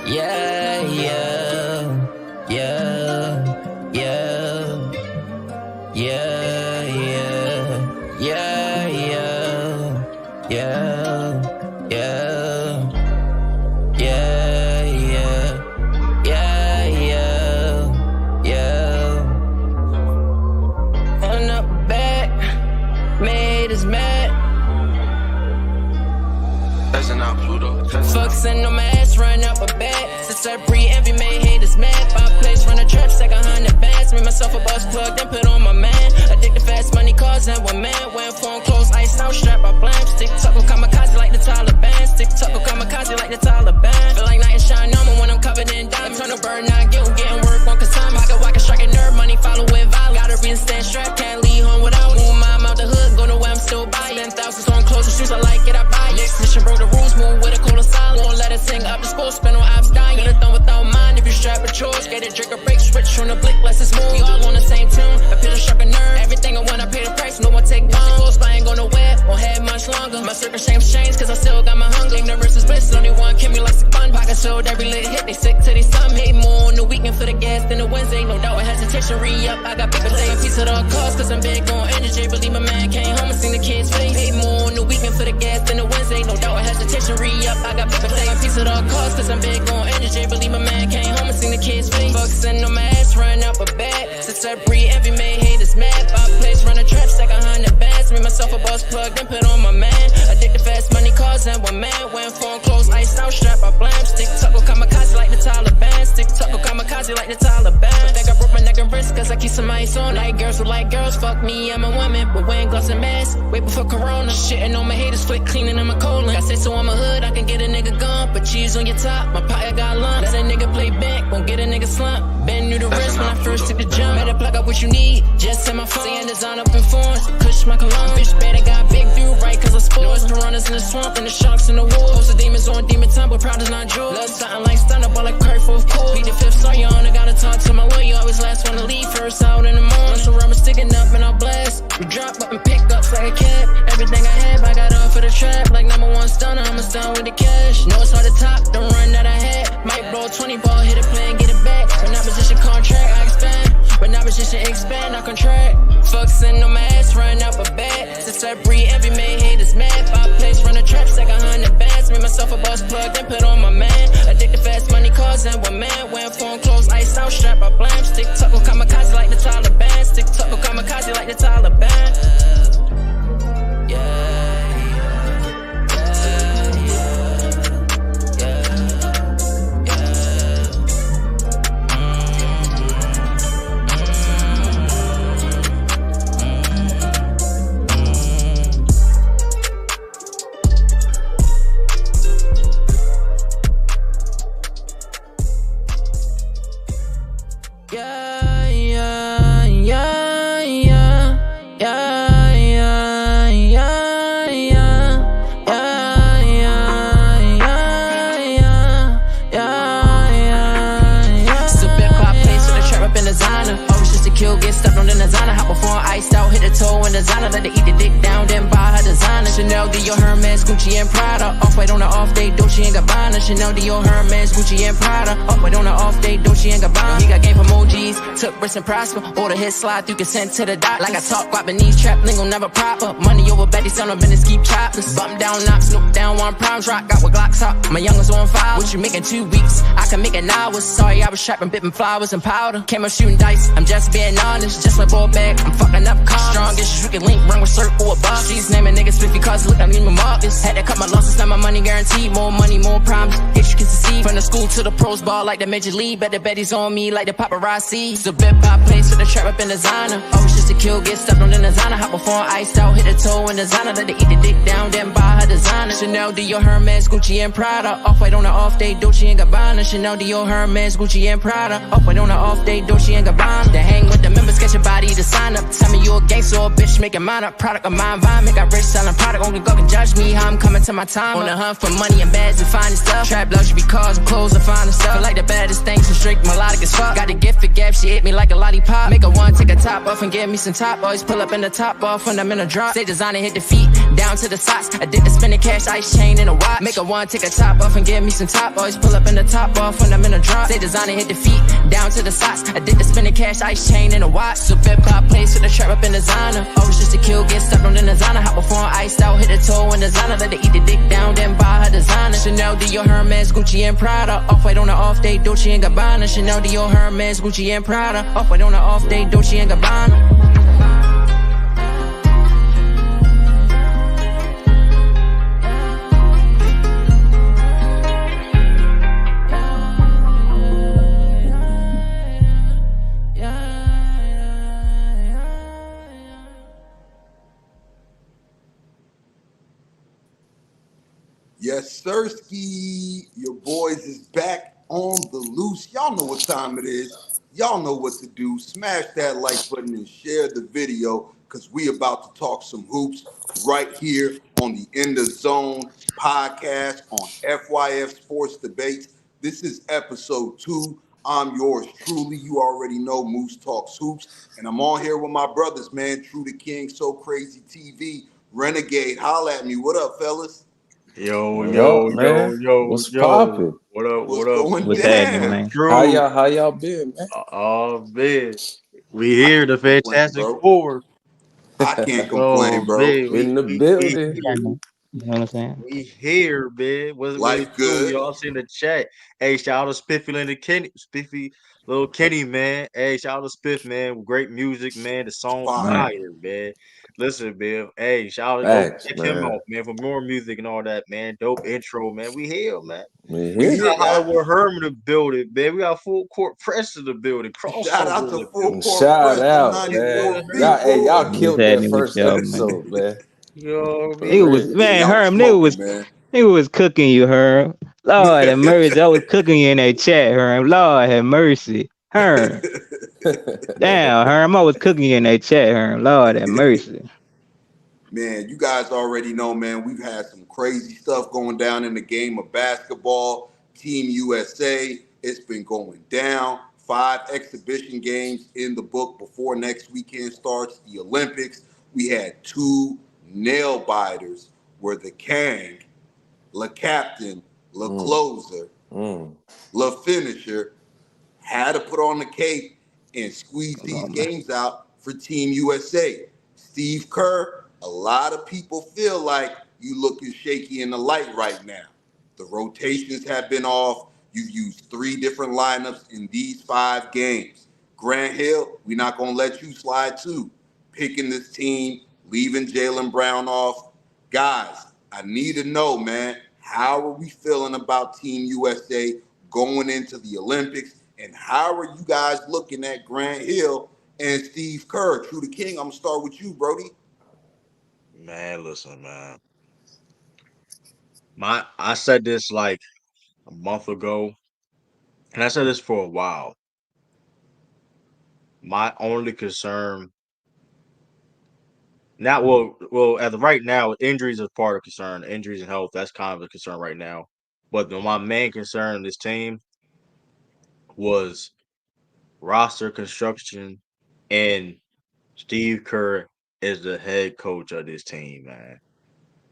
Yeah, yeah, yeah, yeah, yeah, yeah, yeah, yeah, yeah, yeah, yeah, yeah, yeah, yeah. On up back, made us mad. Fucks in on my ass, run up a bag. Since I breathe, envy made haters mad. Five plays, run a trap, stack 100 bands. Made myself a bus plug, then put on my man. Addicted fast money, cars and one man. Wearing phone clothes, ice out, strap by blam. Stick tuck with kamikaze like the Taliban. Stick tuck with kamikaze like the Taliban. Feel like night and shine on me when I'm covered in diamonds. Turn a bird, not guilt, getting work on Kasama. I can strike a nerve, money follow with violence. Got a reason stand strapped, can't leave home without it. Move mom out the hood, go nowhere, I'm still buying. Spend thousands on clothes and shoes, I like it, I buy it. Next mission, broke the rules, move with a cola silent. Won't let it sing up the school, spin on ops dying. Get it done without mind if you strap with chores. Get it, drink a break, switch from the blick, less it's smooth. We all on the same tune, a pitch of sharp and nerve. Everything I want, I pay the price, no one take bombs. Close, I ain't gonna wear, won't have much longer. My circumstance changed, cause I still got my hunger. Ignorance is bliss, only one kill me like a fun. Pockets filled, every lit hit, they sick to they some. Hate more on the weekend for the gas than the Wednesday. No doubt, with hesitation, re-up. I got people saying piece of the cost, cause I'm big on energy. Believe my man came home and seen the kids' face. Hate more on the weekend for the gas than the Wednesday. No doubt, with hesitation, re-up. I got people saying piece of the cost, cause I'm big on energy. Believe my man came home and seen the kids' face. Fucking on my ass, run up a bag. Since I breathe, envy made haters mad. Five plays, run a trap, stack 100 bands. Made myself a boss plug, then put on my man. Addicted fast money, cars and one man. Wearing phone clothes, iced out, strap by blam. Stick tuck with kamikaze like the Taliban. Stick tuck with kamikaze like the Taliban. Think I broke my neck and wrist, cause I keep some ice on. Like girls with like girls, fuck me, I'm a woman. But wearing gloves and masks, wait before Corona. Shitting on my haters, quick cleaning in my colon. I said so I'm a hood, I can get a nigga gone. Put cheese on your top, my pocket got lumps. Let a nigga play back, won't get a nigga slump. Bend new the wrist when I first took the jump. Better plug up what you need, just send my phone. Saying design up in forms, push my cologne. Bitch better got big dude right, cause I sports. Piranhas in the swamp and the sharks in the wall. Host of demons on demon time, but proud is not Joe. Love something like stunner, ball like Kurt for cool. Be the fifth star, you on, I gotta talk to my lawyer. Always last one to leave, first out in the morning. So rubber sticking up and I'll blast. We drop up and pick ups like a cat. Everything I have, I got on for the trap. Like number one stunner, I'm a stun with the cash. Know it's hard to top, the run that I had. Might blow a 20 ball, hit a play and get it back. When I position contract, I expand. When I position expand, I contract. Fucking on my ass, run up a bag. Since I breathe, envy made haters mad. Five plays, run a trap, stack 100 bands. Made myself a boss plug, then put on my man. Addicted fast money, cars and one man. Wearing phone clothes, ice out, strap by blam. Stick tuck with kamikaze like the Taliban. Stick tuck with kamikaze like the Taliban. Yeah. Designer, let her eat the dick down, then buy her designer. Chanel, Dior, Hermes, Gucci, and Prada. Off-white on the off-day, Dolce & Gabbana. Chanel, Dior, Hermes, Gucci, and Prada. Off-white on the off-day, Dolce & Gabbana. He got game from OGs, took risks and prosper. Order hit slide through consent to the dot. Like I talk, guap knees, trap, lingo never proper. Money over Betty, son of business, keep choppers. Bump down, knock, snoop down, one prime drop. Got with Glocks up, my youngest on fire. What you make in 2 weeks? I can make in hours. Sorry, I was trapping, bipping flowers and powder. Came up shooting dice, I'm just being honest. Just my ball bag, I'm fucking up cars. Strongest, you can link, run with circle above. She's naming niggas 50 cars, look, I need my markets. Had to cut my losses, now my money guaranteed. More money, more problems, hit you can succeed. From the school to the pros ball, like the major league. Bet the Betty's on me, like the paparazzi. So bet by place for the trap up in designer. Always just to kill, get stuck on the designer. Hop before iced out, hit the toe in designer. Let her eat the dick down, then buy her designer. Chanel, Dior, Hermes, Gucci, and Prada. Off-white on the off-day, Dolce & Gabbana. Chanel, Dior, Hermes, Gucci, and Prada. Off-white on the off-day, Dolce & Gabbana. To hang with the members, get your body to sign up. Tell me you a gangster or a bitch, making mine up. Product of my environment, got rich selling product. Only God can judge me. how I'm coming to my time. On the hunt for money and bags and finding stuff. Trap luxury cars and clothes and finding stuff. Feel like the baddest things, so strict, melodic as fuck. Got a gift for gap, she hit me like a lollipop. Make a one, take a top off and give me some top. Always pull up in the top off when I'm in a drop. Say designer, hit the feet, down to the socks. Addicted to spending cash, ice chain and a watch. Make a one, take a top off and give me some top. Always pull up in the top off when I'm in a drop. Say designer, hit the feet, down to the socks. Addicted to spending cash, ice chain and a watch. So flip clock place with the trap up in designer. Always just to kill, get stuck on the designer. Hop before I'm iced out, hit the toe in designer. Let her eat the dick down, then buy her designer. Chanel, Dior, Hermes, Gucci and Prada. Off-white on the off day, Dolce and Gabbana. Chanel, Dior, Hermes, Gucci and Prada. Off-white on the off day, Dolce and Gabbana. Yes, Sirski, your boys is back on the loose. Y'all know what time it is. Y'all know what to do. Smash that like button and share the video because we about to talk some hoops right here on the In the Zone podcast on FYF Sports Debates. This is episode 2. I'm yours truly. You already know Moose Talks Hoops. And I'm on here with my brothers, man. True the King, So Crazy TV, Renegade. Holla at me. What up, fellas? Yo, What yo, up, yo, man? yo, What's yo. poppin'? What up? What's What up? going What's happening, down? man? True. How y'all been, man? Oh, man. We I here, the can't complain, Fantastic bro. Four. I can't Oh, complain, bro. man. In the We building. Yeah, here. man. You know what I'm saying? We here, man. What Life it do? good. Y'all see in the chat. Hey, shout out to Spiffy little Kenny, man. Hey, shout out to Spiff, man. Great music, man. The song Fire. Right. fire, man. Listen, man. Hey, shout out, go Facts, check him man. out, man, for more music and all that, man. Dope intro, man. We here, man. We We We here. here, got guys. Hollywood Herman in the building, man. We got full court press in the building, Shout crossover out in to the Full And building. Court shout Press on out, man. 94B. Y'all, hey, y'all Boy. What's killed that happening with first y'all, man? episode, man. You know what I For Nigga mean? was real. Yeah, man, y'all was Herm. smoking, man. Nigga was cooking you, Herm. Lord have mercy. I was cooking you in that chat, Herm. Lord have mercy, Herm. Damn, Herm. I was cooking you in that chat, Herm. Lord have mercy. Man, you guys already know, man, we've had some crazy stuff going down in the game of basketball. Team USA, it's been going down. 5 exhibition games in the book before next weekend starts, the Olympics. We had 2 nail biters where the Kang, Le Captain, Le Mm, Closer, mm. Le Finisher had to put on the cape and squeeze Hold these on, man. games out for Team USA. Steve Kerr, a lot of people feel like you looking shaky in the light right now. The rotations have been off. You've used 3 different lineups in these 5 games. Grant Hill, we're not going to let you slide too. Picking this team, leaving Jaylen Brown off. Guys, I need to know, man, how are we feeling about Team USA going into the Olympics? And how are you guys looking at Grant Hill and Steve Kerr? True the King, I'm going to start with you, Brody. Man, listen, man. I said this like a month ago, and I said this for a while. My only concern now, as of right now, injuries is part of concern. Injuries and health, that's kind of a concern right now. But my main concern in this team was roster construction and Steve Kerr is the head coach of this team, man.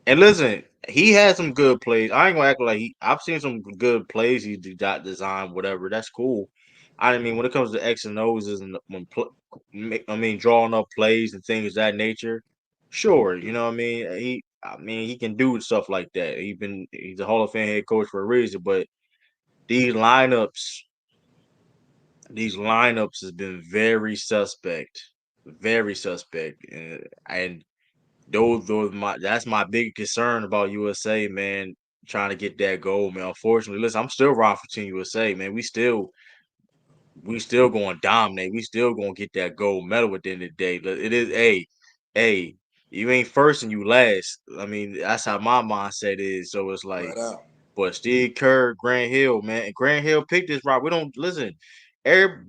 And listen, he had some good plays. I ain't gonna act like I've seen some good plays he got designed, whatever. That's cool. I mean, when it comes to X and O's and drawing up plays and things of that nature, sure, you know what I mean. He can do stuff like that. He's a Hall of Fame head coach for a reason. But these lineups, these lineups has been very suspect, and that's my big concern about USA, man. Trying to get that goal, man. Unfortunately, listen, I'm still rocking for Team USA, man. We still going to dominate. We still going to get that gold medal at the end of the day. It is hey, you ain't first and you last. I mean, that's how my mindset is. So it's like, Flat out. but Steve Kerr, Grant Hill, man, and Grant Hill picked this route. We don't listen.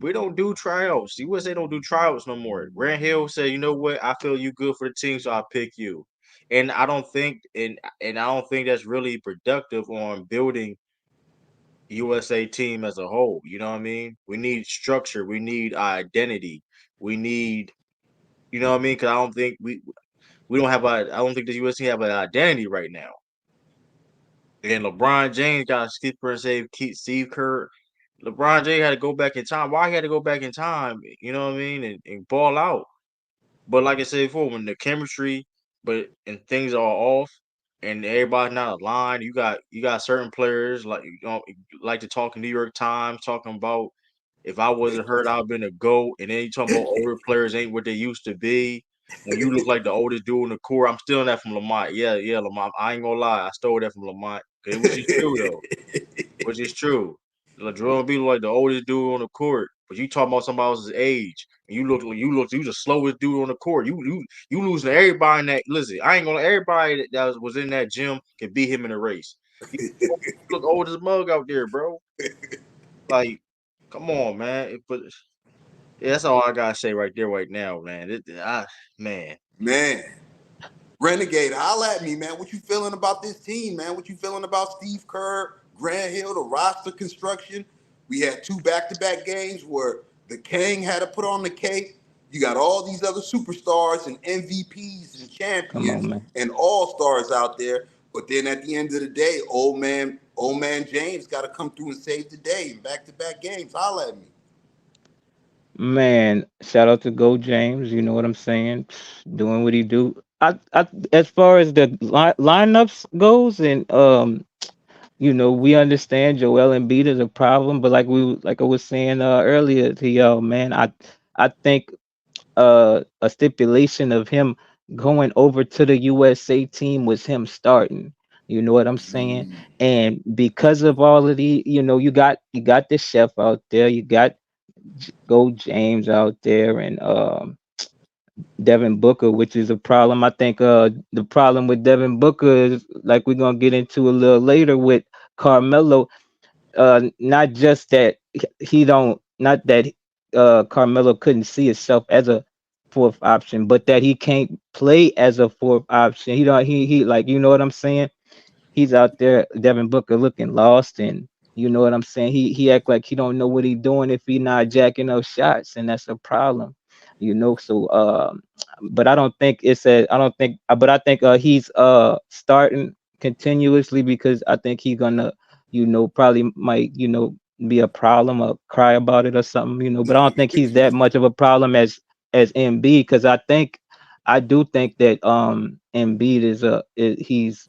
We don't do tryouts. USA don't do tryouts no more. Grant Hill said, "You know what? I feel you good for the team, so I pick you." and I don't think that's really productive on building USA team as a whole. You know what I mean? We need structure. We need identity. We need, you know what I mean? Because we don't have a I don't think the USA have an identity right now. And LeBron James got a skipper and save Steve Kerr. LeBron James had to go back in time. Why he had to go back in time? You know what I mean? And ball out. But like I said before, when the chemistry, and things are off, and everybody's not aligned, you got certain players like to talk in New York Times talking about if I wasn't hurt, I'd been a GOAT. And then you talking about older players ain't what they used to be. And you look like the oldest dude in the core. I'm stealing that from Lamont. Yeah, Lamont. I ain't gonna lie, I stole that from Lamont. Which is true though. Which is true. LeBron be like the oldest dude on the court, but you talking about somebody else's age, and you the slowest dude on the court. You losing to everybody in that. Listen, I ain't gonna everybody that was in that gym can beat him in a race. You look old as a mug out there, bro. Like, come on, man. But yeah, that's all I gotta say right there, right now, man. Man. Man, Renegade, holla at me, man. What you feeling about this team, man? What you feeling about Steve Kerr, Grant Hill, the roster construction? We had 2 back-to-back games where the King had to put on the cape. You got all these other superstars and MVPs and Come on, champions man. and all-stars out there. But then at the end of the day, old man James got to come through and save the day in back-to-back games. Holla at me. Man, shout out to Go James. You know what I'm saying? Doing what he do. As far as the lineups goes, and we understand Joel Embiid is a problem, but like I was saying earlier to y'all, man, I think a stipulation of him going over to the USA team was him starting. You know what I'm saying? Mm, And because of all of the, you got the chef out there, you got Go James out there, and Devin Booker, which is a problem. I think the problem with Devin Booker is like we're gonna get into a little later with Carmelo. Not just that he don't, not that Carmelo couldn't see himself as a fourth option, but that he can't play as a fourth option. He don't he like, you know what I'm saying? He's out there, Devin Booker, looking lost, and you know what I'm saying. He act like he don't know what he doing if he not jacking up shots, and that's a problem. So but I don't think it's a I don't think but I think he's starting continuously because I think he's gonna probably might be a problem or cry about it or something, but I don't think he's that much of a problem as MB, because I do think that Embiid he's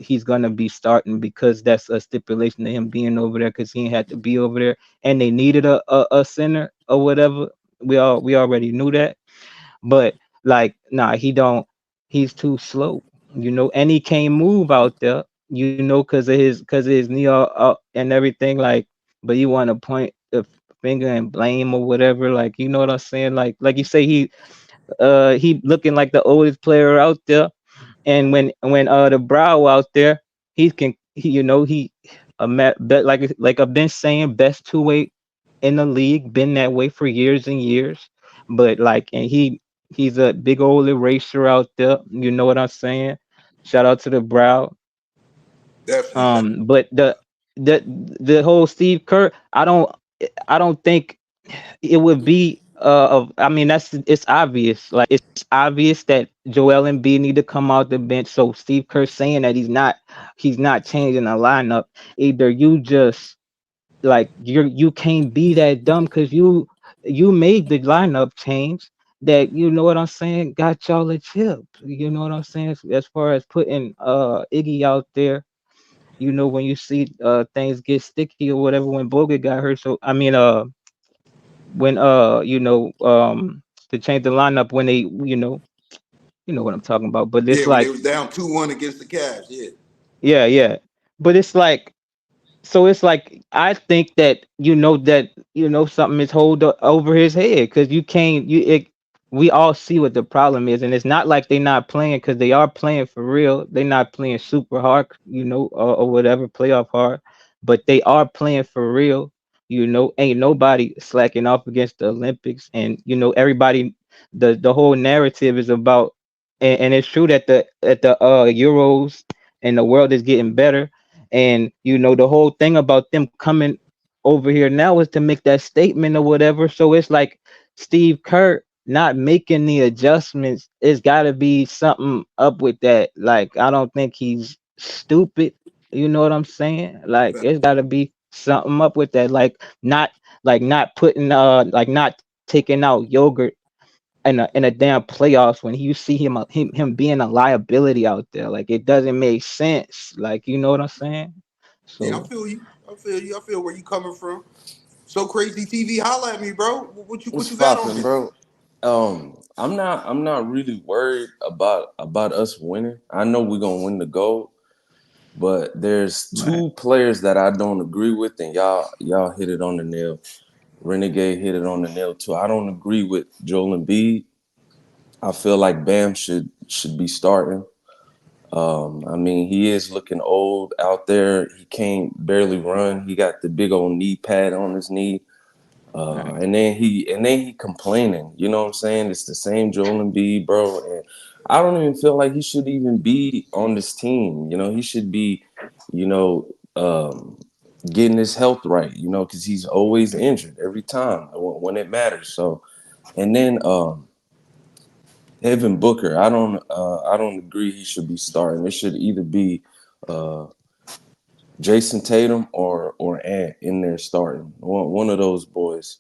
he's gonna be starting because that's a stipulation of him being over there, because he had to be over there and they needed a center or whatever. We already knew that, but like, nah, he don't. He's too slow, and he can't move out there, because of his knee and everything. Like, but you want to point the finger and blame or whatever, like, you know what I'm saying? Like you say, he looking like the oldest player out there, and when the brow out there, he bet, like I've been saying, best two-way in the league, been that way for years and years. But like, and he's a big old eraser out there. You know what I'm saying? Shout out to the brow. definitely. But the the whole Steve Kerr, I don't think it would be I mean, it's obvious. Like, it's obvious that Joel Embiid need to come out the bench. So Steve Kerr saying that he's not changing the lineup. Either you just, like, you can't be that dumb, because you made the lineup change that, you know what I'm saying, got y'all a chip. You know what I'm saying? As far as putting Iggy out there, when you see things get sticky or whatever, when Bogut got hurt. So I mean, when to change the lineup when they, what I'm talking about. But Yeah, it's when they like, was down 2-1 against the Cavs. Yeah. yeah. But it's like, so it's like, I think that, something is over his head, because you can't you it we all see what the problem is, and it's not like they're not playing, because they are playing for real. They're not playing super hard, or whatever, playoff hard, but they are playing for real. Ain't nobody slacking off against the Olympics, and everybody, the whole narrative is about and it's true that the Euros and the world is getting better, and the whole thing about them coming over here now is to make that statement or whatever. So it's like Steve Kerr not making the adjustments. It's got to be something up with that. Like, I don't think he's stupid. You know what I'm saying? Like, it's got to be something up with that. Not putting not taking out yogurt in a damn playoffs when you see him being a liability out there. Like, it doesn't make sense. Like, you know what I'm saying? Yeah, I So feel you. I feel you. I feel where you coming from. So crazy TV, holla at me, bro. What What's you got on popping, this? bro? I'm not really worried about us winning. I know we're gonna win the gold, but there's right, two players that I don't agree with, and y'all hit it on the nail. Renegade hit it on the nail too. I don't agree with Joel Embiid. I feel like Bam should be starting. I mean, he is looking old out there. He can't barely run. He got the big old knee pad on his knee. right, And then he complaining. You know what I'm saying? It's the same Joel Embiid, bro. And I don't even feel like he should even be on this team. He should be, you know, getting his health right. Because he's always injured every time when it matters. So, and then Devin Booker, I don't agree he should be starting. It should either be uh, Jayson Tatum or Ant in there starting. One of those boys.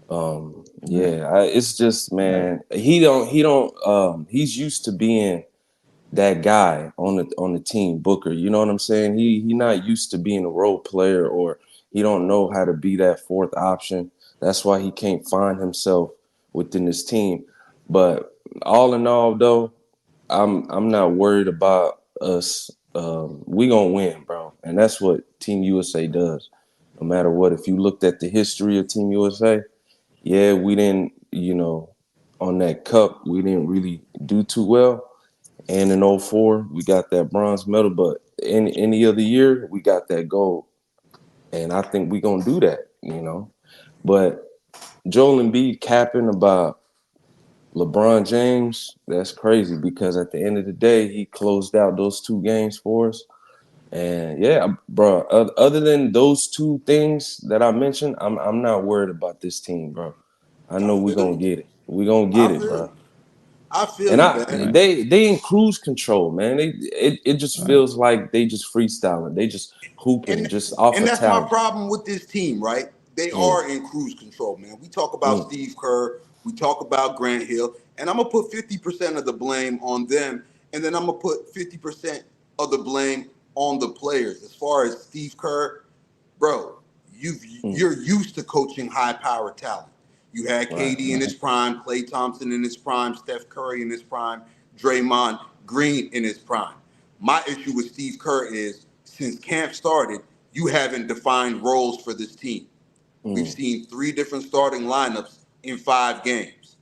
right, It's just, right, man, he's used to being that guy on the team, Booker. You know what I'm saying? He not used to being a role player, or he don't know how to be that fourth option. That's why he can't find himself within this team. But all in all, though, I'm not worried about us. We gonna win, bro, and that's what Team USA does. No matter what, if you looked at the history of Team USA, yeah, we didn't, on that cup, we didn't really do too well. And in '04, we got that bronze medal, but in any other year, we got that gold. And I think we're going to do that. But Joel Embiid capping about LeBron James, that's crazy because at the end of the day, he closed out those two games for us. And yeah, bro, other than those two things that I mentioned, I'm not worried about this team, bro. I I know we're feel going you. to get it. We're going to get I it, feel bro. you. I feel And you, I man. right, they in cruise control, man. It just right, feels like they just freestyling. They just hooping And just off and of that's my talent. problem with this team, right? They Mm, are in cruise control, man. We talk about mm, Steve Kerr, we talk about Grant Hill, and I'm gonna put 50% of the blame on them, and then I'm gonna put 50% of the blame on the players. As far as Steve Kerr, bro, you mm. you're used to coaching high power talent. You had Right. KD in his right, prime, Klay Thompson in his prime, Steph Curry in his prime, Draymond Green in his prime. My issue with Steve Kerr is since camp started, you haven't defined roles for this team. We've Mm, seen three different starting lineups in 5 games.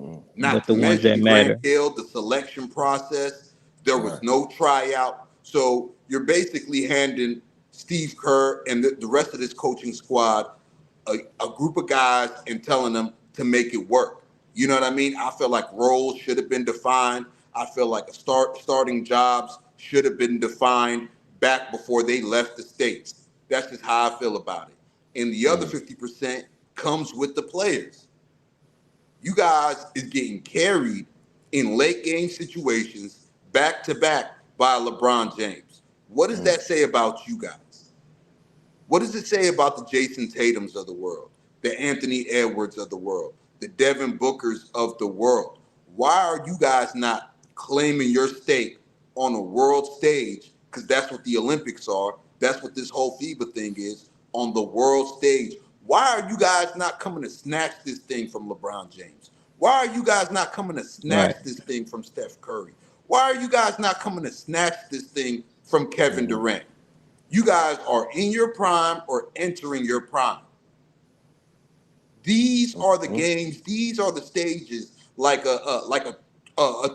mm. Not but to the ones that mention Grant matter, Hill, the selection process. There was Right. no tryout. So you're basically handing Steve Kerr and the rest of this coaching squad a group of guys and telling them to make it work. You know what I mean? I feel like roles should have been defined. I feel like starting jobs should have been defined back before they left the States. That's just how I feel about it. And the other Mm, 50% comes with the players. You guys is getting carried in late game situations back to back by LeBron James. What does mm, that say about you guys? What does it say about the Jayson Tatums of the world, the Anthony Edwards of the world, the Devin Bookers of the world? Why are you guys not claiming your stake on a world stage? Because that's what the Olympics are. That's what this whole FIBA thing is on the world stage. Why are you guys not coming to snatch this thing from LeBron James? Why are you guys not coming to snatch right, this thing from Steph Curry? Why are you guys not coming to snatch this thing from Kevin mm, Durant? You guys are in your prime or entering your prime. These are the mm, games. These are the stages, like a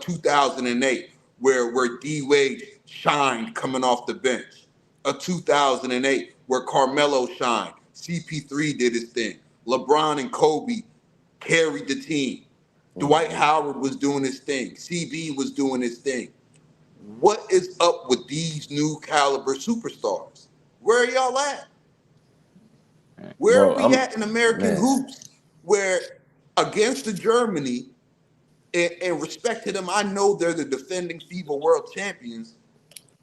2008 where D Wade shined coming off the bench. A 2008 where Carmelo shined. CP3 did his thing. LeBron and Kobe carried the team. Dwight Howard was doing his thing. CB was doing his thing. What is up with these new caliber superstars? Where are y'all at? Where are Bro, we at in American man, hoops? Where against the Germany, and respect to them, I know they're the defending FIBA world champions,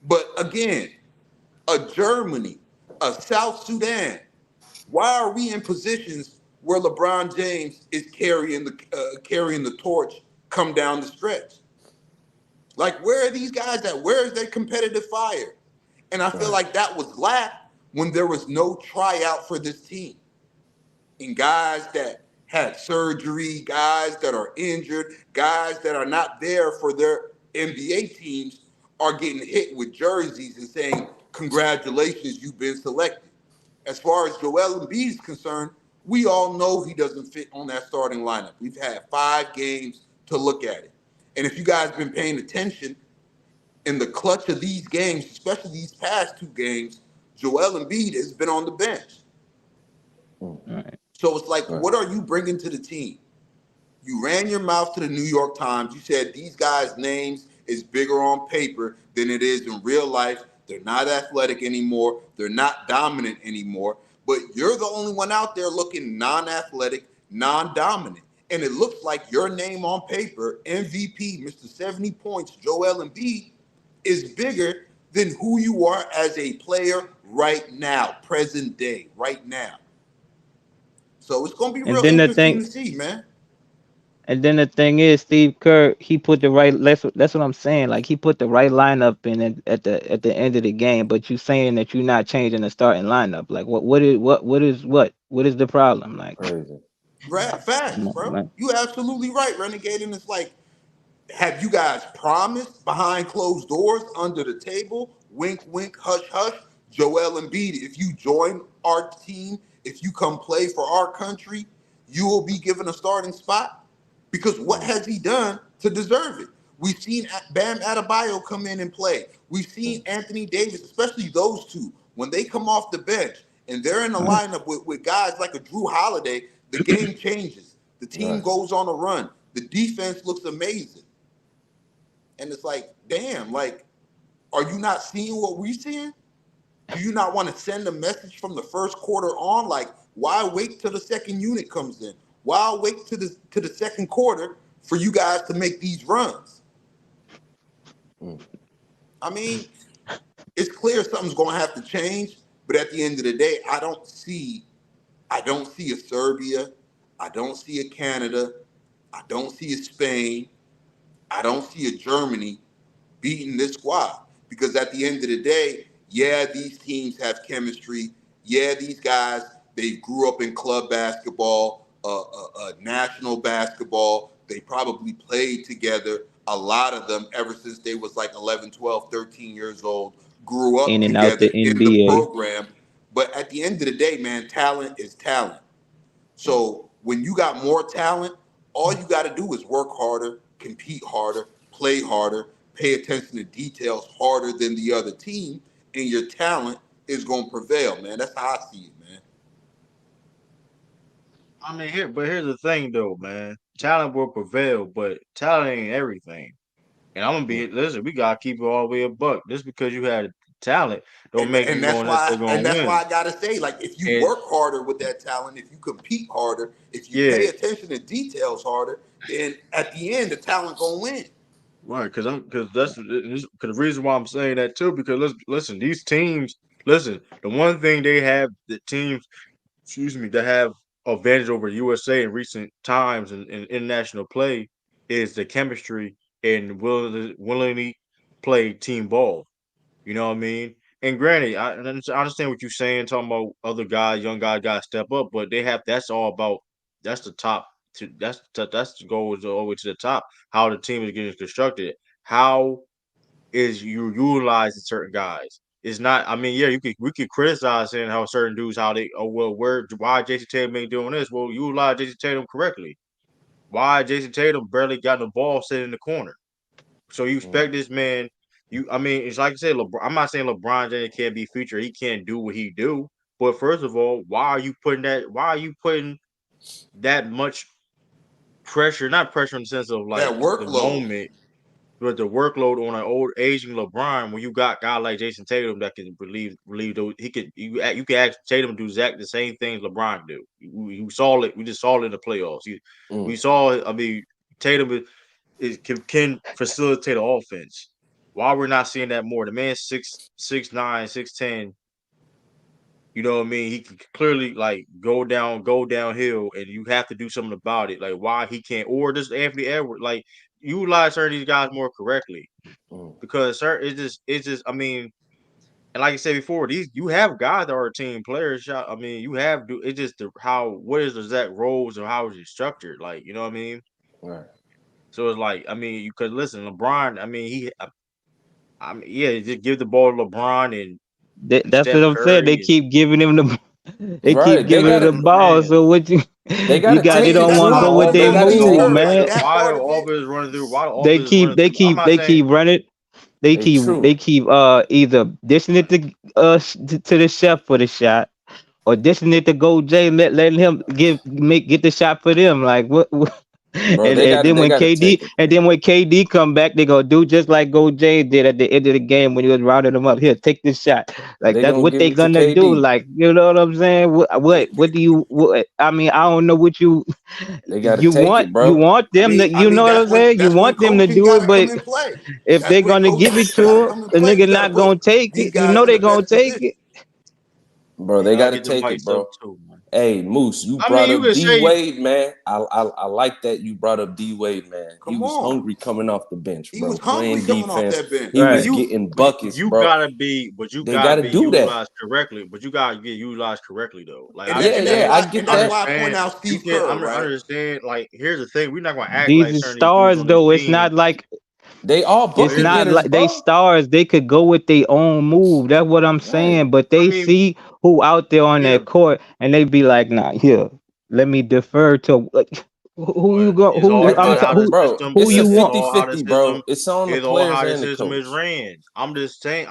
but again, a Germany, a South Sudan. Why are we in positions where LeBron James is carrying the torch come down the stretch? Like, where are these guys at? Where is their competitive fire? And I feel right. like that was lacked when there was no tryout for this team. And guys that had surgery, guys that are injured, guys that are not there for their NBA teams are getting hit with jerseys and saying, congratulations, you've been selected. As far as Joel Embiid is concerned, we all know he doesn't fit on that starting lineup. We've had 5 games to look at it. And if you guys have been paying attention, in the clutch of these games, especially these past 2 games, Joel Embiid has been on the bench. Right. So it's like, Right. what are you bringing to the team? You ran your mouth to the New York Times. You said these guys' names is bigger on paper than it is in real life. They're not athletic anymore. They're not dominant anymore. But you're the only one out there looking non-athletic, non-dominant. And it looks like your name on paper, MVP, Mr. 70 points, Joel Embiid, is bigger than who you are as a player right now, present day, right now. So it's going to be And real then the interesting thing, to see, man. and then the thing is, Steve Kerr, he put the right. That's what I'm saying. Like he put the right lineup in at the end of the game. But you saying that you're not changing the starting lineup. Like what is the problem? Like, Crazy. come Facts, on, bro. man. You absolutely right, Renegade. And it's like, have you guys promised behind closed doors, under the table, wink, wink, hush, hush, Joel Embiid, if you join our team, if you come play for our country, you will be given a starting spot? Because what has he done to deserve it? We've seen Bam Adebayo come in and play. We've seen Anthony Davis, especially those two, when they come off the bench and they're in a Right. lineup with guys like a Drew Holiday, the game changes. The team Right. goes on a run. The defense looks amazing. And it's like, damn, like, are you not seeing what we're seeing? Do you not want to send a message from the first quarter on? Like, why wait till the second unit comes in? Why wait to the second quarter for you guys to make these runs? I mean, it's clear something's gonna have to change, but at the end of the day, I don't see a Serbia, I don't see a Canada, I don't see a Spain, I don't see a Germany beating this squad. Because at the end of the day, yeah, these teams have chemistry. Yeah, these guys, they grew up in club basketball, national basketball. They probably played together, a lot of them, ever since they was like 11, 12, 13 years old, grew up In and out the together in the NBA. program. But at the end of the day, man, talent is talent. So when you got more talent, all you got to do is work harder, compete harder, play harder, pay attention to details harder than the other team, and your talent is going to prevail, man. That's how I see it, man. I mean, here's the thing, though, man. Talent will prevail, but talent ain't everything. And I'm gonna be listen. We gotta keep it all the way a buck. Just because you had talent, don't And make and you that's going why necessarily and gonna that's win. why I gotta say, like, if you And work harder with that talent, if you compete harder, if you yeah, pay attention to details harder, then at the end, the talent gonna win. right. Because the reason why I'm saying that too. Because listen, these teams. Listen, the one thing they have, the teams, excuse me, that have advantage over USA in recent times in international play is the chemistry and willingly play team ball. You know what I mean? And granted, I understand what you're saying, talking about other guys, young guys got to step up, but they have that's all about that's the top to that's the goal is all the way to the top. How the team is getting constructed, how is you utilizing certain guys? It's not. I mean, yeah, we could criticize saying how certain dudes how they why Jason Tatum ain't doing this? Well, you utilize Jason Tatum correctly. Why Jason Tatum barely got the ball sitting in the corner? So you expect this man? I mean, it's like I said. I'm not saying LeBron James can't be featured. He can't do what he do. But first of all, why are you putting that? Why are you putting that much pressure, not pressure in the sense of That like the workload. moment, but the workload on an old aging LeBron. When you got a guy like Jayson Tatum that can relieve those, you can ask Tatum to do exactly the same things LeBron do. You saw it. We just saw it in the playoffs. We Mm, saw it. I mean, Tatum can facilitate an offense. Why we're not seeing that more? The man 6'9", 6'10". You know what I mean? He can clearly like go downhill, and you have to do something about it. Like why he can't, or just Anthony Edwards, like utilize certain of these guys more correctly. mm, Because sir, it's just. I mean, and like I said before, these you have guys that are team players. I mean, you have do it's just how what is the exact roles or how is it structured? Like you know what I mean? right. So it's like I mean, you could listen, LeBron. I mean, I mean, yeah, just give the ball to LeBron and That's what Steph I'm saying. They Curry and keep giving him the they keep Right. yeah, They giving but him that's the gotta what I'm ball. saying. So what they you gotta got? They take See, it don't that's want to why too, I go with bro. was their They done with gotta Steve take move, it. Kerr. man. Like that Why the part of it. offense running through? Why the They offense running keep they through? I'm keep not they saying keep running. Hey, true. They keep either dishing it to the chef for the shot, or dishing it to Go Jay, letting him get the shot for them. Like what Bro, and then they when gotta KD take it, and bro. then when KD come back, they go do just like Go Jay did at the end of the game when he was rounding them up. Here, take this shot. Like They that's gonna what give they it to gonna do. KD. Like you know what I'm saying? What do you? I mean, I don't know what They gotta take it, you bro. want them to. I You mean know what I'm saying? You that's when want them to coaching do got it, to but come in play. if That's they're when gonna give coaching it got to to him, come in the play. You nigga got to not put gonna take these it. You guys know in they the gonna best take position. it. Bro, you they gotta gotta get the take it, mics up bro. too, man. Hey, Moose, you I mean, brought you up can D say Wade, man. I like that you brought up D Wade, man. He Come was on. hungry coming off the bench, He was bro. hungry Playing coming off defense. that bench. He but was Right. getting buckets, you bro. They gotta gotta be do that. utilized correctly. But you gotta get utilized correctly though. Like I Yeah, And yeah, that's understand, I why get I that. I point understand. out You Steve can't. Kerr, I right? understand. Like here's the thing: we're not gonna act like These certain of these dudes stars on this though, it's team. not like They all But it's here's bucket the not getters, like they bro. stars. They could go with their own move. That's what I'm Right. saying. But I they mean, see who out there on yeah, that court, and they be like, "Nah, here, let me defer to like, who you but go, it's all who At I'm about the t- how the who bro, system. who it's a you It's want." all how the 50-50, bro. system. It's on the It's all players how the and the system is coach. ran. I'm just saying.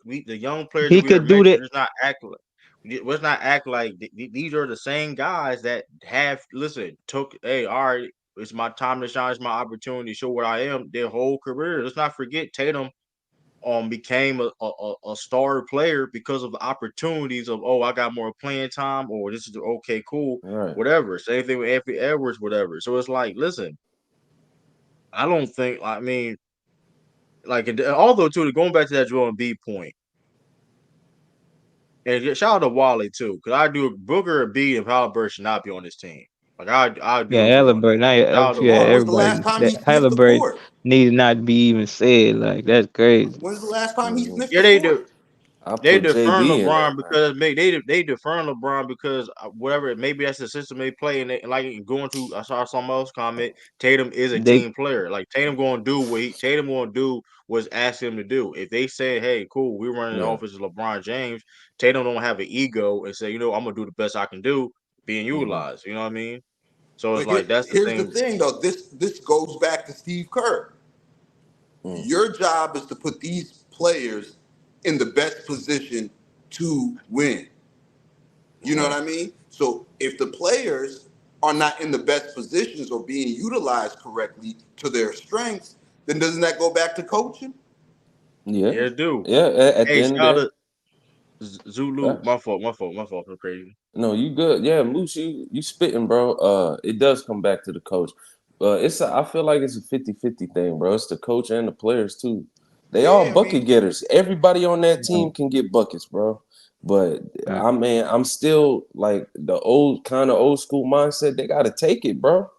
The young players that He we are could do mentioning. that. Let's not act like these are the same guys that have listen took. Hey, all right, it's my time to shine. It's my opportunity to show what I am. Their whole career. Let's not forget Tatum became a star player because of the opportunities of I got more playing time or this is okay cool Right. whatever. Same thing with Anthony Edwards whatever. So it's like listen, I don't think I mean like although too going back to that Joel Embiid point and shout out to Wally too because I do Booker and B and Halliburton should not be on this team. Like I do Yeah, agree on that. Halliburton. Shout out to Yeah, When was Wally. the last everybody. time he That sniffed the Halliburton court? need not be even said. Like that's crazy. When's the last time he Mhm. sniffed Yeah, the they do. court? I They put deferring JB in there, LeBron man. because they deferring LeBron because whatever maybe that's the system they play and they, like going to I saw someone else comment Tatum is a They team player like Tatum going to do what Tatum going to do was ask him to do if they say hey cool we're running the Yeah. offense of LeBron James Tatum don't have an ego and say I'm gonna do the best I can do being Hmm. utilized you know what I mean so it's But like that's the here's the thing thing, though. This goes back to Steve Kerr. Mm. Your job is to put these players in the best position to win. You know what Right. I mean? So if the players are not in the best positions or being utilized correctly to their strengths, then doesn't that go back to coaching? Yeah. yeah do Yeah. At the hey end of shout the out day, to Zulu facts. my fault I'm crazy No, you good. Yeah, Moose, you spitting, bro. It does come back to the coach. I feel like it's a 50-50 thing, bro. It's the coach and the players too. They all Yeah, I bucket mean, getters. Everybody on that uh, team can get buckets, bro. But uh, I mean, I'm still like the old school mindset. They gotta take it, bro.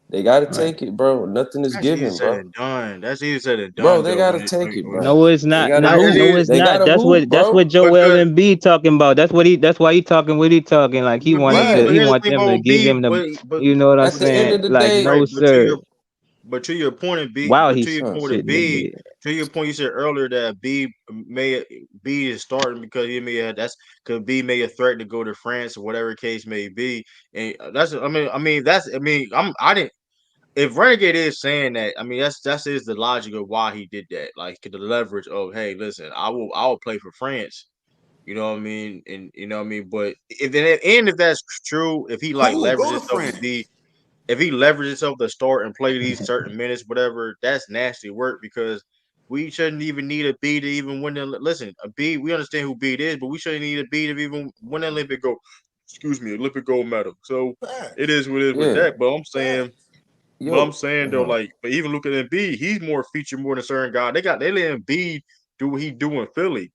They gotta right. take it, bro. Nothing is That's easy given, said bro. and done. That's easy said and Bro, done, they though. gotta take it, bro. No, it's They not. gotta Not No, that hoop. no, is it's They not. gotta hoop, That's bro. what Joel because Embiid talking about. That's why he talking what he talking. Like he want B. to But Right. he here's the want thing them to about give B. him the But you know what I'm At but the end saying? of the Like day, no right. sir. But to your point of B. Wow, But he to your point of shitting the B. bed. To your point, you said earlier that B is starting because he may have that's because B may have threatened to go to France or whatever case may be, and that's I didn't. If Renegade is saying that, I mean that's is the logic of why he did that. Like the leverage of hey, listen, I will play for France. You know what I mean? And you know what I mean? But if that's true, if he like cool, leveraged go to himself to be France. if he leverages himself to start and play these certain minutes, whatever, that's nasty work because we shouldn't even need a B to even win the. Listen, a B, we understand who B is, but we shouldn't need a B to even win an Olympic gold. Excuse me, Olympic gold medal. So it Facts. is what it is with Yeah, that. Facts. But I'm yo, saying though, like, but even look at Embiid, he's more featured more than certain guy. They let Embiid do what he do in Philly,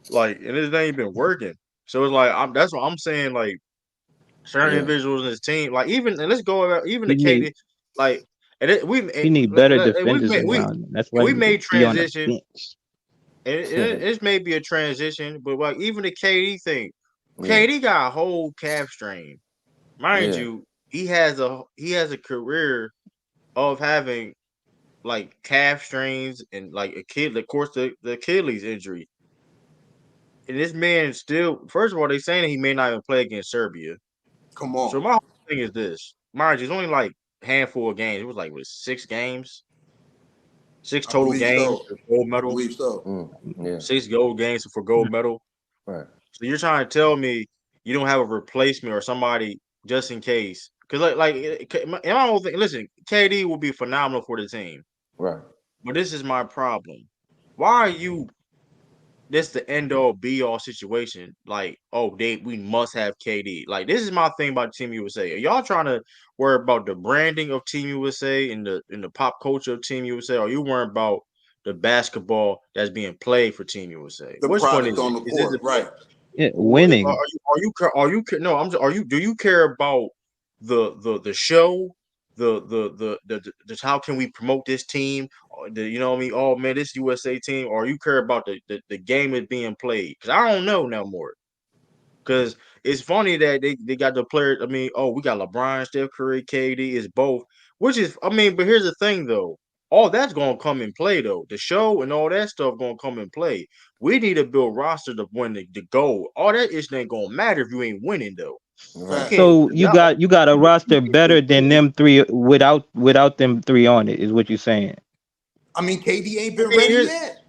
like, and it ain't been working. So it's like that's what I'm saying. Like certain yeah, individuals in his team, like even and let's go about even He the need KD, like and it, he need better defenders around him. That's why we he need to made be on the transition. bench. It may be a transition, but like even the KD thing, yeah, KD got a whole calf strain, mind yeah, you. He has a career of having like calf strains and like of course, the Achilles injury. And this man still, first of all, they saying that he may not even play against Serbia. Come So on. my whole thing is this: mind you, it's only like a handful of games. It was like what 6 games, six I total believe games so. for gold I medal, believe so. yeah, 6 gold games for gold medal. right, So you're trying to tell me you don't have a replacement or somebody just in case? Because my whole thing. Listen, KD will be phenomenal for the team, right. but this is my problem. Why are you this the end all be all situation. Like, oh, we must have KD. Like, this is my thing about Team USA. Are y'all trying to worry about the branding of Team USA and the pop culture of Team USA? Or are you worrying about the basketball that's being played for Team USA? The Which one product is it? on the Is it court, right? Yeah, winning. no? Are you? Do you care about the show? How can we promote this team? Or you know what I mean? Oh man, this USA team. Or you care about the game that's being played? Because I don't know no more. Because it's funny that they got the players. I mean, oh, we got LeBron, Steph Curry, KD is both. Which is, I mean, but here's the thing though. All that's gonna come in play though. The show and all that stuff gonna come in play. We need to build roster to win the goal. All that is ain't gonna matter if you ain't winning though. You Right. can't. So you got a roster better than I them three without them three on it, is what you're saying. mean, KD ain't I been mean, ready yet.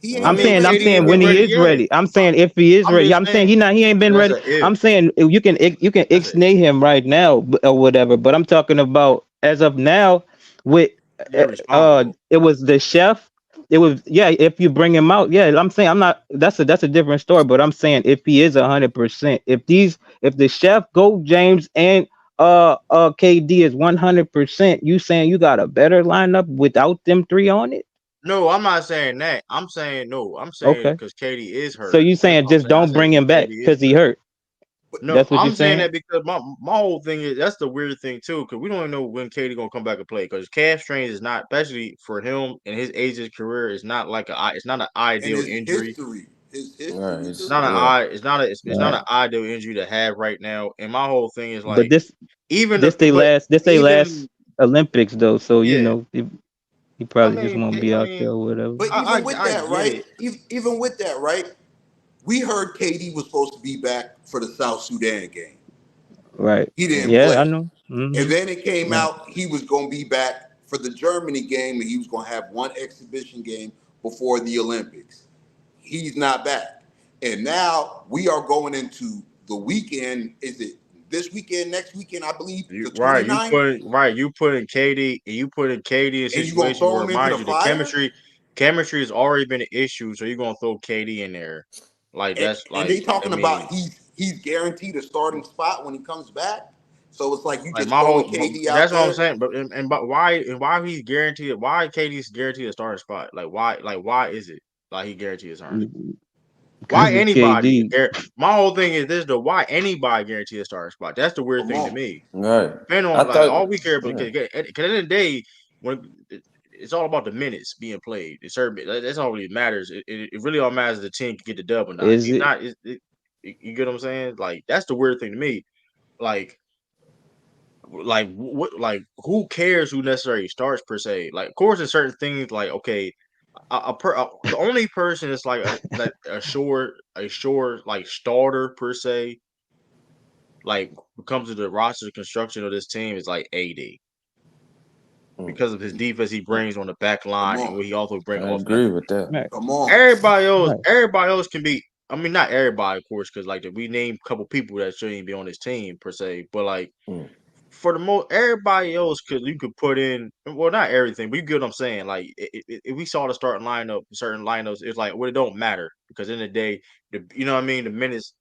He I ain't I'm been mean, saying, I'm ready KD saying ain't yet. when been he ready is yet. ready. I'm saying if he is I'm ready. just I'm saying saying he ain't been that's ready. a if. I'm saying you can That's a ixnay him right now or whatever. But I'm talking about as of now with irresponsible. it was the chef. It was, yeah. If you bring him out, yeah. I'm saying I'm not. That's a different story. But I'm saying if he is 100%, if the chef, Go James and KD is 100%, you saying you got a better lineup without them three on it? No, I'm not saying that. I'm saying no. I'm saying Okay. because Katie is So hurt. you That's saying what I'm just saying. I don't said bring because him back Katie is because he hurt. hurt. But No, That's what you're I'm saying saying. that because my whole thing is that's the weird thing too because we don't even know when Katie gonna come back and play because calf strain is not, especially for him and his age of career, is not like it's not an and ideal injury. his Right. history It's too. not Yeah. it's not Right. an ideal injury to have right now. And my whole thing is But like even the but this they last even Olympics though, so yeah. he I probably just mean won't be I out there mean or whatever. But even with I that, get right? it. Even with that, right? We heard KD was supposed to be back for the South Sudan game. Right. He didn't Yeah, I play. know. And then it came Right. out he was going to be back for the Germany game and he was going to have one exhibition game before the Olympics. He's not back. And now we are going into the weekend. Is it this weekend, next weekend, I believe, the 29th? You putting Katie and you putting Katie in a And you going to situation throw where, him into the mind you, the fire? chemistry has already been an issue, so you're gonna throw Katie in there, like that's And they like I talking about mean, he's guaranteed a starting spot when he comes back. So it's like you like just my throwing whole KD out that's what I'm there. saying. But why he's guaranteed why Katie's guaranteed a starting spot? Why is it like he guaranteed a starting spot? Why Because of anybody? KD. My whole thing is this: the why anybody guarantee a starting spot? That's the weird Come thing to on. me. Right. Depending I on like all thought. we care about, Yeah. because at the end of the day, when it's all about the minutes being played. It's certain that's all really matters. It really all matters if the team can get the dub or not. Is It's it? not. You get what I'm saying? Like that's the weird thing to me. Like what who cares who necessarily starts per se? Like of course, in certain things, like okay, the only person that's like a sure like starter per se, like when it comes to the roster construction of this team is like AD Mm, because of his defense he brings on the back Come line and on. what he also bring I agree offensively. with that. Right. Come on. Right. Everybody else can be. I mean, not everybody, of course, because like we named a couple people that shouldn't even be on this team per se, but like Mm, for the most, everybody else you could put in. Well, not everything, but you get what I'm saying. Like if we saw the starting lineup, certain lineups, it's like well, it don't matter because in the day, you know what I mean. The minutes,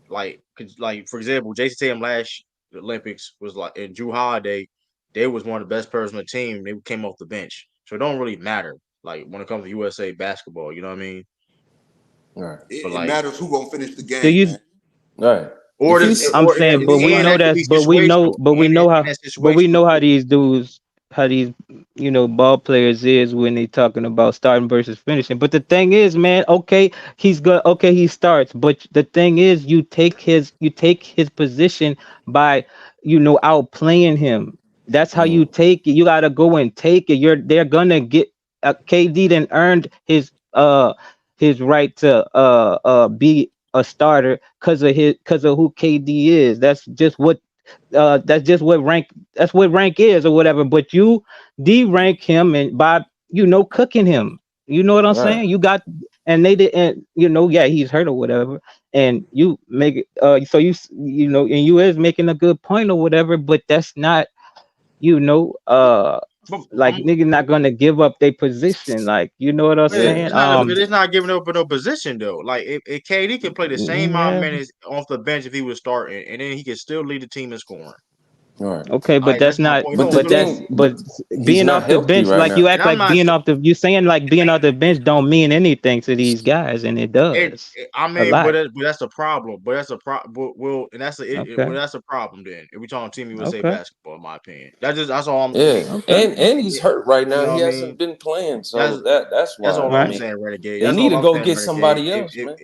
like for example, Jayson Tatum last Olympics was like, and Drew Holiday, they was one of the best players on the team. They came off the bench, so it don't really matter. Like when it comes to USA basketball, you know what I mean. Right. But It like, matters who gonna finish the Do game, you? man. Right. or If this, he's I'm or saying, And but it's we like know that could that's, be situational, but and we that's know situational how too. these dudes, how these, ball players is when they talking about starting versus finishing. But the thing is, man, okay, okay, he starts, but the thing is, you take his position by, outplaying him. That's how you take it. You gotta go and take it. They're gonna get, KD then earned his right to be a starter because of who KD is. That's what rank is or whatever. But you de-rank him and by cooking him. You know what I'm right. saying? You got and they didn't, yeah, he's hurt or whatever. And you make it so and you is making a good point or whatever, but that's not, you know, uh But, like nigga not gonna give up their position. Like, you know what I'm but Yeah. saying? it's not giving up no position though. Like if KD can play the same amount of Yeah. minutes off the bench if he was starting, and then he can still lead the team in scoring. Right. Okay, but Like that's that's my not. point. But No, the But that's thing, but but he's being not off the healthy bench, right like now. you and act I'm like not. being off the. You saying like being off the bench don't mean anything to these guys, and it does I a mean, lot. but that's the problem. But that's a problem. Well, and Okay, well, that's a problem. Then if we talking Team USA okay, basketball, in my opinion, that's all I'm. Yeah. okay. And he's hurt right You now. know He what I mean? hasn't been playing. So That's that's That's why. all I I'm Right. mean, saying, Renegade. they That's need all to I'm go saying, get Renegade. somebody else, man.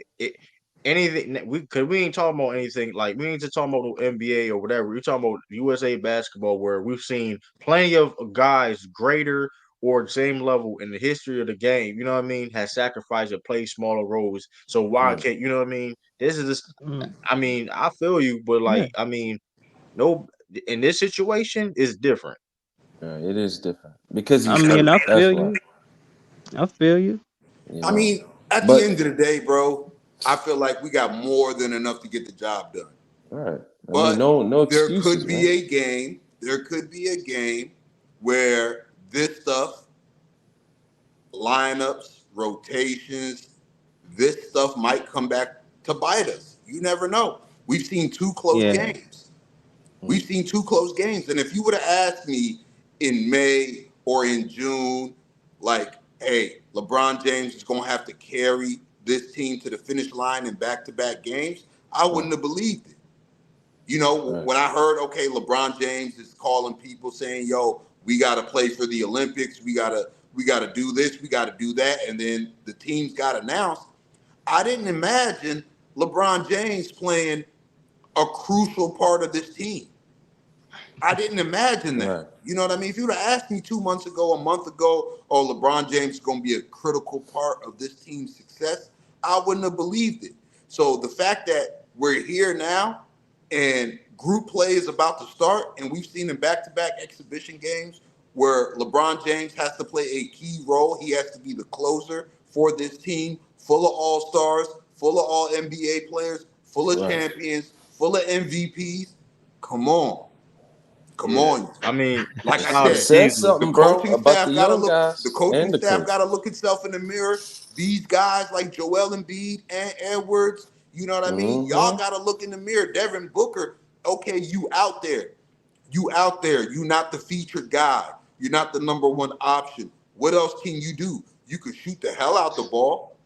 Anything we ain't talking about anything like we ain't just talking about the NBA or whatever. We're talking about USA basketball where we've seen plenty of guys greater or same level in the history of the game. You know what I mean? Has sacrificed and played smaller roles. So why Right. can't you know what I mean? This is just. Mm, I mean, I feel you, but yeah. like, I mean, no, in this situation, it's different. Yeah, it is different because I he's mean, hurt. I That's feel why. you. I feel you. You I know. mean, at the But end of the day, bro, I feel like we got more than enough to get the job done. right. I mean, But no there could excuses, be man. a game. There could be a game where this stuff, lineups, rotations, this stuff might come back to bite us. You never know. We've seen two close Yeah. games. We've seen two close games. And if you would have asked me in May or in June, like, hey, LeBron James is going to have to carry this team to the finish line in back-to-back games, I Right. wouldn't have believed it. You know, Right. when I heard, okay, LeBron James is calling people saying, yo, we got to play for the Olympics. We got to do this. We got to do that. And then the teams got announced. I didn't imagine LeBron James playing a crucial part of this team. I didn't imagine that. Right. You know what I mean? If you would have asked me 2 months ago, a month ago, oh, LeBron James is going to be a critical part of this team's success, I wouldn't have believed it. So the fact that we're here now and group play is about to start, and we've seen in back-to-back exhibition games where LeBron James has to play a key role. He has to be the closer for this team, full of all-stars, full of all NBA players, full of Right. champions, full of MVPs. Come on. Come Yeah, on. I mean, Like it's I not It a said, says season. the something, bro, coaching about the staff gotta young look. The guys coaching and the staff coach. gotta look itself in the mirror. These guys like Joel Embiid and Edwards, you know what I mean? Y'all Mm-hmm. gotta look in the mirror. Devin Booker, okay, you out there. You out there. You not the featured guy. You're not the number one option. What else can you do? You could shoot the hell out the ball.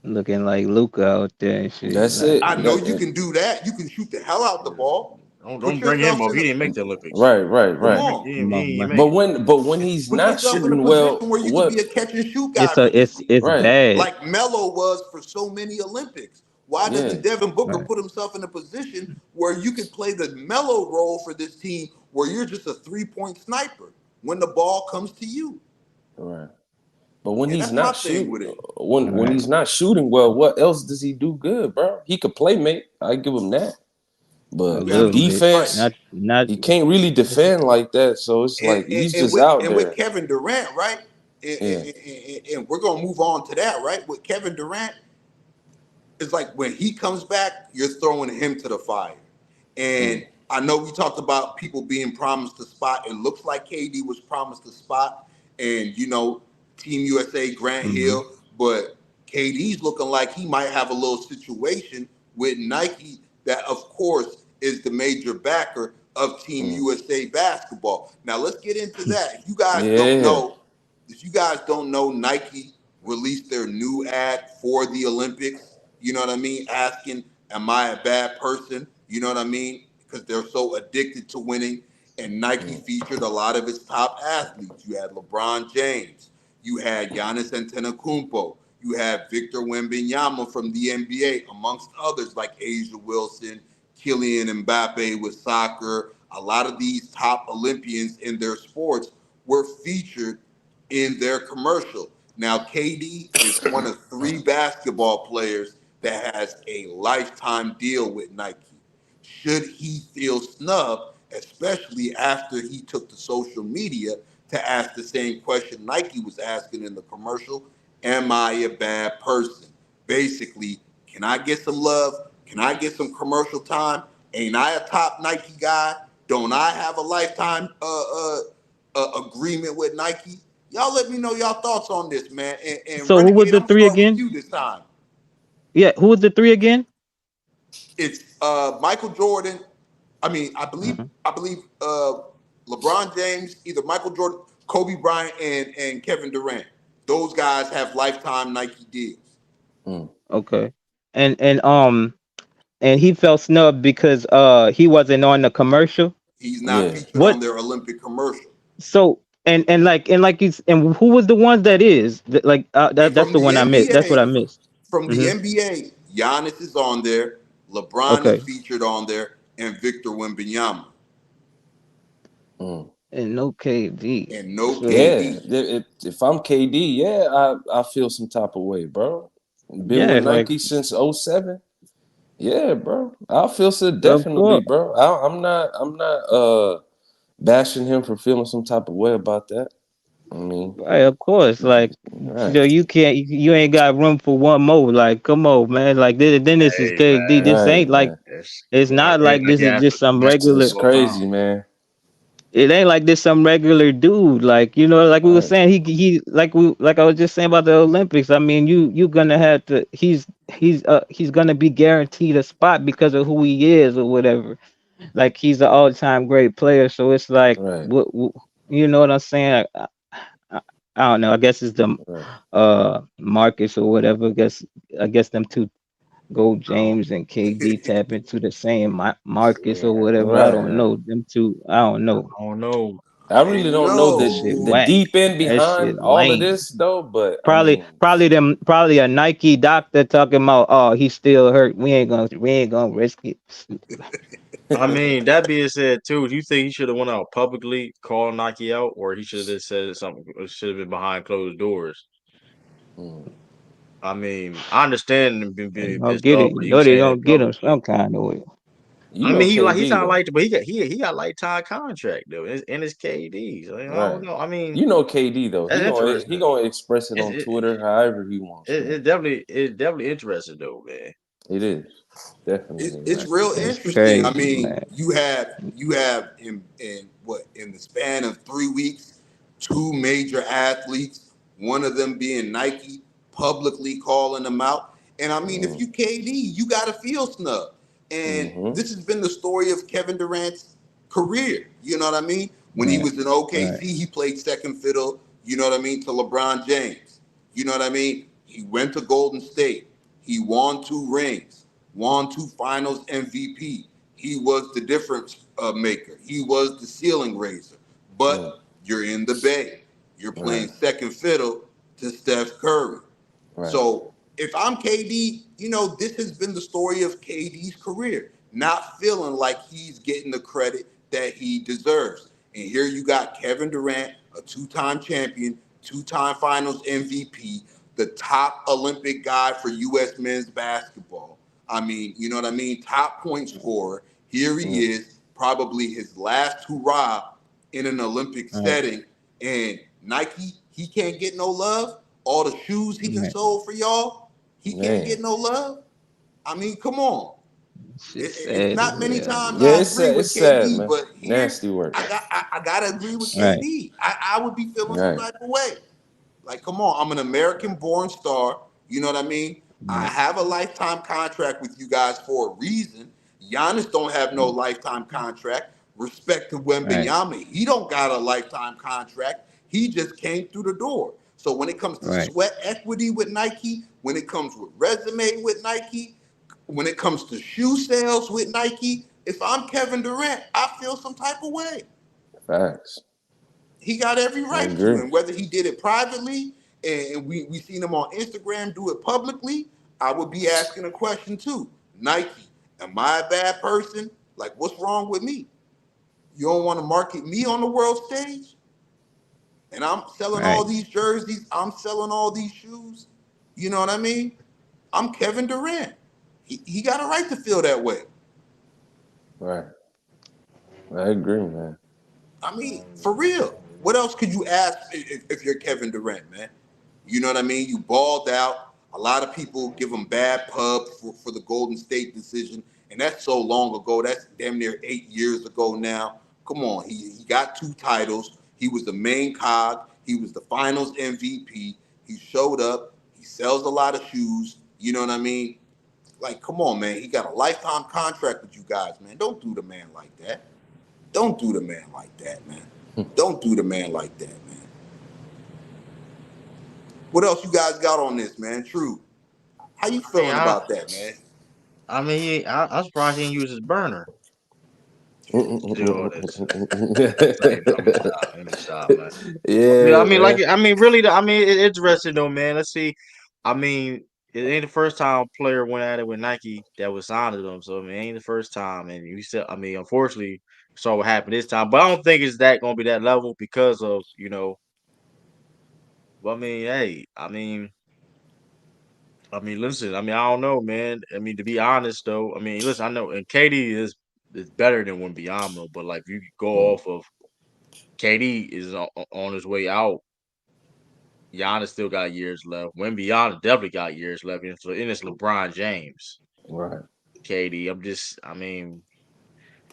Looking like Luca out there and shit. That's Like, I it. know you can do that. You can shoot the hell out the ball. Put Don't bring him yourselves up. in He a didn't make the Olympics. Right, right, come right. on. come on, He didn't man. make it. But when he's Put not yourself in a shooting well, position where you could what? be a catch and shoot guy It's a for this team. it's Right. bad. Like Melo was for so many Olympics. Why Yeah. doesn't Devin Booker Right. put himself in a position where you could play the Melo role for this team where you're just a 3-point sniper when the ball comes to you? Right. But when And he's that's my not thing shooting, with it. when Right. he's not shooting well, what else does he do good, bro? He could play make. I give him that. A But You're little absolutely bit. right. defense, Not. he can't really defend like that. So it's And, like and, he's and just with out and with there. Kevin Durant, right? And, Yeah. and, and we're gonna move on to that, right? With Kevin Durant, it's like when he comes back, you're throwing him to the fire. And I know we talked about people being promised a spot. It looks like KD was promised a spot, and Team USA, Grant Mm-hmm. Hill, but KD's looking like he might have a little situation with Nike that, of course, is the major backer of Team Mm. USA basketball. Now let's get into that. Yeah. If you guys don't know, Nike released their new ad for the Olympics. You know what I mean? Asking, am I a bad person? You know what I mean? Because they're so addicted to winning. And Nike Mm. featured a lot of its top athletes. You had LeBron James. You had Giannis Antetokounmpo. You had Victor Wembanyama from the NBA, amongst others like Asia Wilson, Kylian Mbappe with soccer. A lot of these top Olympians in their sports were featured in their commercial. Now, KD is one of three basketball players that has a lifetime deal with Nike. Should he feel snubbed, especially after he took to social media to ask the same question Nike was asking in the commercial? Am I a bad person? Basically, can I get some love? Can I get some commercial time? Ain't I a top Nike guy? Don't I have a lifetime agreement with Nike? Y'all let me know y'all thoughts on this, man. And So who was Renegade, the I'm three starting with again? you this time. Yeah, who was the three again? It's Michael Jordan. I mean, Mhm. I believe LeBron James, either Michael Jordan, Kobe Bryant, and Kevin Durant. Those guys have lifetime Nike deals. Mm. Okay. And he felt snubbed because he wasn't on the commercial. He's not Yeah. featured What? on their Olympic commercial. So and like you and who was the ones that is like that's From the the one I missed. That's what I NBA, missed. from the Hmm. NBA, Giannis is on there, LeBron is Okay. featured on there, and Victor Wembanyama, Mm. And no KD. and no So Yeah. KD. If I'm KD, yeah, I feel some type of way, bro. Been with yeah, like Nike since '07. Yeah, bro. I feel so of definitely, course, bro. I'm not bashing him for feeling some type of way about that. I mean, right, of course. Like right, you can't, you ain't got room for one more. Like come on, man. Like then this is Hey KD. man, This right, ain't like man. it's not like I this is guess just some that's regular. It's all about. crazy, man. It ain't like this some regular dude. Like like we were Right, saying, like I was just saying about the Olympics. I mean, you gonna have to. He's gonna be guaranteed a spot because of who he is or whatever. Like he's an all time great player. So it's like right, you know what I'm saying? I, I don't know. I guess it's the right, Marcus or whatever. I guess them two Gold I don't, James and KD tap into the same Marcus or yeah, whatever. I right, don't right. know. Them two. I don't know. I don't know. I really Hey don't know That shit the whack. yo, deep end That behind shit all of lame. this though, but I Probably, mean, probably a Nike doctor talking about, oh, he's still hurt. We ain't gonna risk it. I mean, that being said, too, do you think he should have went out publicly, called Nike out, or he should have said something? Should have been behind closed doors. mm, I mean, I understand him They being gonna pissed get off, it. You but he was know they saying it gonna get him publicly. some kind of way. you I know mean, he KD sounded though, like, but he got lifetime contract though, and it's KD. So I don't right? know. I mean, You know KD though. that's He interesting. gonna express it It's, on Twitter however he wants, man. it's definitely interesting though, man. It is definitely, it's man. real It's interesting. I crazy, mean, man. you have in the span of 3 weeks, two major athletes, one of them being Nike, publicly calling them out. And I mean, if Mm, you KD, you got to feel snub. And mm-hmm. this has been the story of Kevin Durant's career. You know what I mean? When he Right, was in right, OKC, he played second fiddle. You know what I mean, to LeBron James. You know what I mean? He went to Golden State. He won 2 rings, won 2 Finals MVP. He was the difference maker. He was the ceiling raiser. Mm, But you're in the Bay. You're right, playing second fiddle to Steph Curry. right. So if I'm KD, this has been the story of KD's career, not feeling like he's getting the credit that he deserves. And here you got Kevin Durant, a two-time champion, two-time Finals MVP, the top Olympic guy for U.S. men's basketball. I mean, you know what I mean? Top point scorer. Here he Mm, is, probably his last hurrah in an Olympic right, setting. And Nike, he can't get no love. All the shoes he done right. sold for y'all, he can't man, get no love. I mean, come on. Shit It's sad as not many hell, times Yeah, I man. agree with it's sad, KD, man. but here Nasty work. I gotta agree with Right, KD. I would be feeling some Right. type of way. Like, come on, I'm an American born star. You know what I mean? I right, have a lifetime contract with you guys for a reason. Giannis don't have no lifetime contract. Respect to right, Wembenyama. He don't got a lifetime contract. He just came through the door. So when it comes to right, sweat equity with Nike, when it comes with resume with Nike, when it comes to shoe sales with Nike, if I'm Kevin Durant, I feel some type of way. Facts. He got every I right to. agree. And whether he did it privately and we seen him on Instagram do it publicly, I would be asking a question too. Nike, am I a bad person? Like, what's wrong with me? You don't want to market me on the world stage? And I'm selling right, all these jerseys, I'm selling all these shoes. You know what I mean? I'm Kevin Durant. He got a right to feel that way. Right. I agree, man. I mean, for real. What else could you ask if you're Kevin Durant, man? You know what I mean? You balled out. A lot of people give him bad pub for the Golden State decision, and that's so long ago. That's damn near 8 years ago now. Come on, he got 2 titles. He was the main cog. He was the Finals MVP. He showed up. He sells a lot of shoes. You know what I mean? Like, come on, man. He got a lifetime contract with you guys, man. Don't do the man like that. Don't do the man like that, man. Don't do the man like that, man. What else you guys got on this, man? True. How you I mean, feeling about that, man? I'm surprised he didn't use his burner. Do all this. Let me stop, man. Yeah, man. Really, it's interesting though, man. Let's see. I mean, it ain't the first time a player went at it with Nike that was signed to them. So I mean, it ain't the first time. And you said, I mean, unfortunately, saw what happened this time. But I don't think it's that gonna be that level because of Well, I mean, hey, listen. I mean, I don't know, man. I mean, to be honest though, I mean, listen, I know, and KD is better than Wembanyama, but like, if you go Mm, off of KD is on his way out. Giannis still got years left. Wembanyama definitely got years left. And it's LeBron James. right. KD. I mean,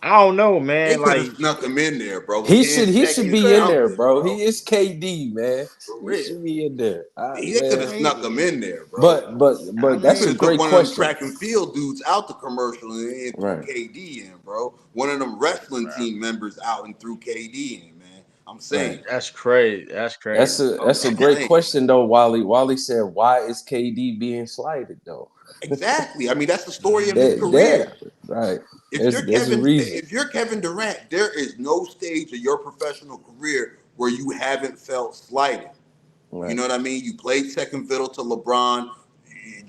I don't know, They man. could have Like, snuck him in there, bro. He 10 should he should seconds, be could in have. there, something, bro. bro. He is KD, man. For He real. should be in there. They could Man. have I snuck him mean, in there, bro. I But You that's could a have mean, took great one of them question. track and field dudes out the commercial and threw Right. KD in, bro. One of them wrestling bro, team members out and threw KD in, man. I'm Right. saying. that's crazy. That's That's crazy, a bro. that's a I'm great saying. question though, Wally. Wally said, why is KD being slighted though? Exactly. I mean, that's the story of his Mhm. career. Right. If you're There's a reason. Kevin Durant, there is no stage of your professional career where you haven't felt slighted. You Right. know what I mean? You played second fiddle to LeBron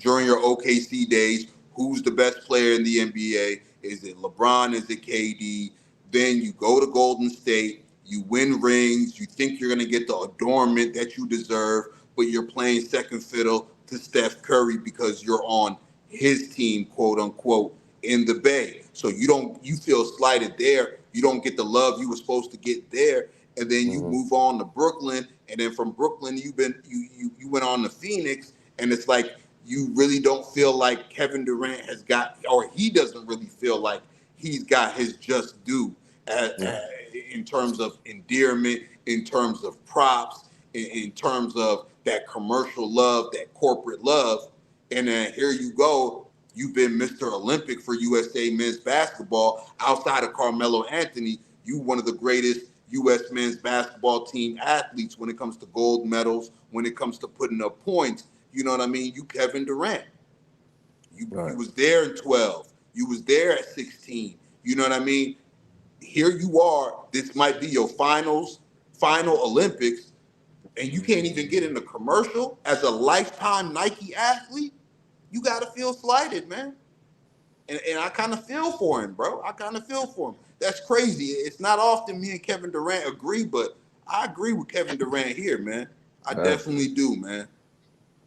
during your OKC days. Who's the best player in the NBA? Is it LeBron? Is it KD? Then you go to Golden State. You win rings. You think you're going to get the adornment that you deserve, but you're playing second fiddle to Steph Curry because you're on his team, quote unquote, in the Bay. So you feel slighted there. You don't get the love you were supposed to get there, and then you Hmm. move on to Brooklyn, and then from Brooklyn you went on to Phoenix, and it's like you really don't feel like Kevin Durant has got, or he doesn't really feel like he's got his just due Yeah. in terms of endearment, in terms of props, in terms of that commercial love, that corporate love. And then here you go. You've been Mr. Olympic for USA men's basketball. Outside of Carmelo Anthony, you one of the greatest U.S. men's basketball team athletes when it comes to gold medals, when it comes to putting up points. You know what I mean? You Kevin Durant. You Right. was there in 12. You was there at 16. You know what I mean? Here you are. This might be your final Olympics, and you can't even get in the commercial as a lifetime Nike athlete. You got to feel slighted, man. And I kind of feel for him, bro. I kind of feel for him. That's crazy. It's not often me and Kevin Durant agree, but I agree with Kevin Durant here, man. I Right. definitely do, man.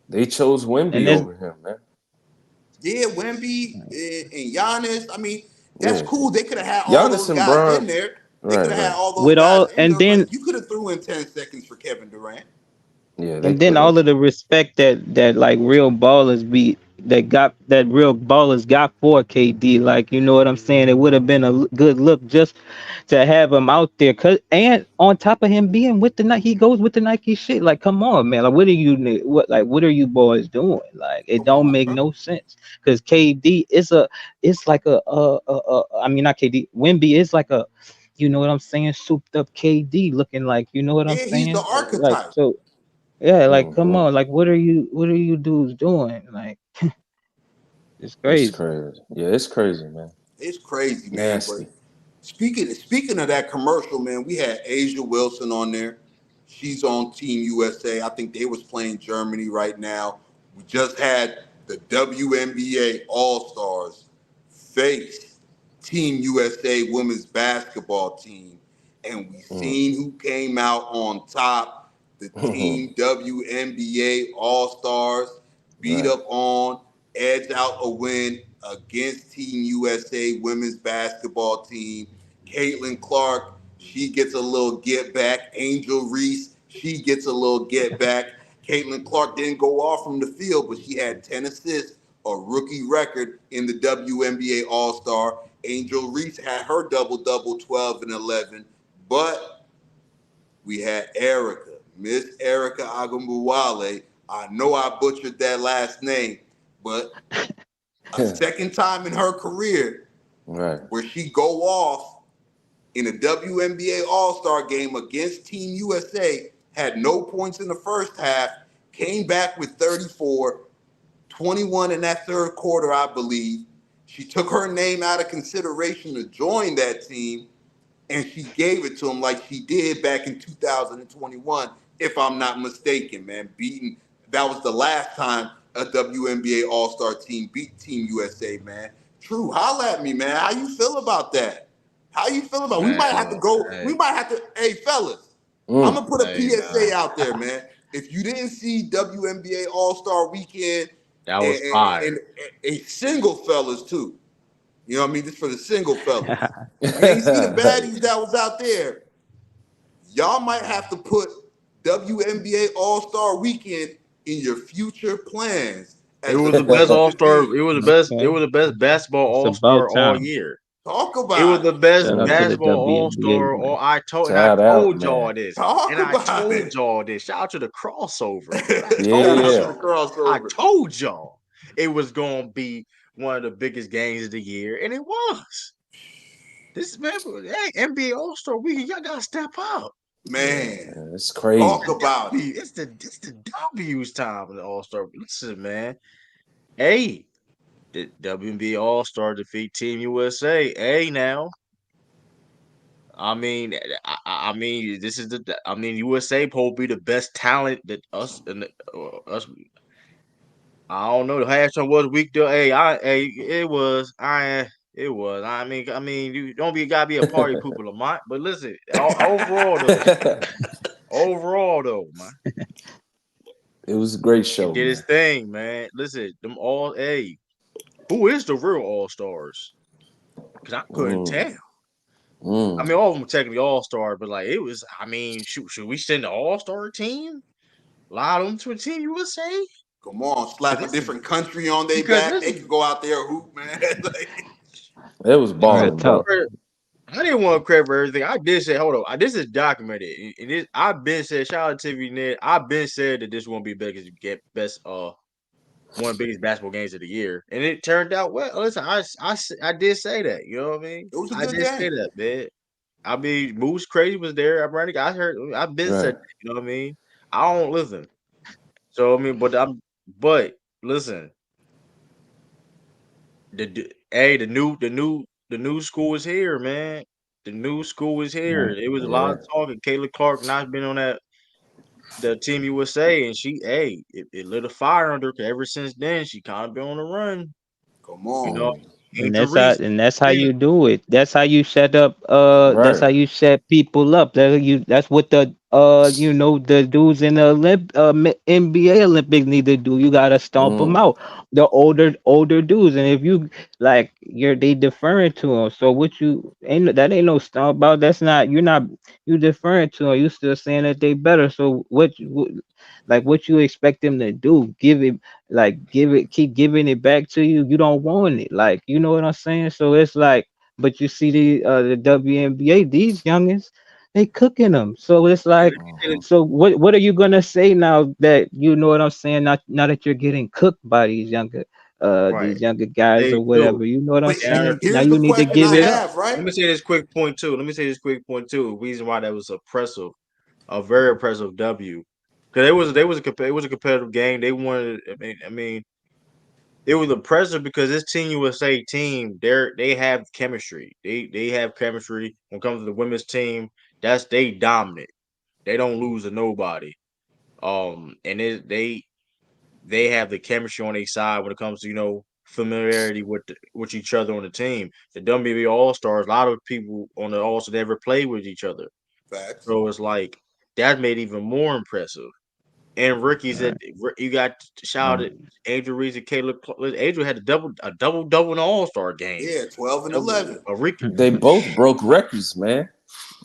They chose and Wemby this over him, man. Yeah, Wemby and Giannis. I mean, that's Yeah. cool. They could have had all Giannis those and guys Bron. in there. They Right, could have had right. all those with guys all in there, but you could have threw in 10 seconds for Kevin Durant. Yeah, they and then could have. all of the respect that like real ballers be that real ballers got for KD. Like, you know what I'm saying? It would have been a good look just to have him out there. Cause and on top of him being with the Nike, he goes with the Nike shit. Like, come on, man. Like, what are you boys doing? Like, it Come don't on, make bro. no sense. Cause KD is it's like I mean not KD. Wimby is like a, you know what I'm saying, souped up KD looking like, you know what I'm Yeah, he's the saying? Like, archetype. so yeah, like come Mm-hmm. on, like what are you dudes doing? Like, it's It's crazy. crazy. Yeah, it's crazy, man. It's crazy, man. But Nasty. speaking of that commercial, man, we had Asia Wilson on there. She's on Team USA. I think they was playing Germany right now. We just had the WNBA All-Stars face Team USA women's basketball team, and we Mm. seen who came out on top. The Team WNBA All-Stars beat Right. up on, edged out a win against Team USA women's basketball team. Caitlin Clark, she gets a little get back. Angel Reese, she gets a little get back. Caitlin Clark didn't go off from the field, but she had 10 assists, a rookie record in the WNBA All Star. Angel Reese had her double double, 12 and 11. But we had Erica, Miss Erica Agumbawale. I know I butchered that last name, but a second time in her career Right. where she go off in a WNBA All-Star game against Team USA, had no points in the first half, came back with 34, 21 in that third quarter, I believe. She took her name out of consideration to join that team, and she gave it to him like she did back in 2021, if I'm not mistaken, man. That was the last time a WNBA All-Star team beat Team USA, man. True, holla at me, man. How you feel about that? How you feel about it? We Man, might have to go, we hey, might have to, hey, fellas, I'm Mm. going to put a hey, man, PSA out there, man. If you didn't see WNBA All-Star Weekend, that and, was and, fire. and, and single fellas, too. You know what I mean? This for the single fellas. If you ain't see the baddies that was out there, y'all might have to put WNBA All Star Weekend in your future plans It as a was the best All featured Star. game. It was the best. It Okay. was the best basketball It's All about Star all time. year. Talk It was about the it. best Shout out to the basketball All WNBA, Star. man. And I Shout out, told man. y'all this, Talk and I about told it. y'all this. Shout out to the crossover, but I Shout told out to Yeah. the y'all. I crossover. told y'all it was gonna be one of the biggest games of the year, and it was. This man, hey, NBA All Star Weekend, y'all gotta step up. Yeah, Man, man. It's It's talk crazy. the about it. W. It's the W's time in the All Star. Listen, man. Hey, the WNBA All Star defeat Team USA. Hey, now. I mean, I mean, this is the. I mean, USA probably the best talent that us and us. I don't know. The hashtag was weak though. Hey, it was. It was. You don't be gotta be a party pooper, Lamont. But listen, overall though, man, It was a great he show, did his man. thing, man. Listen, them all. Hey, who is the real All Stars? Because I couldn't Mm. tell. I Mm. mean, all of them technically All Star, but like it was. I mean, should we send the All Star team? Allow them to a Team USA? Come on, Because slap a this is different country on their because back. this They is could go out there and hoop, man. Like, It was Real balling, talk. bro. I didn't want to credit for everything. I did say, hold on, this is documented. I've been said, shout out to TV Net. I've been said that this won't be biggest get best one of the biggest basketball games of the year, and it turned out well. Listen, I did say that. You know what I mean? it was a I good did say game. that, man. I mean, Moose Crazy was there. I heard. I've been said Right. that. You know what I mean? I don't listen. So I mean, but listen. Hey, the new school is here, man. The new school is here. Right. It was a lot Yeah. of talking. Kayla Clark not been on the Team USA, and it lit a fire under her. 'Cause ever since then, she kind of been on the run. Come You on. know, Mm. And Angel Reese. that's how Yeah, you do it. That's how you set up that's Right. how you set people up. That's what the the dudes in the NBA Olympics need to do. You gotta stomp them Mm. out. The older dudes, and if you like, they deferring to them. So what you ain't no stomp out. That's not you're not you deferring to them. You still saying that they better. So what you expect them to do? Keep giving it back to you. You don't want it. Like, you know what I'm saying? So it's like, but you see the WNBA, these youngins, they cooking them. So it's Let like, me say Mhm. this, so what are you gonna say now that you know what I'm saying? Not now that you're getting cooked by right. these younger guys They or do. whatever. You know what I'm But saying? Now here's you the need to question give I it up. have, right? Let me say this quick point too. Let me say this quick point too. Reason why that was oppressive, a very oppressive W, because it was a competitive game. They wanted. I mean, it was oppressive because this Team USA team, they have chemistry. They have chemistry when it comes to the women's team. They dominant. They don't lose to nobody. And they have the chemistry on their side when it comes to familiarity with each other on the team. The WNBA All-Stars, a lot of people on the All-Stars never played with each other, Facts. so it's like that made it even more impressive. And rookies that Right. you got shouted, Um, Angel Reese and Caleb. Angel had a double in the All-Star game. Yeah, 12 and Double, 11. a Ricky, They both broke records, man.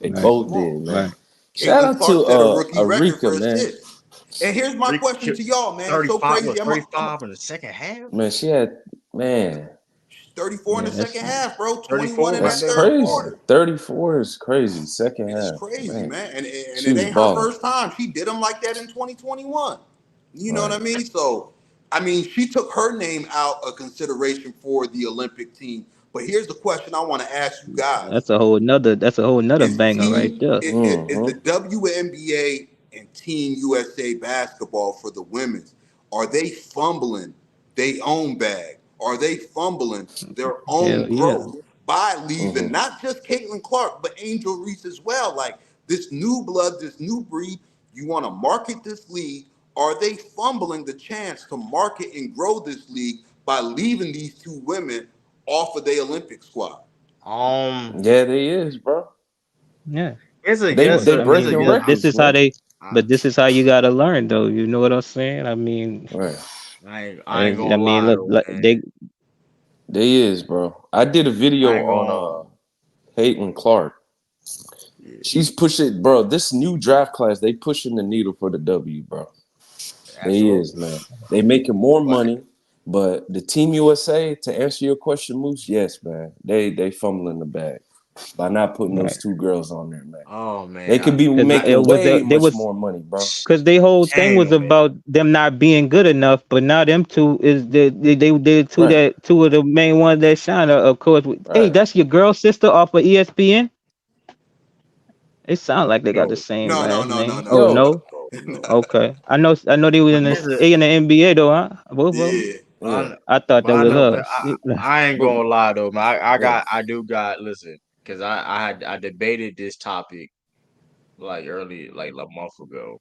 They right, both Come on. did, man. right. Shout Caitlin out to Clark set a rookie record Arika, for man. assists. And here's my Ricky question to y'all, man. It's so 35, crazy. what 35 in the second half? Man, she had man. 34 in Yeah, the second half, bro. 21 in 34, I that That's think. third crazy. quarter. 34 is crazy. Second It's half, crazy, man. man. And She it was ain't her balling. first time. She did them like that in 2021. You know what I Right. mean? So, I mean, she took her name out of consideration for the Olympic team. But here's the question I want to ask you guys. that's a whole nother Is banger right team there. is the Mm-hmm. WNBA and Team USA basketball for the women's, are they fumbling their own bag? Are they fumbling their own Hell yeah. growth by leaving Mm-hmm. not just Caitlin Clark but Angel Reese as well? Like this new blood, this new breed. You want to market this league? Are they fumbling the chance to market and grow this league by leaving these two women off of the Olympic squad? Um, Yeah, they is, bro. Yeah. it's a They yes But they or I it's a mean, breaking yes. but this records, is how man. they I, but this is how you gotta learn though. You know what I'm saying? I mean, Right. I ain't I gonna mean, lie look, though, like, man. They is, bro. I did a I video ain't on gonna. Caitlin Clark. Yeah, She's pushing, bro. This new draft class, they pushing the needle for the W, bro. They is, absolutely. man. They making more But money, but the Team USA, to answer your question, Moose, yes, man. They fumbling the bag by not putting those right? two girls on there, man. Oh They man, could be Because it making was way they much was more money, bro. because the whole thing was damn it. about them not being good enough. But now them two is they Right, two of the main ones that shine. Of course, hey, right. that's your girl sister off of ESPN. It sound like they got the No, same no, no, last no, no, name. no, Oh Yo, no, no, no. okay. I know they was But in here's the NBA though, huh? Both of them. yeah. yeah, I thought but that I was know, but her. I ain't but gonna lie though, man. yeah. I do got listen, because I debated this topic like early, like a month ago.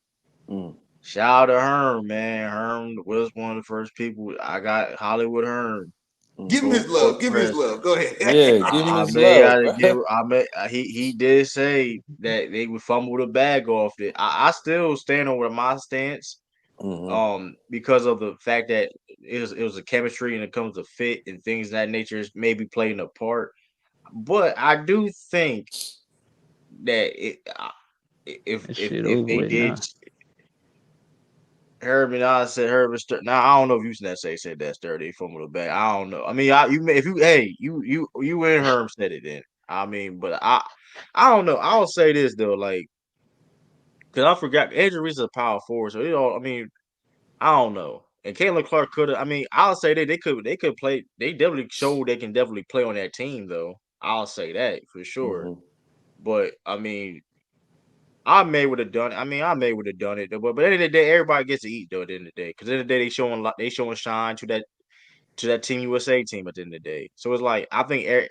Mm, Shout out to Herm, man. Herm was one of the first people I got. Hollywood Herm, Give him mm-hmm. his Court love. Give him his press. love. Go ahead. Yeah, give him I his may love, gotta bro. give. I may. He did say that they would fumble the bag off it. I still stand on with my stance. Mm-hmm. Because of the fact that it was a chemistry and it comes to fit and things of that nature is maybe playing a part. But I do think that That shit if over they with did now. Herbie, I said Herbie. Now I don't know if you said that sturdy fumble the bag. I don't know. I mean, if you hey you and Herb said it then. I mean, but I don't know. I'll say this though, like because I forgot Andrew Reese is a power forward, so I mean, I don't know. And Caitlin Clark could have. I mean, I'll say they could play. They definitely showed they can definitely play on that team though. I'll say that for sure. Mm-hmm. But I mean, I may would have done it. I mean, I may would have done it, though, but at the end of the day, everybody gets to eat though. At the end of the day, because at the end of the day, they showing shine to that Team USA team at the end of the day. So it's like I think it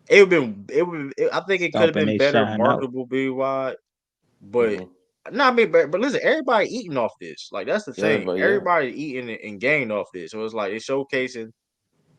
would been it would I think it could have Stomping been they better shine out. marketable be wide, but Mm-hmm. no, I mean, but listen, everybody eating off this. Like that's the Yeah, thing. but yeah. Everybody eating and gaining off this. So it's like it's showcasing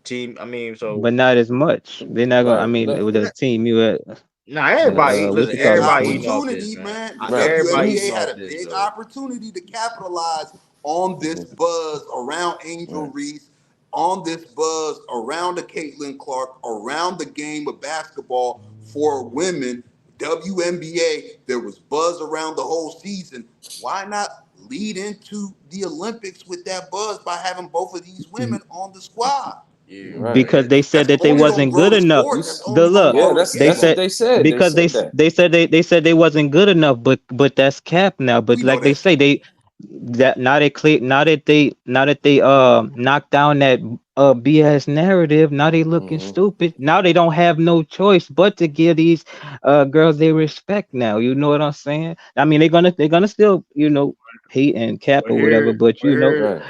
team. I mean, so But not as much. They're not gonna. I Right. mean, Look, with the team you at. Nah, The everybody what listen. you call Big it, Everybody Steve? eating off this, opportunity, man. man. The Right. Everybody WNBA eating had off a this big though. opportunity to capitalize on this Mhm. buzz around Angel Right. Reese, on this buzz around the Caitlin Clark, around the game of basketball for women. WNBA, there was buzz around the whole season. Why not lead into the Olympics with that buzz by having both of these women on the squad? Yeah, Right. but Because they said That's that they only gonna wasn't grow good the enough. You sport. That's s- The only gonna look, yeah, grow the that's they that's what game. said they said. They because said that. they said they wasn't good enough, but that's cap now. But We know like they that. say, they that now they clear now that they knocked down that BS narrative. Now they looking Hmm. stupid. Now they don't have no choice but to give these girls they respect. Now you know what I'm saying. I mean they're gonna still hate and cap but or whatever, here, but Right.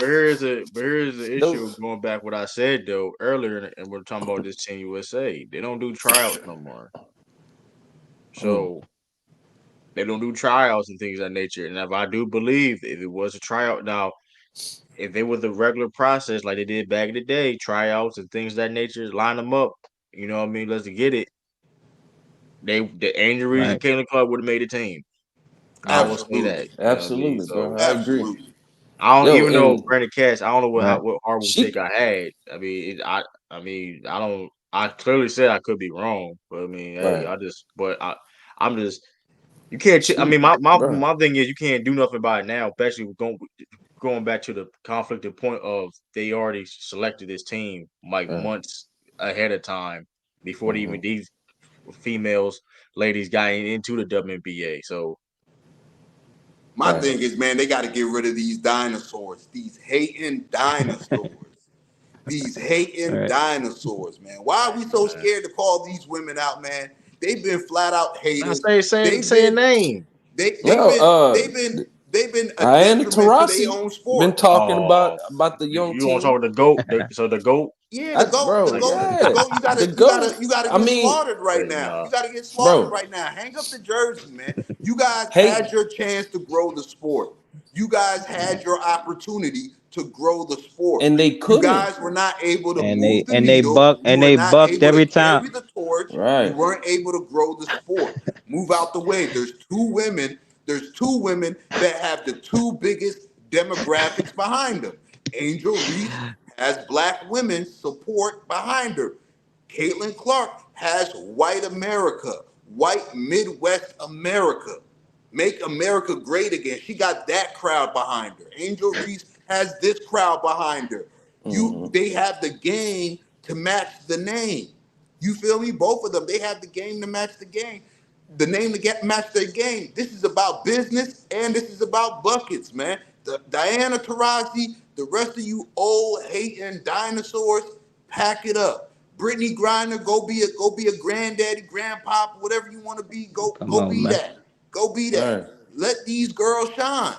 but here's the issue. Those. Going back what I said though earlier, and we're talking about this Team USA. They don't do tryouts no more, Mm. so they don't do tryouts and things of that nature. And if I do believe if it was a tryout now, if it was a regular process like they did back in the day, tryouts and things of that nature, line them up. You know what I mean? Let's get it. The injuries and right. Caitlin Clark would have made the team. I will say Absolutely. that. You know what I mean? Absolutely, So bro. I agree. Absolutely. I don't Yo, even know and Brandon Cash. I don't know Right. what horrible take she. I had. I mean, I mean, I don't. I clearly said I could be wrong, but I mean, hey, Right. I'm just. You can't. I She. mean, my Bro. my thing is you can't do nothing about it now, especially going back to the conflicted point of they already selected this team like Right. months ahead of time before Hmm. even these females, ladies got into the WNBA. So My Right. thing is, man, they got to get rid of these dinosaurs, these hating dinosaurs, these hating Right. dinosaurs, man. Why are we so man, scared to call these women out, man? They've been flat out not haters. saying They've say a been name. they've No. been they've been a Diana detriment to their Taurasi own been sport. talking Oh, about the young you want to talk team. about the goat? So the goat, Yeah, I, the bro, like goat, the yeah, goat. the goat. You gotta I get mean, slaughtered right now. no. You gotta get slaughtered bro, right now. Hang up the jersey, man. You guys hate. had your chance to grow the sport. You guys had your opportunity to grow the sport. And they You couldn't. guys were not able to and move they the and they needle. buck You and were they not bucked able to every time. carry the torch. You Right. weren't able to grow the sport. Move out the way. There's two women. There's two women that have the two biggest demographics behind them. Angel Reese has black women support behind her. Caitlin Clark has white America, white Midwest America. Make America great again. She got that crowd behind her. Angel Reese has this crowd behind her. Hmm. They have the game to match the name. You feel me? Both of them, they have the game to match the game. The name to get match their game. This is about business and this is about buckets, man. Diana Taurasi, the rest of you old hating dinosaurs, pack it up. Brittany Griner, go be a granddaddy, grandpop, whatever you want to be. Come Go on, be man. that. Go be Right. that. Let these girls shine.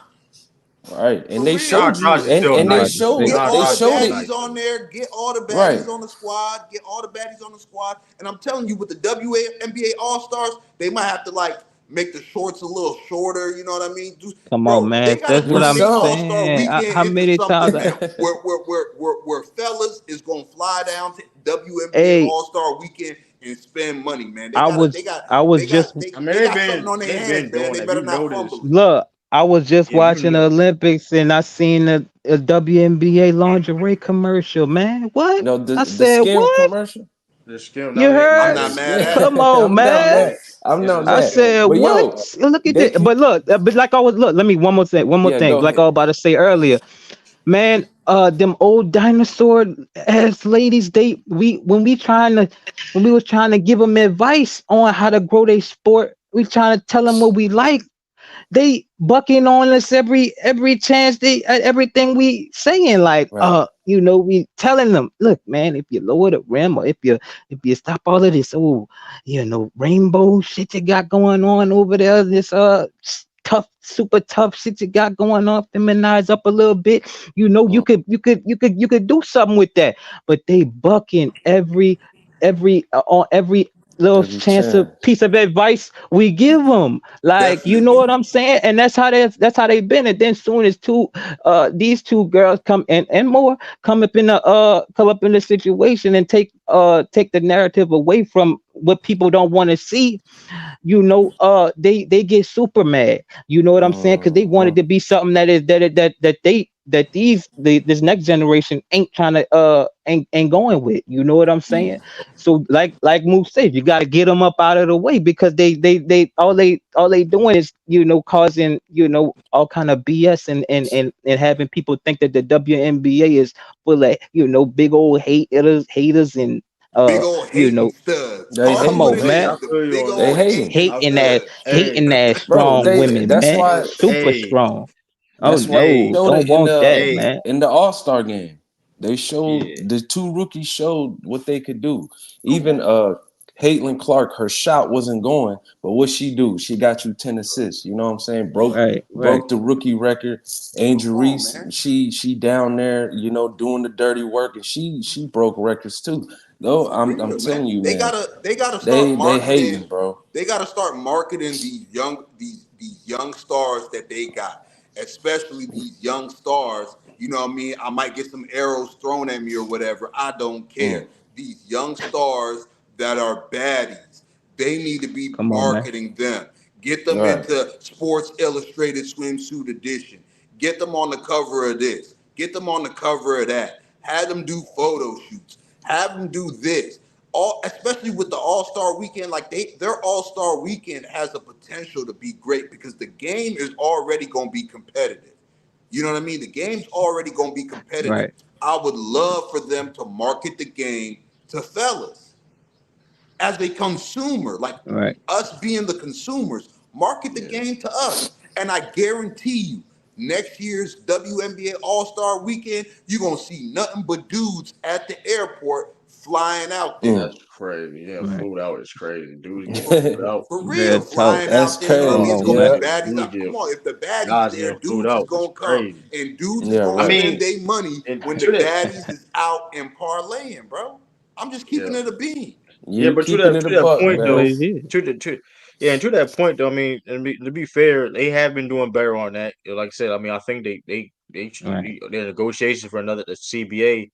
Right. And For they real. John showed you, Josh is still and I'm they about nice to though. say. showed Get John they all Josh the is showed still it. baddies nice on though. there. Get all the Right. baddies on the squad. Get all the baddies on the squad. And I'm telling you, with the WNBA All-Stars, they might have to like make the shorts a little shorter. You know what I mean? Come on, Bro, they man. got That's to Do what turn I'm this some. All-Star saying. weekend How into many times something, I, man, where fellas is gonna fly down to WNBA hey, All-Star weekend and spend money, man. I was I was just I mean, They got something on their they've hands, been man. doing They that. You better not notice, fumble it. look, I was just yeah, you watching the know. Olympics and I seen a WNBA lingerie commercial, man. What? No, I the said, skim what? commercial. The skill, You no, I'm heard? not it's mad at it. Come Yeah, on, I'm not man. mad. I'm it's not a I mad. skill. said, But what? yo, Look at they this. can. But look, but like I was look, let me one more Yeah, thing. go Like I ahead. was about to say earlier, man, them old dinosaur ass ladies, when we was trying to give them advice on how to grow their sport, we trying to tell them what we like. They bucking on us every chance they everything we saying like Right. we telling them, look man, if you lower the rim or if you stop all of this rainbow shit you got going on over there, this tough, super tough shit you got going on, feminize up a little bit, you Mm. could do something with that. But they bucking every on every little Every chance of chance. piece of advice we give them, like, you know Definitely. what I'm saying? And that's how they've been. And then soon as these two girls come and more come up in the situation and take the narrative away from what people don't want to see, they get super mad. You know what I'm saying? Because they want it Mhm. to be something this next generation ain't trying to ain't going with. You know what I'm saying? So like Moose said, you got to get them up out of the way, because they doing is causing all kind of BS, and having people think that the WNBA is full of big old haters and Big old you hating know studs. They Call it come what hating, on, it bro. man. I is. The feel you big on They old that. hating, hating I feel studs. hey, hating ass bro. strong They women, that's man. why Super hey, strong. Oh That's why they hey, no, showed don't it in want that, hey, man. the All-Star game. They showed yeah. the two rookies showed what they could do. Come Even on. Caitlin Clark, her shot wasn't going, but what she do? She got you 10 assists. You know what I'm saying? Right. Broke the rookie record. Come Angel on, Reese, man. she down there, doing the dirty work, and she broke records too. No, For I'm real, man. telling you, man. They gotta start They marketing. hating, bro. They gotta start marketing these young stars that they got, especially these young stars. You know what I mean? I might get some arrows thrown at me or whatever. I don't care. Mm, These young stars that are baddies, they need to be Come on, man. marketing them. Get them right. into Sports Illustrated swimsuit edition. Get them on the cover of this. Get them on the cover of that. Have them do photo shoots. Have them do this. All, especially with the All-Star weekend, like their All-Star weekend has the potential to be great because the game is already going to be competitive. You know what I mean? The game's already going to be competitive. Right. I would love for them to market the game to fellas as a consumer, like Right. us being the consumers, market the Yeah. game to us. And I guarantee you, next year's WNBA All-Star weekend, you're gonna see nothing but dudes at the airport flying out there. Mm. That's crazy. Yeah, Right. flew out is crazy. Dudes getting For, flued out. for real, Real talk. flying That's out there. You know what I mean? crazy. It's Come on, gonna man. be Yeah. baddies. Dudes Come get on, if the baddies guys there, getting flued dudes is out is gonna come, crazy. and dudes is Yeah, gonna I right. spend mean, their money and when the to that, baddies is out and parlaying, bro. I'm just yeah, keeping it a bean. yeah, You but keeping it a to that buck, point That's what though, it Bass. is. yeah, and to that point though, I mean, to be fair, they have been doing better on that. Like I said, I mean, I think Right. their negotiations for the CBA,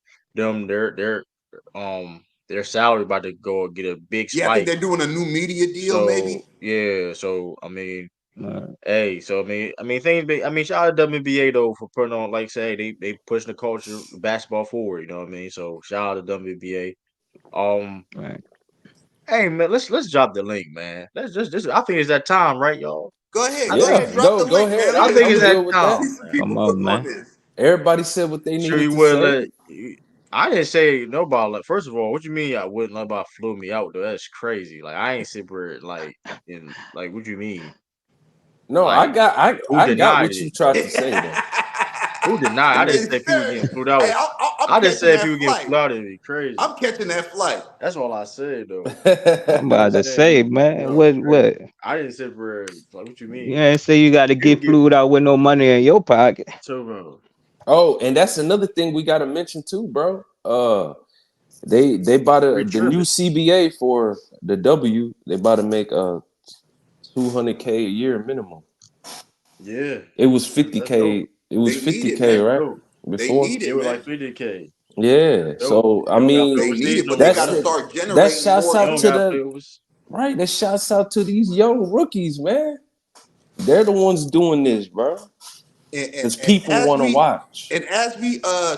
their salary about to go get a big Yeah, I think spike. they're doing a new media deal, So maybe. yeah, so I mean, Right. hey, so I mean, shout out to WNBA though for putting on, like say, they pushing the culture basketball forward. You know what I mean? So shout out to WNBA. Um, Right. hey man, let's drop the link, man. Let's just I think it's that time, right, y'all? I Go think Yeah, ahead, drop the go link, ahead. man. I think I'm it's gonna that deal with Let me time, that. see some man. people Come on, putting on man. this. Everybody said what they Sure needed you to would say. let. I didn't say nobody. Like, first of all, what you mean? I wouldn't let nobody flew me out though. That's crazy. Like I ain't super like in like. What you mean? No, Like who I got denied what it? you tried to say though. Who denied? I Hey, didn't say people sir. getting flew out. Hey, I'm I just catching said that people getting flight. flew out. It'd be crazy. I'm catching that flight. That's all I said though. I'm I about ain't to saying say, people getting man. flew out. It's What? crazy. I didn't say for like what you You mean. ain't say you got to People get get flued out with no money in your pocket. so bro. Oh, and that's another thing we gotta mention too, bro. They bought We the new tripping. CBA for the W. They about to make 200K a year minimum. Yeah, It was that's dope. 50K. It was They need it, 50K, That's man. right? dope. They Before. need It it, was man. like 50K. That's Yeah. dope. So I You don't got to play mean, They need overseas it, no but they more got that's to though. start that generating shouts more You out don't to got to income. play the overseas. right. That shouts out to these young rookies, man. They're the ones doing this, bro. And, and, Because and people as want to we watch.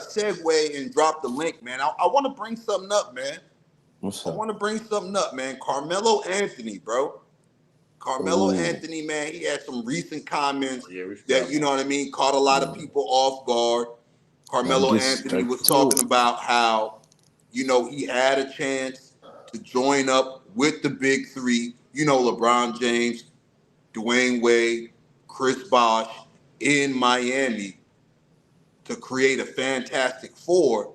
segue and drop the link, man, I want to bring something up, man. What's I up? want to bring something up, man. Carmelo Anthony, bro. Carmelo Ooh, Anthony, man, he had some recent comments Yeah, we forgot that, you about know what I mean, caught a lot of people off guard. gotta Carmelo get Anthony straight was to talking it. about how, he had a chance to join up with the big three, LeBron James, Dwayne Wade, Chris Bosh in Miami to create a fantastic four,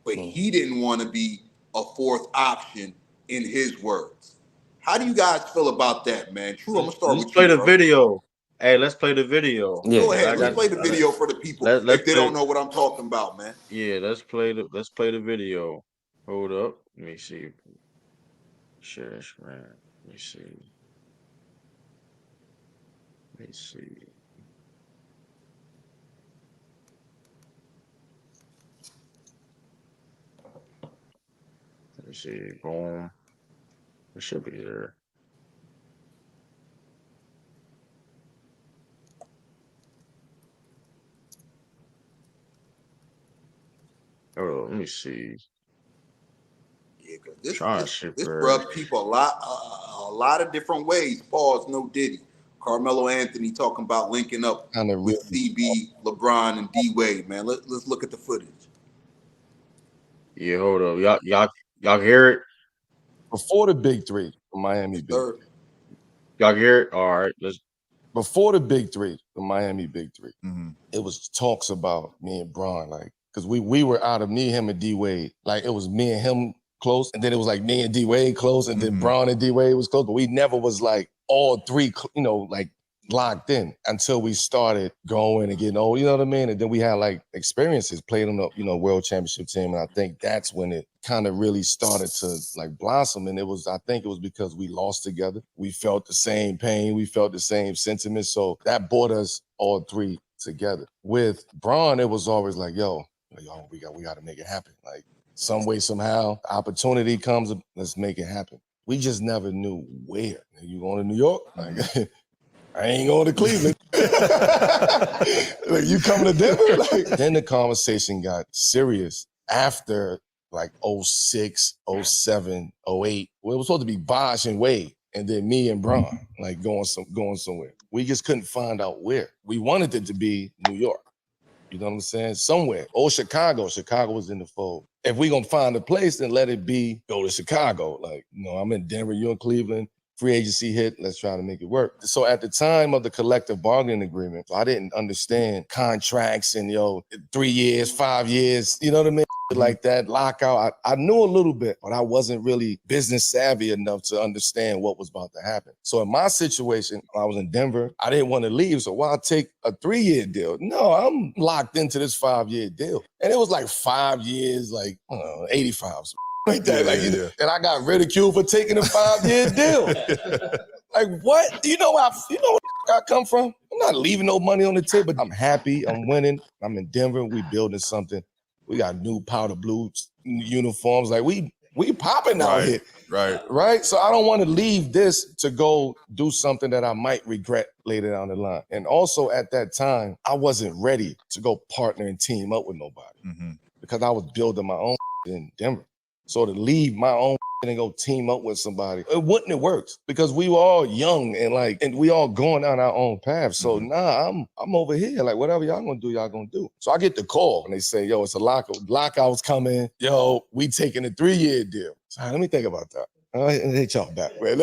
but Mm. he didn't want to be a fourth option in his words. How do you guys feel about that, man? True, I'm gonna start let's with play you, the bro. video. Hey, let's play the video. Go Yeah, ahead. I Let's got yeah. play the video for the people let's if they play don't know what I'm talking about, man. yeah, let's play the video. Hold up. Let me see. Share this screen. Let me see. Let me see. Let's me see. Boom. It should be there. Oh, let me see. Yeah, because Trying to this ship this her. rubs people a lot of different ways. Pause. No Diddy. Carmelo Anthony talking about linking up Kind of with really. CB, LeBron, and D Wade. Man, let's look at the footage. Yeah, hold up. Y'all hear it? Before the big three, the Miami Yes, big. sir. Y'all hear it? All right. Let's. Before the big three, the Miami big 3 Mm-hmm. it was talks about me and Bron, like, because we were out of me, him, and D Wade. Like, it was me and him close, and then it was like me and D Wade close, and then Bron and D Wade was close, but we never was like all three, like locked in until we started going and getting old, you know what I mean? And then we had like experiences, played on the world championship team, and I think that's when it kind of really started to like blossom. And I think it was because we lost together. We felt the same pain, we felt the same sentiment, so that brought us all three together. With Bron, it was always like, yo, we got to make it happen. Like, some way, somehow, opportunity comes, let's make it happen. We just never knew where. You going to New York? Like, I ain't going to Cleveland. Like, you coming to Denver? Like, then the conversation got serious after like 06, 07, 08. Well, it was supposed to be Bosh and Wade, and then me and Bron, like going somewhere. We just couldn't find out where. We wanted it to be New York. You know what I'm saying? Somewhere. Or Chicago. Chicago was in the fold. If we gonna find a place, then let it be go to Chicago. Like, I'm in Denver, you're in Cleveland. Free agency hit, let's try to make it work. So at the time of the collective bargaining agreement, I didn't understand contracts and 3 years, 5 years, you know what I mean? Like that lockout. I knew a little bit, but I wasn't really business savvy enough to understand what was about to happen. So in my situation, I was in Denver. I didn't want to leave, so why take a 3-year deal? No, I'm locked into this 5-year deal. And it was like 5 years, like 85. Like that, Yeah. And I got ridiculed for taking a 5-year deal. Like, what? Do you know where I come from? I'm not leaving no money on the table. I'm happy. I'm winning. I'm in Denver. We building something. We got new powder blue uniforms. Like, we popping out here. Right? So I don't want to leave this to go do something that I might regret later down the line. And also at that time, I wasn't ready to go partner and team up with nobody because I was building my own in Denver. So to leave my own and go team up with somebody, it wouldn't have worked because we were all young and we all going down our own path. So I'm over here. Like, whatever y'all gonna do, y'all gonna do. So I get the call and they say, yo, it's a lockout. Lockout's coming. Yo, we taking a 3-year deal. So let me think about that. Hit y'all back, man.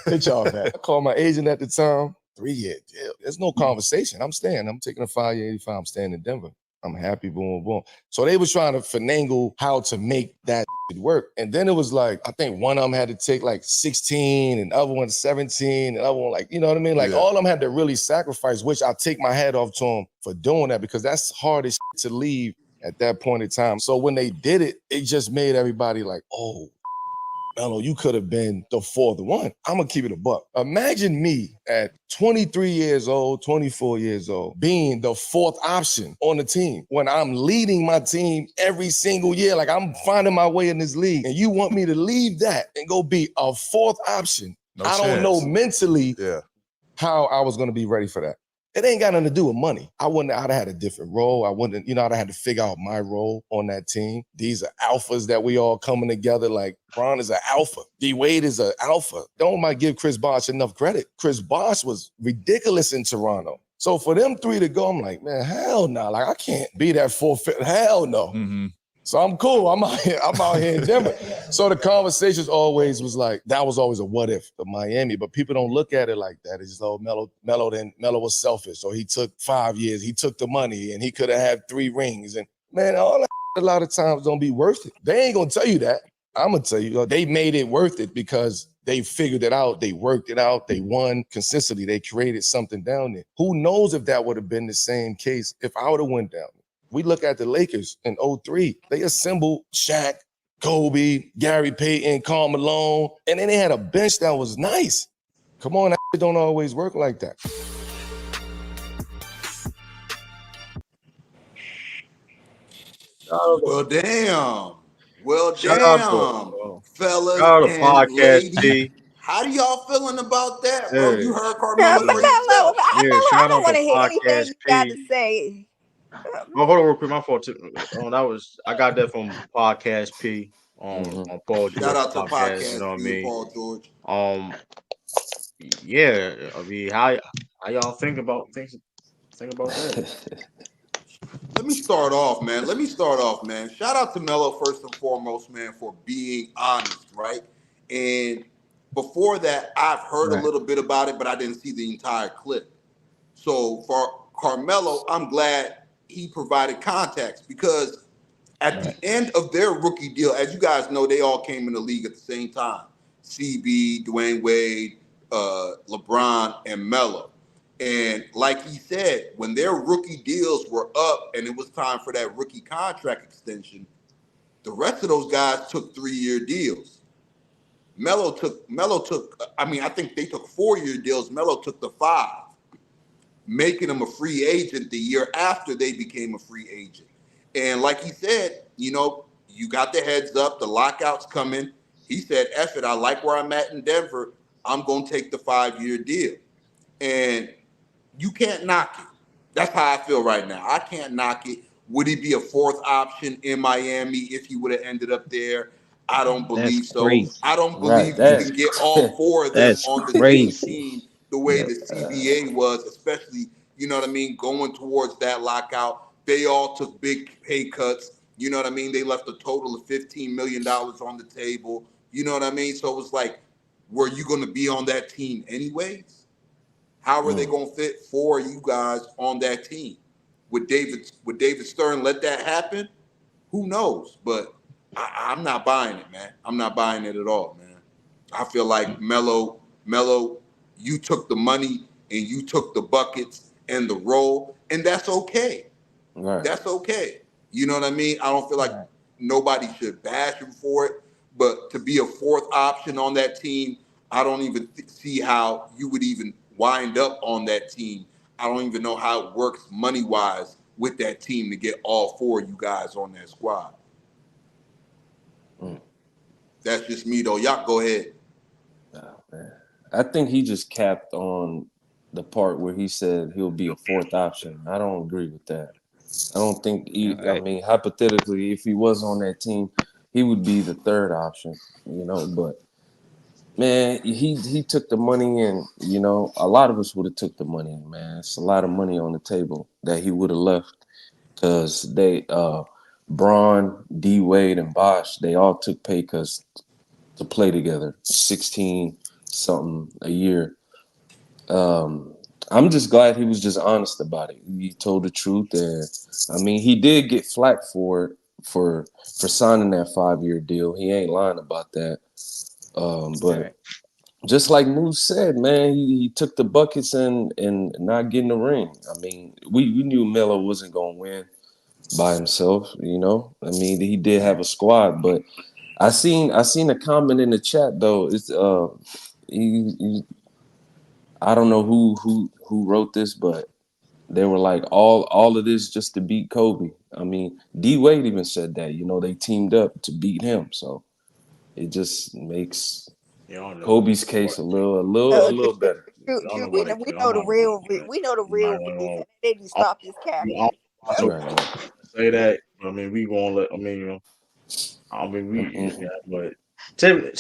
Hit y'all back. I called my agent at the time. 3-year deal. There's no conversation. I'm staying. I'm taking a 5-year 85. I'm staying in Denver. I'm happy, boom, boom. So they was trying to finagle how to make that work. And then it was like, I think one of them had to take like 16 and the other one 17 and the other one like, you know what I mean? Like all of them had to really sacrifice, which I take my hat off to them for doing that because that's hard as to leave at that point in time. So when they did it, it just made everybody like, oh, Melo, you could have been the fourth one. I'm going to keep it a buck. Imagine me at 23 years old, 24 years old, being the fourth option on the team when I'm leading my team every single year. Like, I'm finding my way in this league. And you want me to leave that and go be a fourth option. I don't know mentally how I was going to be ready for that. It ain't got nothing to do with money. I'd have had a different role. I'd have had to figure out my role on that team. These are alphas that we all coming together. Like, Bron is an alpha. D Wade is an alpha. Don't might give Chris Bosh enough credit. Chris Bosh was ridiculous in Toronto. So for them three to go, I'm like, man, hell no. Like, I can't be that 4-5. Hell no. So I'm cool. I'm out here in Denver. So the conversations always was like, that was always a what if of Miami, but people don't look at it like that. It's just, oh, Melo was selfish. So he took 5 years, he took the money and he could have had 3 rings. And man, all that a lot of times don't be worth it. They ain't gonna tell you that. I'm gonna tell you, they made it worth it because they figured it out, they worked it out, they won consistently, they created something down there. Who knows if that would have been the same case if I would have went down there. We look at the Lakers in 03. They assembled Shaq, Kobe, Gary Payton, Karl Malone, and then they had a bench that was nice. Come on, that don't always work like that. Well, damn. Shout out to fellas Shout out to and Podcast ladies. P. How do y'all feeling about that, bro? Yeah. You heard No, Carmelo for Melo, yourself. I Shout don't out want to to hear Podcast anything you got P. to say. Oh, hold on real quick. My fault. I got that from Podcast P on Paul Shout George out to podcast. You know Podcast what I B and mean? Paul George. Yeah. I mean, how y'all think about that? Let me start off, man. Shout out to Melo first and foremost, man, for being honest, right? And before that, I've heard a Right. little bit about it, but I didn't see the entire clip. So for Carmelo, I'm glad he provided context because at the Right. end of their rookie deal, as you guys know, they all came in the league at the same time. CB, Dwayne Wade, LeBron, and Melo. And like he said, when their rookie deals were up and it was time for that rookie contract extension, the rest of those guys took 3-year deals. Melo took, I think they took 4-year deals. Melo took the 5, making him a free agent the year after they became a free agent. And like he said, you got the heads up, the lockout's coming. He said, F it, I like where I'm at in Denver. I'm going to take the 5-year deal. And you can't knock it. That's how I feel right now. I can't knock it. Would he be a 4th option in Miami if he would have ended up there? I don't That's believe so. crazy. I don't Right. believe you can get all 4 of them That's on the same crazy. team the way Yeah. the CBA was, especially, you know what I mean, going towards that lockout. They all took big pay cuts. You know what I mean? They left a total of $15 million on the table. You know what I mean? So it was like, were you going to be on that team anyways? How are they going to fit 4 of you guys on that team? Would David Stern let that happen? Who knows? But I'm not buying it, man. I'm not buying it at all, man. I feel like Melo, you took the money and you took the buckets and the role, and that's okay. Right. That's okay. You know what I mean? I don't feel like nobody should bash him for it, but to be a 4th option on that team, I don't even see how you would even wind up on that team. I don't even know how it works money-wise with that team to get all 4 of you guys on that squad. That's just me, though. Y'all go ahead. Oh, man. I think he just capped on the part where he said he'll be a 4th option. I don't agree with that. I don't think I mean, hypothetically, if he was on that team, he would be the 3rd option, but man, he took the money and, a lot of us would have took the money, man. It's a lot of money on the table that he would have left because they Braun, D Wade, and Bosh, they all took pay cuts to play together, 16 something a year. I'm just glad he was just honest about it. He told the truth, and I mean, he did get flack for signing that 5-year deal. He ain't lying about that. But just like Moose said, man, he took the buckets and not getting the ring. I mean, we knew Melo wasn't gonna win by himself. I mean, he did have a squad, but I seen a comment in the chat though. It's I don't know who wrote this, but they were like all of this just to beat Kobe. I mean, D Wade even said that. They teamed up to beat him, so it just makes Kobe's case a little better. True. We know the real. We know the real reason. They need to stop this capping. Right. Say that. I mean, we gonna let. But Tiffany,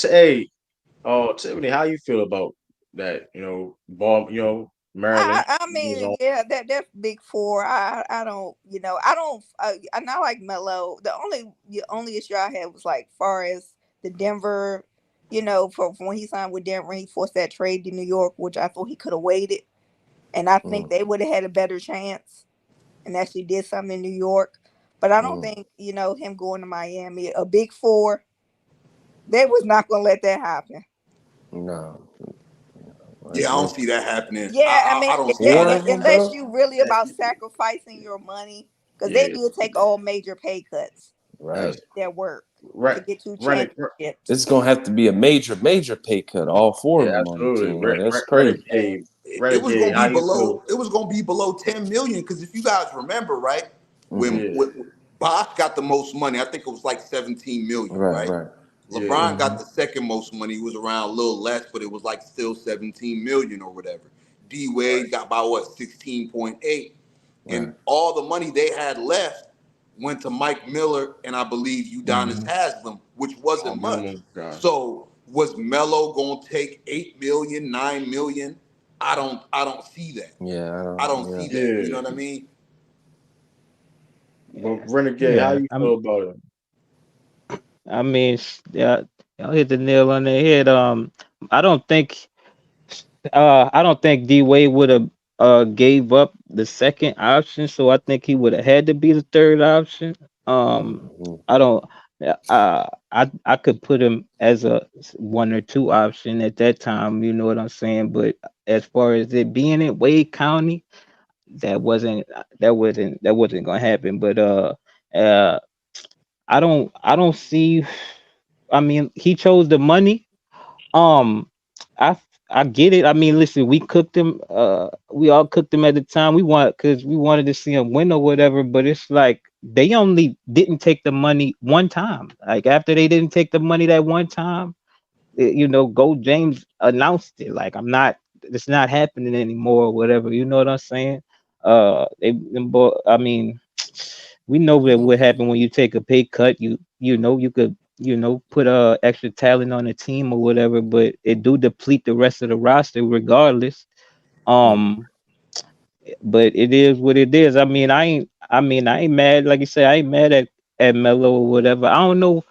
Tiffany, how you feel about that? Maryland. I mean, yeah, that's big 4. I don't, I'm not like Melo. The only issue I had was like far as the Denver, from when he signed with Denver, he forced that trade to New York, which I thought he could have waited, and I think they would have had a better chance, and actually did something in New York. But I don't think him going to Miami, a big 4, they was not gonna let that happen. No. Yeah, I don't see that happening. Yeah, I don't see that happening. unless you really about sacrificing your money, because they did take all major pay cuts. Right. Their work to get 2 championships. It's gonna have to be a major pay cut. All 4 of them on the team. That's crazy. It was gonna be below. It was gonna be below 10 million because if you guys remember, when Bosh got the most money, I think it was like 17 million, right? Yeah. LeBron got the second most money. It was around a little less, but it was like still 17 million or whatever. D Right. Wade got about what 16.8, Right. and all the money they had left went to Mike Miller and I believe Udonis Mm-hmm. Haslem, which Oh, wasn't much. Melo, gosh. So was Melo gonna take 8 million, 9 million? I don't see that. Yeah, I I don't. don't Yeah. see that. You know Yeah. what I mean? But Renegade, how Yeah, you feel about it? I mean, yeah, y'all hit the nail on the head. I don't think, I don't think D Wade would have gave up the second option, so I think he would have had to be the third option. Um, Mhm. I don't. I could put him as a one or two option at that time. You know what I'm saying? But as far as it being in Wade County, that wasn't gonna happen. But uh, I don't see. I mean, he chose the money. Um, I I get it. I mean, listen, we cooked him. We all cooked him at the time. Because we wanted to see him win or whatever. But it's like they only didn't take the money one time. Like after they didn't take the money that one time, Gold James announced it. Like it's not happening anymore or whatever. You know what I'm saying? I mean, we know that what happened when you take a pay cut. You could put extra talent on the team or whatever, but it do deplete the rest of the roster regardless. Mhm. Um, but it is what it is. I ain't mad. Like you said, I ain't mad at Melo or whatever. I don't know.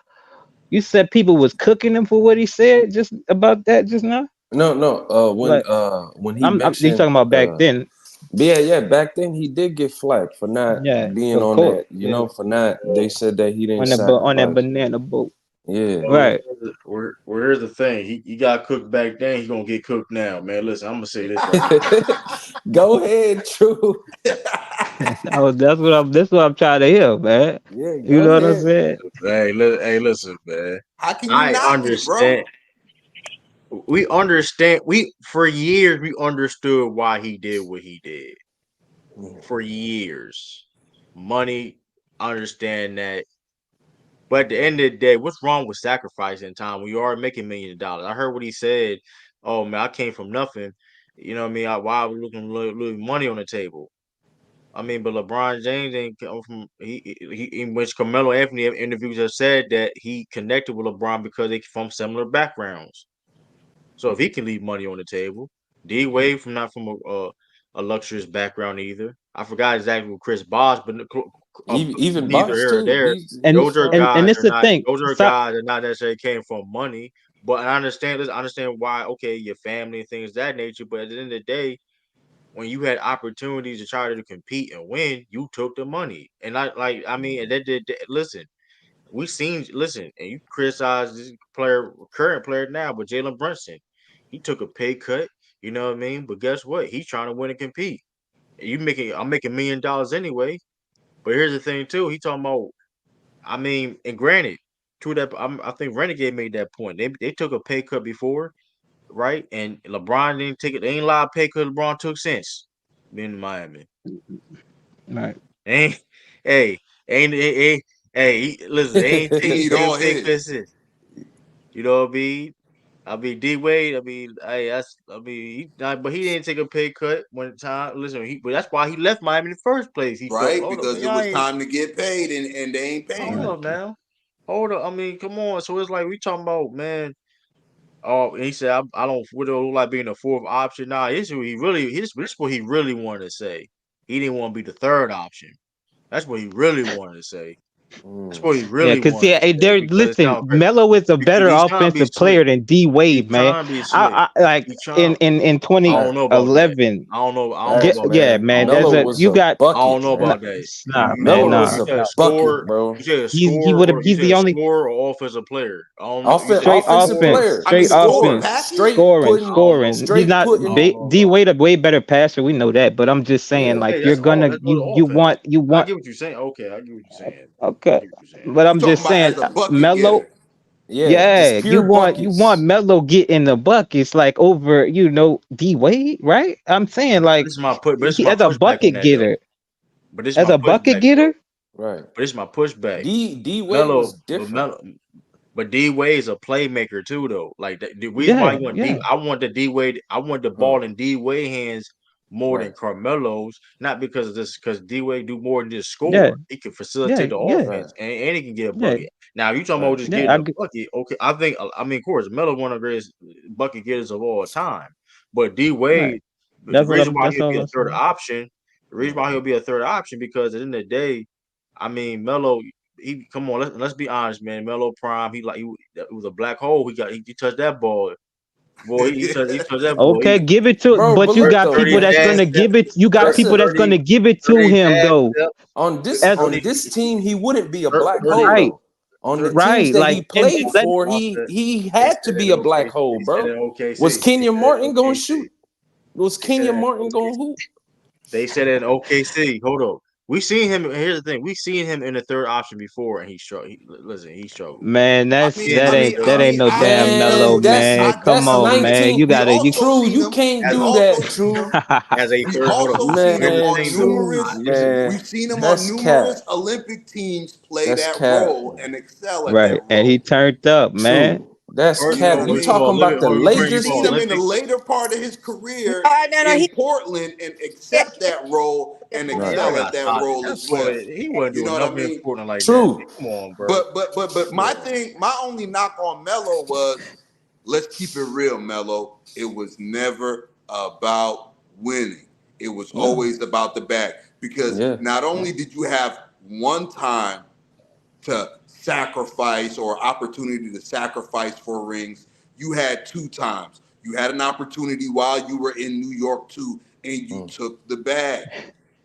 You said people was cooking him for what he said just about that just now. No, no. Like When he I'm you mentioned talking about back then? yeah, yeah, back then he did get flack for not Yeah, being of on course. that, Yeah, for not they said that he didn't on that sacrifice. banana boat. Yeah. Well, Right. here's the thing. He got cooked back then. He gonna get cooked now, man. Listen, I'm gonna say this right here. Go ahead, True. That's what I'm trying to hear, man. Yeah, You go know what I'm ahead. saying? Hey, listen, man. How can you I not be, bro? understand. We understand. We for years we understood why he did what he did. For years, money. Understand that. But at the end of the day, what's wrong with sacrificing time when you are making millions of dollars? I heard what he said. Oh man, I came from nothing. You know what I mean? Why I was looking leaving money on the table. I mean, but LeBron James ain't come from in which Carmelo Anthony in interviews have said that he connected with LeBron because they from similar backgrounds. So if he can leave money on the table, D Wade from not from a luxurious background either. I forgot exactly what Chris Bosh, but Even neither Bosh here or too. there. And Those He's are from. and guys it's are the not. thing. Those are Stop. guys that not necessarily came from money. But I understand. Listen, I understand why. Okay, your family and things of that nature. But at the end of the day, when you had opportunities to try to compete and win, you took the money. And I like. I mean, and listen. We seen listen, and you criticize this player, current player now, but Jalen Brunson, he took a pay cut. You know what I mean? But guess what? He's trying to win and compete. I'm making $1 million anyway. But here's the thing too. He talking about. I mean, and granted, to that, I think Renegade made that point. They took a pay cut before, right? And LeBron didn't take it. They ain't a lot of pay cut LeBron took since being in Miami. Right. Ain't hey, listen, they ain't He need taking all pay his. cuts since. You know what I mean? I mean D Wade. I mean, hey, but he didn't take a pay cut one time. Listen, but that's why he left Miami in the first place. He felt, Right? hold up, Because man, it y'all was ain't, time to get paid and they ain't paying hold him. Right. up now, hold up. I mean, come on. So it's like we talking about, man. Oh, and he said, I don't what do it look like being a fourth option. Nah, this is what he really wanted to say. He didn't want to be the third option. That's what he really wanted to say. That's Mm. what he Yeah, really cause wanted yeah, to hey, say there. because it Listen, sounds crazy. Melo is a Because better he's trying to be offensive player slick. than D He's Wade, man. trying to be slick. I like He's trying. in I don't know about that. 2011. I don't know Facts, about Yeah, that. man. I man. don't know There's Melo about a that. was you a got I don't bucket, know man. about that. Nah, Melo man. was Nah. You a said a bucket, score. bro. You said a He score, would have. or you He's said the a only score or offensive player. I don't know. You said straight Offensive score. offense, player. I mean, straight score, Scoring. offense, passing. Straight scoring, I putting don't know. scoring. He's straight not I putting don't know D about Wade that. a way better passer. We know that, but I'm just saying, yeah. like Okay, you're that's all. gonna That's all the you offense. want you I want get what you're saying. Okay, I get what you're saying. I okay, get what you're saying. but You I'm talking just about saying, as a bucket Melo. getter. Yeah. Just Yeah, pure you want buckets. Melo getting the buckets like over D Wade, right? I'm saying like But this is he my as a pushback on bucket that though. getter, But this is as my a bucket pushback though. getter. Right. But this is my pushback. D Wade was Melo, but different. Melo. But D Wade's a playmaker too, though. Like the reason why Yeah, you want yeah, D, I want the D Wade, I want the ball in D Wade hands more than Right. Carmelo's. Not because of this, because D Wade do more than just yeah, score. He can yeah, facilitate the yeah, Right. offense, and he can get a yeah, bucket. Now you talking about Right. just yeah. getting a bucket? Okay, I mean, of course, Melo one of the greatest bucket getters of all time. But D Right. Wade, the reason why That's he'll be all a I'm third saying. option, the reason why he'll be a third option because at the end of the day, I mean, Melo, he come on, let's be honest, man. Melo Prime, it was a black hole. He touched that ball, boy. He touched that ball. Okay, give it to, Bro, but but you look got though, 30 people but that's bad gonna steps, give it. You got people that's 30, gonna give it to 30 him bad though. steps, As on 30, this team, he wouldn't be a 30, black hole 30, right, though. On the 30 teams right, that like he played let for, I he said, he they had to said be in a black OK, hole, they said bro. in Was OKC, they Kenyon said in Martin gonna OKC, shoot? Was they said Kenyon in Martin gonna OKC. hoop? They said in OKC. Hold up. We seen him. Here's the thing. We seen him in the third option before, and he struggled. Listen, he struggled. man, I that's mean, Seeing that I him in the mean, ain't third I that ain't mean, option no I damn also mellow Man, seen him. man. Come that's on, listen, man, 19. you We gotta. also True, seen you him. can't as We a do also that, seen true. him. as a We've third. Hold up. also seen Here's him the Man, on thing, though. true, numerous. Listen, man. We've seen him on That's cap. numerous Olympic teams play That's that cap. role and excel at that Right, and he role. turned up, man. True. That's first You of know cap. what all, I You first of mean? all, talking look about at the hold. You We've bring you Lakers? about seen him in the Olympics. later part of his Oh, career no, in he Portland and yeah, accept that role and Man, Right. y'all excel at got that stop it. role That's as boy. well. He wasn't You know doing what I nothing mean? important like that. True. Come on, bro. But Come my on. thing, my only knock on Melo was, let's keep it real, Melo. It was never about winning. It was Yeah. always about the bag. Because Yeah. not only did you have one time to sacrifice or opportunity to sacrifice for rings, you had two times. You had an opportunity while you were in New York too, and you Mm, took the bag.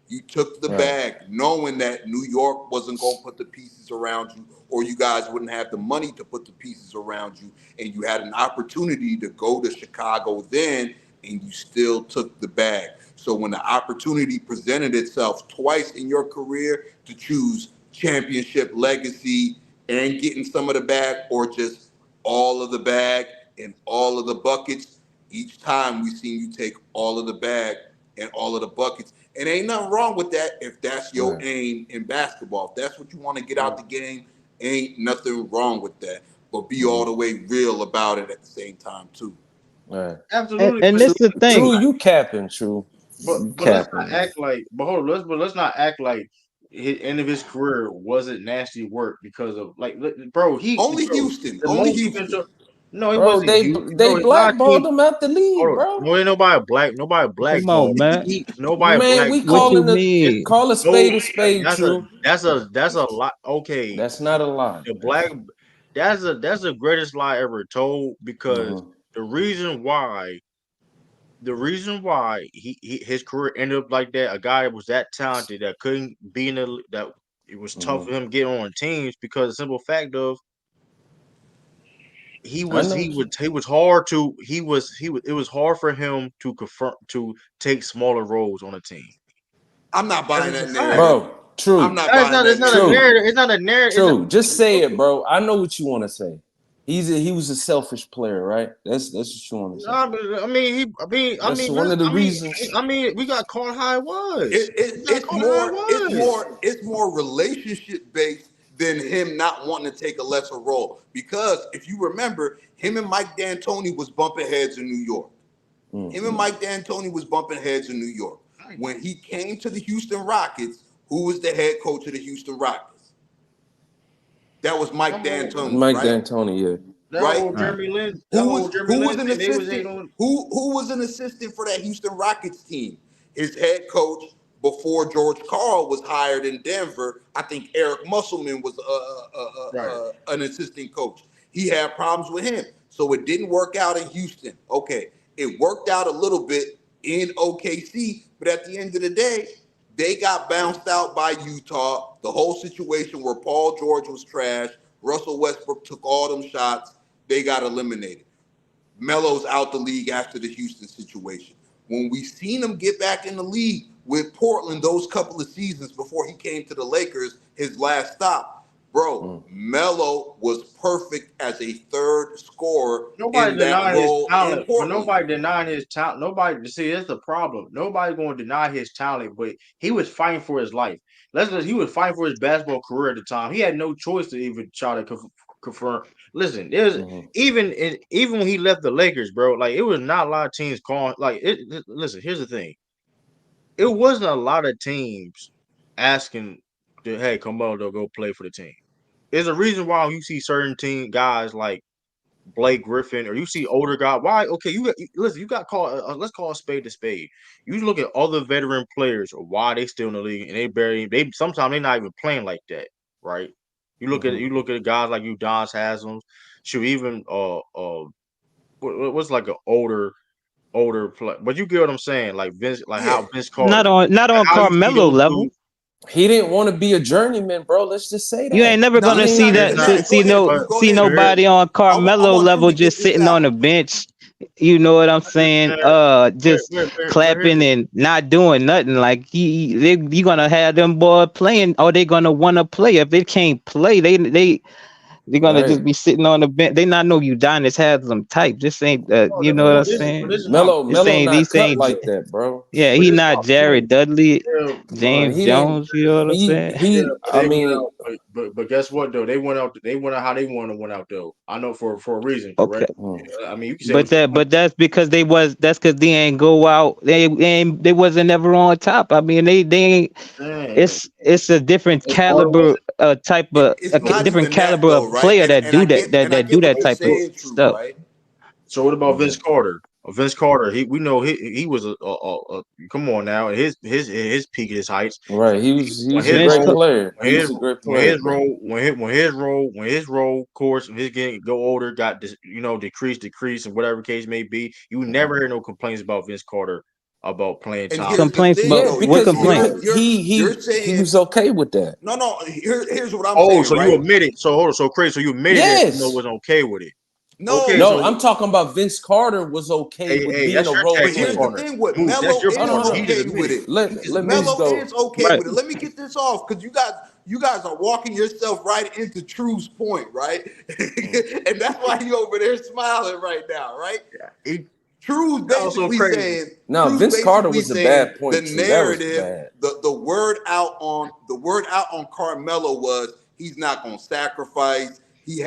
You took the right. bag knowing that New York wasn't going to put the pieces around you, or you guys wouldn't have the money to put the pieces around you. And you had an opportunity to go to Chicago then, and you still took the bag. So when the opportunity presented itself twice in your career to choose championship legacy and getting some of the bag, or just all of the bag and all of the buckets, each time we seen you take all of the bag and all of the buckets. And ain't nothing wrong with that if that's your Right. aim in basketball. If that's what you want to get out the game, ain't nothing wrong with that. But be Hmm. all the way real about it at the same time too. Right. Absolutely, And but this the True, thing. you capping, true. You let's capping, not man. act like. But hold on, let's not act like his end of his career wasn't nasty work because of bro. Only Bro, Houston. the Only most he can Houston. show. No, it Bro, wasn't they you. they No, a lot of blackballed teams. him out the league, Hold on, bro. no, ain't nobody Come on, blackball. man. Nobody Man, we What blackball. you calling the It's mean? call a no. spade, true. That's a lot. Okay, That's not a lie. the black. That's the greatest lie ever told because Hmm. the reason why his career ended up like that, a guy that was that talented that couldn't be in the that it was tough Hmm. for him to get on teams because the simple fact of I know. he was hard to he was it was hard for him to confront to take smaller roles on a team. I'm not That's buying just a that fact. narrative. Bro, I'm true. not buying It's that not a narrative. True. narrative. It's not a narrative. It's not, True. Just say it, okay. bro. I know what you want to say. He was a selfish player, right? That's what you want to say. That's one of the reasons. We got caught how it was. It, We it, got it's caught how it more it's was. more it's more relationship based than him not wanting to take a lesser role. Because if you remember, him and Mike D'Antoni was bumping heads in New York. Him and Hmm. Mike D'Antoni was bumping heads in New York. When he came to the Houston Rockets, who was the head coach of the Houston Rockets? That was Mike Come on, man. D'Antoni, Mike right? D'Antoni, yeah. That Right? whole Right. Jeremy Who Lin was an thing, they was assistant? ain't on. Who was an assistant for that Houston Rockets team? His head coach before George Karl was hired in Denver. I think Eric Musselman was Right. an assistant coach. He had problems with him, so it didn't work out in Houston. Okay, it worked out a little bit in OKC, but at the end of the day, they got bounced out by Utah. The whole situation where Paul George was trash, Russell Westbrook took all them shots, they got eliminated. Melo's out the league after the Houston situation. When we seen him get back in the league with Portland those couple of seasons before he came to the Lakers, his last stop, bro, Mm. Melo was perfect as a third scorer Nobody in that denying his role in talent, but Portland. nobody denying his talent. Nobody see that's the problem. Nobody's going to deny his talent, but he was fighting for his life. He was fighting for his basketball career at the time. He had no choice to even try to confirm. Listen, there's Mhm. even when he left the Lakers, bro. Like it was not a lot of teams calling. Like listen, here's the thing. It wasn't a lot of teams asking, "Hey, Carmelo, go play for the team." There's a reason why you see certain team guys like Blake Griffin, or you see older guy. Why? Okay, listen. You got call. Let's call a spade to spade. You look at other veteran players, or why they still in the league, and they sometimes they not even playing like that, right? Mhm. You look at guys like Udonis Haslam, should even what's like an older play, but you get what I'm saying, like Vince, like Yeah. how Vince Carter, Not like on how you see Carmelo those level. dudes. He didn't want to be a journeyman, bro. Let's just say You ain't that. never No, He gonna it's didn't. see not Here's even that not, that. Go ahead, but go see ahead, but here, nobody Drew. on I Carmelo want you level to get just this sitting on out. the bench. You know what I'm saying? Just but here's clapping and not doing nothing. Like you gonna have them boy playing, or they gonna want to play. If they can't play, they're gonna just Right. be sitting on the bench. They not know Udonis has them type. This ain't you know what I'm but saying? this is not This Melo ain't not these cut ain't like that, bro. yeah. but He this is not my point. Jared Dudley, Yeah, Bro, James he didn't. Jones. You know what I'm saying? but I they went mean, out. But guess what though? They went out. They went out how they want to went out though. I know for a reason, Okay. correct? mm, I mean, you can say But what you want. that's because that's because they ain't go out. They wasn't ever on top. I mean they ain't. Man, It's a different Vince Carter was. caliber type of It's not different even that caliber though, of right? player that do that And I that do get what that you're type of saying, True, stuff. right? So what about Vince mhm. Carter? Vince Carter, we know he was a come on now, his peak of his heights. Right. He When was a his Vince, great Co- player. when He his was a great when player, his bro. role when his role course when his getting go older got decrease and whatever case may be, you Mhm. never hear no complaints about Vince Carter about playing And time. here's the complaints thing about Yeah, though. what because complaint? You're he saying was okay with that. no. Here's what I'm Oh, saying, so you right? admitted so hold on, so crazy, so you admitted that Yes. was okay with it. Okay, No, No, so I'm talking about Vince Carter was okay with hey, being that's a your role but take on here's it, the player. partner. thing: what Moose, that's Melo your is Hold on, partner. hold You on. just okay with admitted. it. You just Let me admitted. just Melo go. is okay Right. with it. Let me get this off because you guys are walking yourself right into True's point, right? Mm. And that's why you over there smiling right now, right? He, True's that was so basically crazy. saying, No, True's Vince Carter basically was a saying bad the point too. That was narrative, bad. the word out on Carmelo was he's not gonna sacrifice. He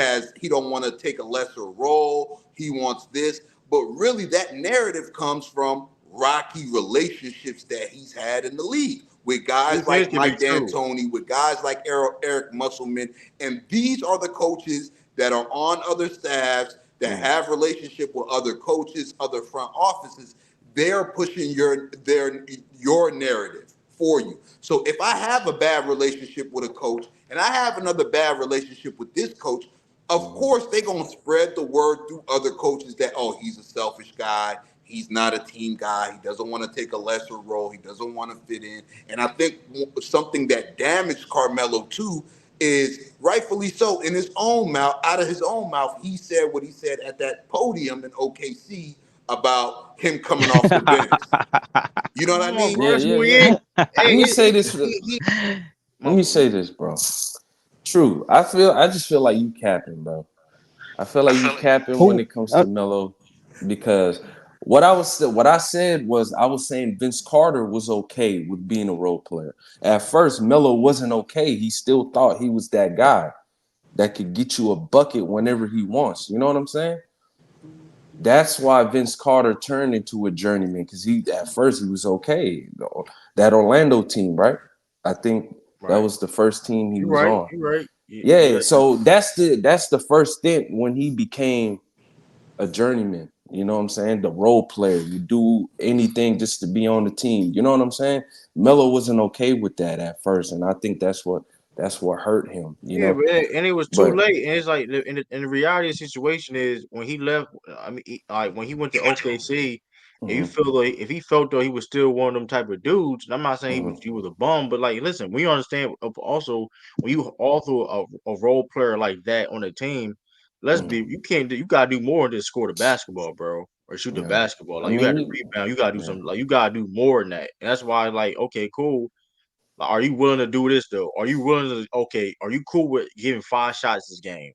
don't want to take a lesser role. He wants this. But really that narrative comes from rocky relationships that he's had in the league with guys This like can be Mike true. D'Antoni, with guys like Eric Musselman. And these are the coaches that are on other staffs that Mm, have relationship with other coaches, other front offices. They're pushing your narrative for you. So if I have a bad relationship with a coach and I have another bad relationship with this coach, of mhm. course they're gonna spread the word through other coaches that, oh, he's a selfish guy, he's not a team guy, he doesn't want to take a lesser role, he doesn't want to fit in. And I think something that damaged Carmelo too is rightfully so in his own mouth, out of his own mouth, he said what he said at that podium in OKC about him coming off the bench. You know what I Come on, mean? bro. Yeah, That's yeah, who he yeah. is. Hey, Let me say this. my Let me fault. say this, bro. True. I just feel like you capping, bro. I feel like you capping when Who? it comes to Melo because what I said was I was saying Vince Carter was okay with being a role player. At first, Melo wasn't okay. He still thought he was that guy that could get you a bucket whenever he wants. You know what I'm saying? That's why Vince Carter turned into a journeyman because he at first he was okay. That Orlando team, right? I think that Right. was the first team he You're was right. on. You're right. Yeah. Yeah, so that's the first stint when he became a journeyman. You know what I'm saying? The role player. You do anything just to be on the team. You know what I'm saying? Melo wasn't okay with that at first, and I think that's what hurt him. You Yeah, know, but and it was too but late. And it's like, and the reality of the situation is when he left. I mean, like when he went to OKC, mhm, if he felt though he was still one of them type of dudes. And I'm not saying mhm, he was a bum, but like, listen, we understand also when you also a role player like that on a team. mhm, You can't do, you gotta do more than just score the basketball, bro, or shoot the yeah. basketball. I Like you got to mean, rebound, you gotta do yeah. something. Like you gotta do more than that. And that's why, like, okay, cool. Like, are you willing to do this though? Are you willing to? Okay, are you cool with giving 5 shots this game?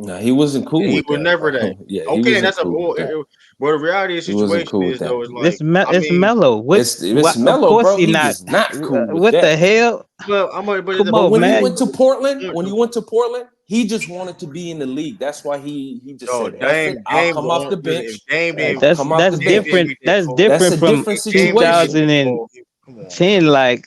No, he wasn't cool He with was that, never that. bro. Yeah, he Okay, and wasn't that's a cool with well. that. But the reality of the He wasn't situation cool with is that. though, it's like I It's mean, Mellow. What? It's Of Melo, course bro. he He not. was not cool with What that. the hell? but Come But on, when he man. went to Portland, the- he just wanted to be in the league. That's why he just yo, said, "F it, I'll Dame come off the listen, if bench. Dame didn't I'll come off the if Dame bench." didn't That's get that different. That's ball, That's a different from different if Dame didn't get situation. that ball, 2010. come on, bro. Like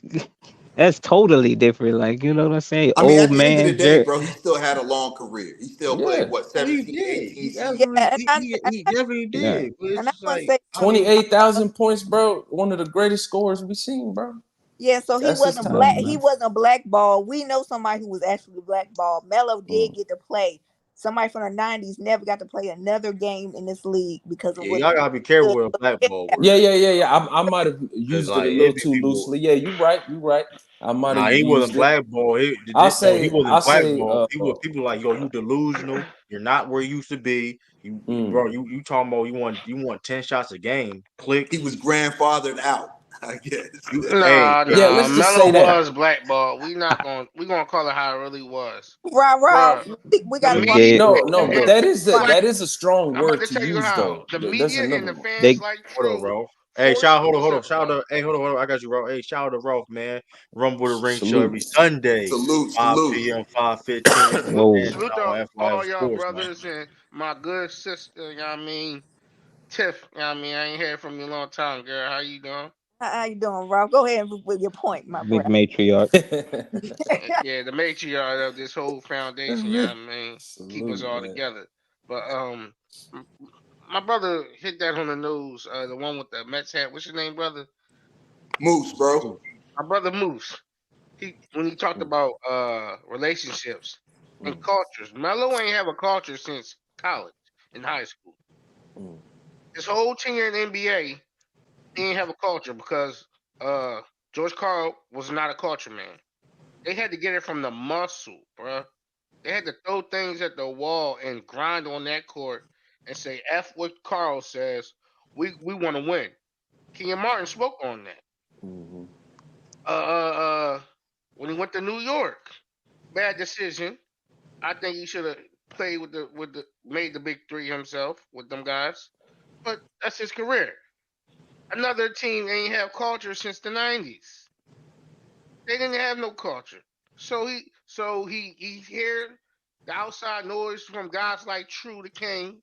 that's totally different. Like you know what I'm saying? I mean, Old at the end of the man, day, Jerry. bro, he still had a long career. He still played, Yeah, what, Oh, he 17, did. 18 Yeah, seasons? He definitely Yeah. did. But it's and I just want to like say I mean, 28,000 points, bro. One of the greatest scorers we've seen, bro. yeah. So he That's his wasn't Oh black. time, He man. man. wasn't blackballed. We know somebody who was actually blackballed. Melo did Mm. get to play. Somebody from the '90s never got to play another game in this league because of yeah, what y'all gotta be careful with a black ball word. I might have Cause used it like a it little be too people. loosely. Yeah, you right. You right. I might have Nah, he wasn't used it. blackball. He I'll wasn't say, blackball. He was people like, yo, you delusional. You're not where you used to be. mm. Bro, you talking about you want 10 shots a game. Click. He was grandfathered out, I guess. You hey, Nah, Yeah, nah. let's just Melo say that. was blackballed. We gonna call it how it really was, Ralph. bruh. We The got to They watch. media did. No, and but Melo. like that is a strong I'm about word to to tell you use, how though. the There's media and another the one. fans They like hold on, True Ralph. Hey, forced people hold on. something, Shout bro. out. Hey, hold on. I got you, Ralph. Hey, shout out to Ralph, man. Rumble the Ring show every Salute. Sunday, Salute. 5 p.m., 5:15 Salute, whoa. p.m. salute on to FYF all y'all Sports, man. brothers and my good sister. You know what I mean, Tiff. You know what I mean, I ain't heard from you in a long time, girl. How you doing? How you doing, Ralph? Go ahead with your point, my Big brother. matriarch. Yeah, the matriarch of this whole foundation. You know what I mean, keep us Salute, all man. together. But m- my brother hit that on the nose. The one with the Mets hat. What's your name, brother? Moose, bro. My brother Moose. He when he talked Mm, about relationships and mm, cultures. Melo ain't have a culture since college and high school. mm, His whole tenure in the NBA, he didn't have a culture because uh George Karl was not a culture man. They had to get it from the muscle, bruh. They had to throw things at the wall and grind on that court and say F what Carl says. We want to win. Kenyon Martin spoke on that. mhm, Uh, uh, uh, when he went to New York, bad decision. I think he should have played with the made the big three himself with them guys. But that's his career. Another team ain't have culture since the '90s. They didn't have no culture. So he hear the outside noise from guys like True the King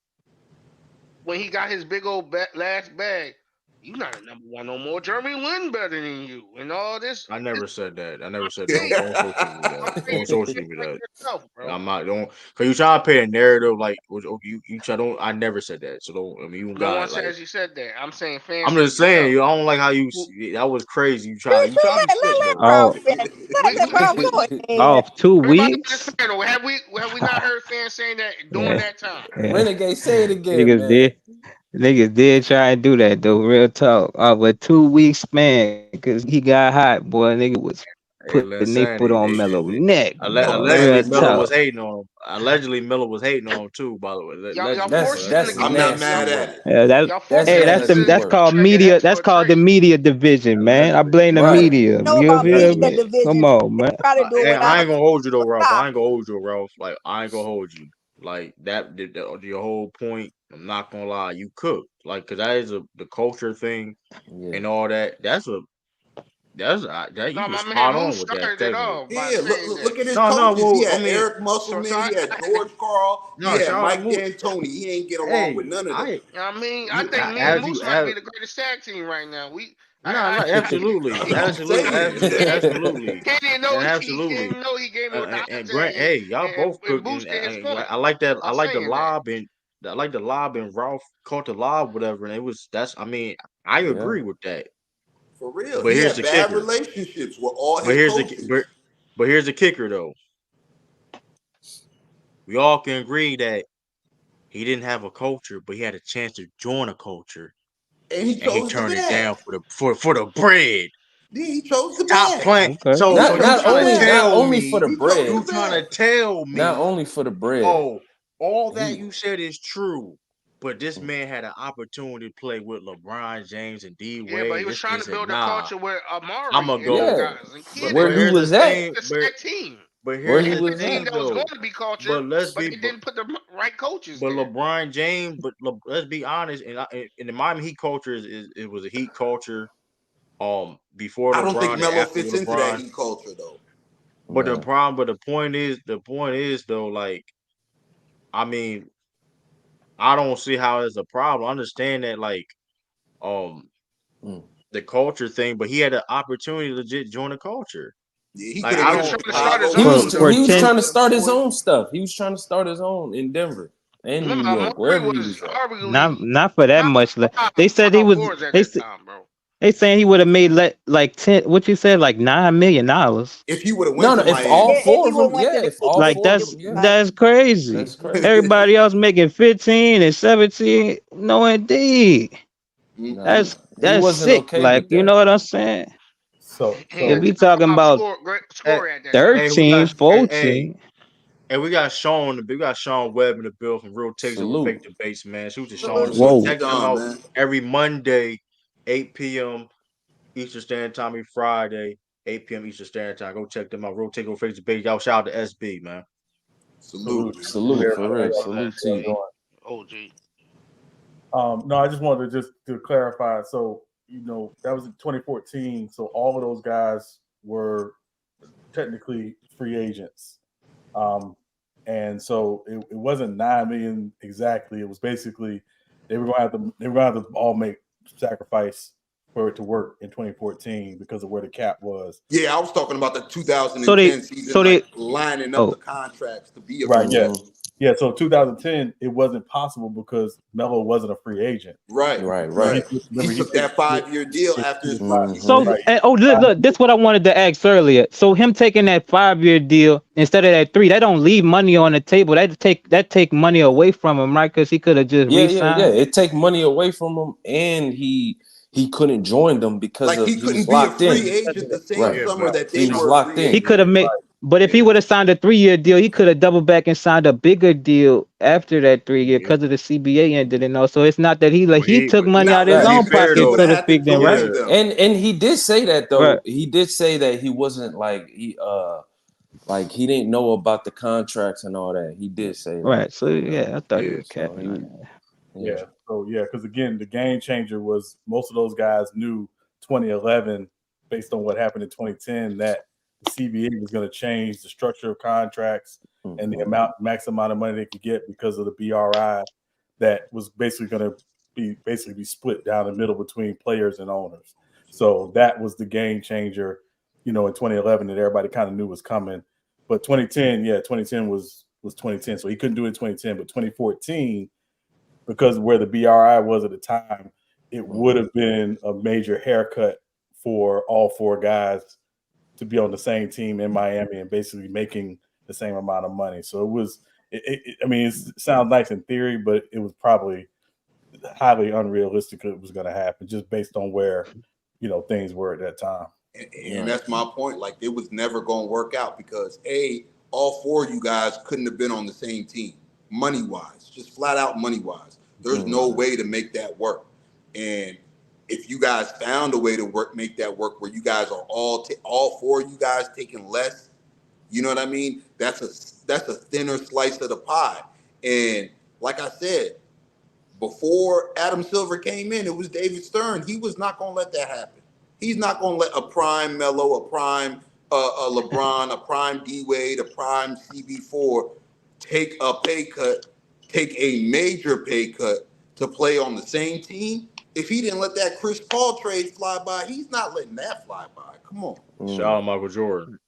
when he got his big old last bag. You not a number one no more. Jeremy Lin better than you and all this. I this never said that. I never said saying, don't associate me with I'm that. saying Don't associate me with like that. yourself, bro. I'm not don't because you trying to paint a narrative like you try don't. I never said that. So don't. I mean, you No one got like. says you said that. I'm saying I'm fans like just saying, yourself. I don't like how you. Who That was crazy. True, You try to be slick let though. Ralph Oh, finish. Let we Ralph go ahead. off two everybody on this weeks. panel have we not heard fans saying that during Yeah, that time? yeah. Renegade, say it again, Niggas man. did. Niggas did try and do that though. Real talk. But 2 weeks, man, cause he got hot, boy. Nigga was Hey, putting their foot on Melo neck, boy. Real allegedly Miller talk. was hating on him. Allegedly Miller was hating on him too. By the way, Y'all allegedly. So forcing him to That's I'm get not nasty y'all mad at work. it. Yeah, that. y'all That's forcing Hey, him nasty that's to work. called trade the media. X That's for a called the trade. media division, man. I blame the Right. media. Know You about feel media me? Come division? on, They man. try to do it Hey, I without ain't gonna hold you though, Ralph. I stop. ain't gonna hold you, Ralph. Like I ain't gonna hold you. Like that. Your whole point. I'm not gonna lie. You cook like because that is the culture thing Yeah. and all that. That you No, was my man spot Moose on with that started it technically. all by Yeah, saying that. look at his No. coaches. He Well, I had mean, Eric So Musselman. I He had George Carl. He no. had Shout out Mike Moose. D'Antoni. He ain't get along with Hey, none of them. you know what I mean, I you think me and as you Moose might be the greatest tag team right now. no, absolutely, That's what I'm saying. absolutely, He didn't know and he absolutely. didn't know he gave me with the hot And tag Grant, hey, y'all both and cooking. boosted his point I like that. by saying that. I like the lob, and Ralph caught the lob, whatever. And it was that's. I mean, I Yeah. agree with that. For real. But He here's had the bad kicker. relationships with all But his here's the coaches. but here's the kicker though. We all can agree that he didn't have a culture, but he had a chance to join a culture, And he and he chose the turned it down bag. for the bread. Yeah, he chose the Stop bag. playing. Okay. So He Not you chose not the trying to only bag. not tell only for me? the He chose bread. the You trying bag. to tell Not me? only for the bread. Oh, all that He you said is true, but this man had an opportunity to play with LeBron James and D Yeah, but he Wade. was This trying man to said, build a "Nah, culture with I'ma Amari and them go." yeah. guys and But Kid Where and but he them. here's the was at. thing. The But stack team. But Where here's he It's the a was team thing, at. that was going though. to be culture, But let's but be, they didn't put the right coaches but there. LeBron James, let's be honest, and the Miami Heat culture is it was a Heat culture. Before I don't think LeBron and Melo after fits into that LeBron. Heat culture though. But Right. the point is though, like, I mean, I don't see how it's a problem. I understand that, like, um, Mm. the culture thing, but he had an opportunity to legit join the culture. Yeah, he Like, could have I He went was to don't trying to like. start his Chicago. He He own was could have For he went was to 10 trying to Portland start his for it. own stuff. He was trying to start his own in Denver and New Remember, York, Amari wherever he was was at. arguably not for that top much less. five They said he power was forwards at that time, bro. they saying he would have made like 10, what you said, like $9 million. If he would have went No, to no. If all Yeah, Miami. if four he of would them, have went to yeah. the If Heat, all Like it four of that's was them, yeah. like that's crazy. That's crazy. Everybody else making 15 and 17. No, indeed. Nah, Mm-mm. he That's wasn't sick. okay Like, with you that. know what I'm saying? He If a we Hey, top talking five about hey, scorer at that time. hey, we 13, got hey, 14. and we got Sean Webb in the bill from Real Takes Over Fake Salute. Debates, man. Shoot to Sean. Salute Go to Whoa. check them Sean, out man. every Monday, 8 p.m. Eastern Standard Time, every Friday, 8 p.m. Eastern Standard Time. Go check them out. Real Take Over Fake Debates. Y'all shout out to SB, man. Salute, man. Salute for real. Love Salute to you. SB. OG. No, I just wanted to just to clarify. So, that was in 2014. So all of those guys were technically free agents. And so it wasn't 9 million exactly. It was basically they were gonna have to all make sacrifice for it to work in 2014 because of where the cap was. Yeah, I was talking about the So they 2010 season, so like they lining up the oh contracts to be a Right. free Yeah. agent. Mm-hmm. Yeah. So 2010, it wasn't possible because Melo wasn't a free agent. Right, Right, Remember, right. He he took that 5-year deal yeah, after his rookie Mm-hmm. so season. right. and oh look, this what I wanted to ask earlier. So him taking that 5-year deal instead of that 3, that don't leave money on the table. That take money away from him, right? Because he could have just Yeah, yeah, yeah. re-signed. It take money away from him, and he couldn't join them because Like of he he was couldn't be a locked free in. agent the same Right. Yeah, summer but that He they was were a locked free in. He agent. could have made, Right. but if he Yeah. would have signed a 3-year deal, he could have doubled back and signed a bigger deal after that 3 year yeah, because of the CBA ended and all. So it's not that but he took money Now, out of his to Right. be own fair he pocket, would though, so have to had to speak, then, right? join yeah, them. And he did say that Right, though. He did say that he wasn't like he didn't know about the contracts and all that. He did say that. right. So yeah, I thought he yeah. was So capping on he that. yeah. Yeah. So yeah, because again, the game changer was most of those guys knew 2011, based on what happened in 2010, that the CBA was going to change the structure of contracts and the Mm-hmm. max amount of money they could get because of the BRI that was basically going to be split down the middle between players and owners. So that was the game changer, in 2011 that everybody kind of knew was coming. But 2010, yeah, 2010 was 2010. So he couldn't do it in 2010, but 2014, because of where the BRI was at the time, it would have been a major haircut for all four guys to be on the same team in Miami and basically making the same amount of money. So it was, I mean, it sounds nice in theory, but it was probably highly unrealistic it was going to happen just based on where, things were at that time. And that's my point. Like it was never going to work out because all four of you guys couldn't have been on the same team, money wise, just flat out money wise. There's no way to make that work. And if you guys found a way to make that work, where you guys are all four of you guys taking less, you know what I mean? That's a thinner slice of the pie. And like I said, before Adam Silver came in, it was David Stern. He was not going to let that happen. He's not going to let a prime Melo, a prime a LeBron, a prime D Wade, a prime CB4 take a pay cut, take a major pay cut to play on the same team. If he didn't let that Chris Paul trade fly by, he's not letting that fly by. Come on. Shout out Michael Jordan.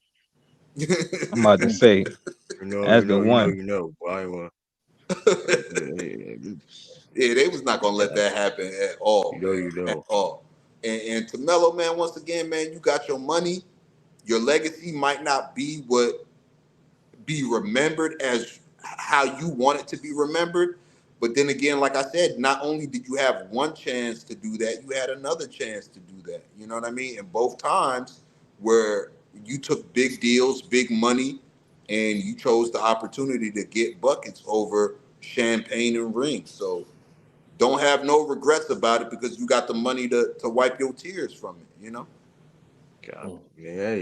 I'm about to say You know, that's the one. But I ain't wanna, Yeah, they was not gonna let that happen at all, man. you At know. all. And to Melo, man, once again, man, you got your money. Your legacy might not be remembered as how you want it to be remembered. But then again, like I said, not only did you have one chance to do that, you had another chance to do that. You know what I mean? And both times where you took big deals, big money, and you chose the opportunity to get buckets over champagne and rings. So don't have no regrets about it because you got the money to wipe your tears from it, you know? God, yeah,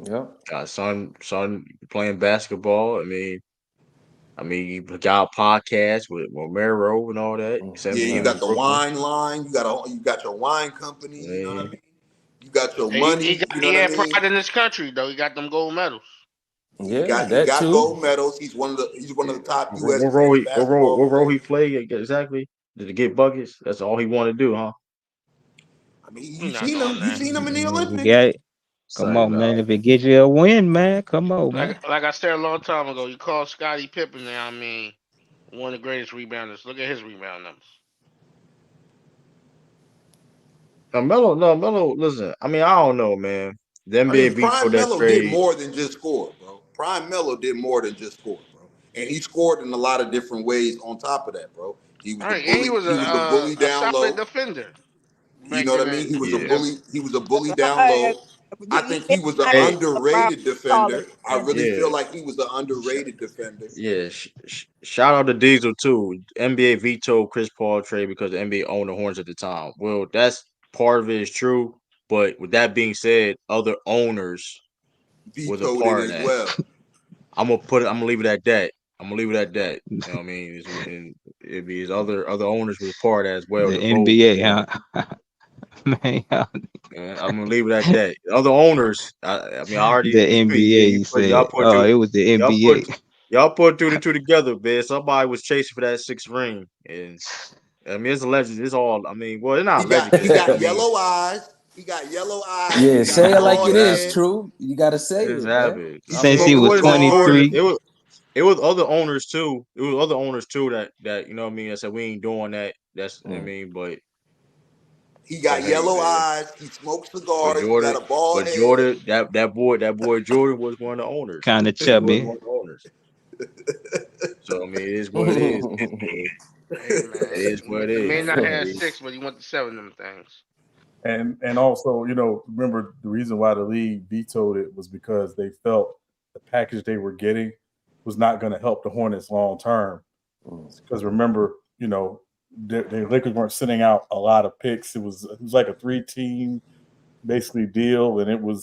Yeah. Got son playing basketball. I mean, you got a podcast with Romero and all that. Yeah, you 7 got in the Brooklyn. wine line. You got your wine company. I You know what I mean, mean? You got your He money. got You know he what I had mean? pride in his country though. He got them gold medals. Yeah, He that got too. gold medals. He's one of the top U.S. what men's basketball what role he players. played exactly? Did he get buckets? That's all he wanted to do, huh? I mean, He not doing you that. seen him in the You Olympics. got it. Come Say on, no. man. If it gets you a win, man, come on, man. Like I said a long time ago, you call Scottie Pippen now. One of the greatest rebounders. Look at his rebound numbers. Melo. Listen, I mean, I don't know, man. The I mean, NBA Prime vetoed that Melo did trade. more than just score, bro. Prime Melo did more than just score, bro. And he scored in a lot of different ways on top of that, bro. He was All the right, and bully. he was He was the bully a down solid low. defender You back know what in I mean? He the was a Yeah, bully. He was a bully down Uh, low. I you think he was an hey, LeBron underrated solid defender. I defender. really yeah, feel like he was an sh- underrated defender. yeah. Shout out to Diesel too. NBA vetoed Chris Paul trade because the NBA owned the Hornets at the time. Well, that's part of it is true, but with that being said, other owners was a Vetoed it part of as that. well. I'm gonna leave it at that. I'm gonna leave it at that. You know what I mean? And it be his other owners was a part of that as well. The The vote. NBA, huh? Man, I'm gonna leave it at that. The other owners, I mean, I already the NBA, you y'all said. put Oh, two, it was the y'all put NBA. y'all put two to two together, man. Somebody was chasing for that sixth ring, and I mean, it's a legend. It's all. I mean, well, it's not a legend He because I got mean, yellow eyes. He got yellow eyes. Yeah, He got a say it like bald it is, head. true. You gotta say it's it, man. happened. He I Since mean, he smokes it was wasn't just Jordan. 23. It was other owners too. It was other owners too that you know what I mean. That said we ain't doing that. That's I Mm. mean, but He got hey, yellow man. eyes. He smokes But cigars. He got Jordan, a bald but head. Jordan, that boy Jordan was one of the owners. Kind of He was chubby. one of the owners. So I mean, it is what it is. Hey It man, is what it he may is. not I have mean, 6, but he went to 7 of them things. And also, remember the reason why the league vetoed it was because they felt the package they were getting was not going to help the Hornets long term. Because remember, the Lakers weren't sending out a lot of picks. It was like a 3-team basically deal, and it would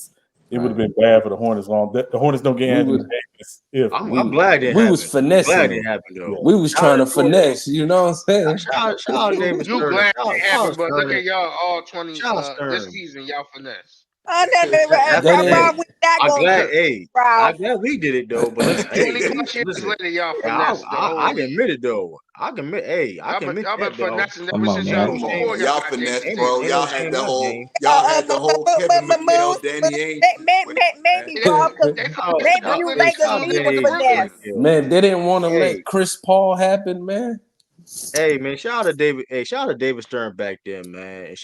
have been bad for the Hornets long. The Hornets don't get we Anthony would Davis if I'm glad it didn't we was happen. I'm glad finessing it didn't them. happen though. yeah. We was Shout out trying to to Jordan. finesse, you know what I'm saying? Shout out David You Stern. glad Shout it out happened, but look Stern. at y'all all 20 Shout out this Stern. season, y'all finesse. That's They hey. didn't We not I gonna glad get hey. I Ralph. glad we did it though. But listen, hey, 20 plus years listen. later, y'all I, finesse the I whole I can league. admit it though. I can admit. Hey, I can admit Y'all been that though. finessing Come ever on, since y'all man. Come before on, y'all y'all got finesse, Jayson bro. Ain't Tatum. no shame in that game. Y'all had the whole Kevin McHale, Moose, Danny Ainge situation, man. maybe They, Rob, because they Shout, called maybe shout, you Brooklyn hey, Lakers shout out need Danny was Ainge for Brooklyn. Kevin finesse. McHale, Man, man. they didn't want to Hey, let Chris Paul happen, man. hey, man. Shout out to David. Hey, shout out to David Stern back then, man. And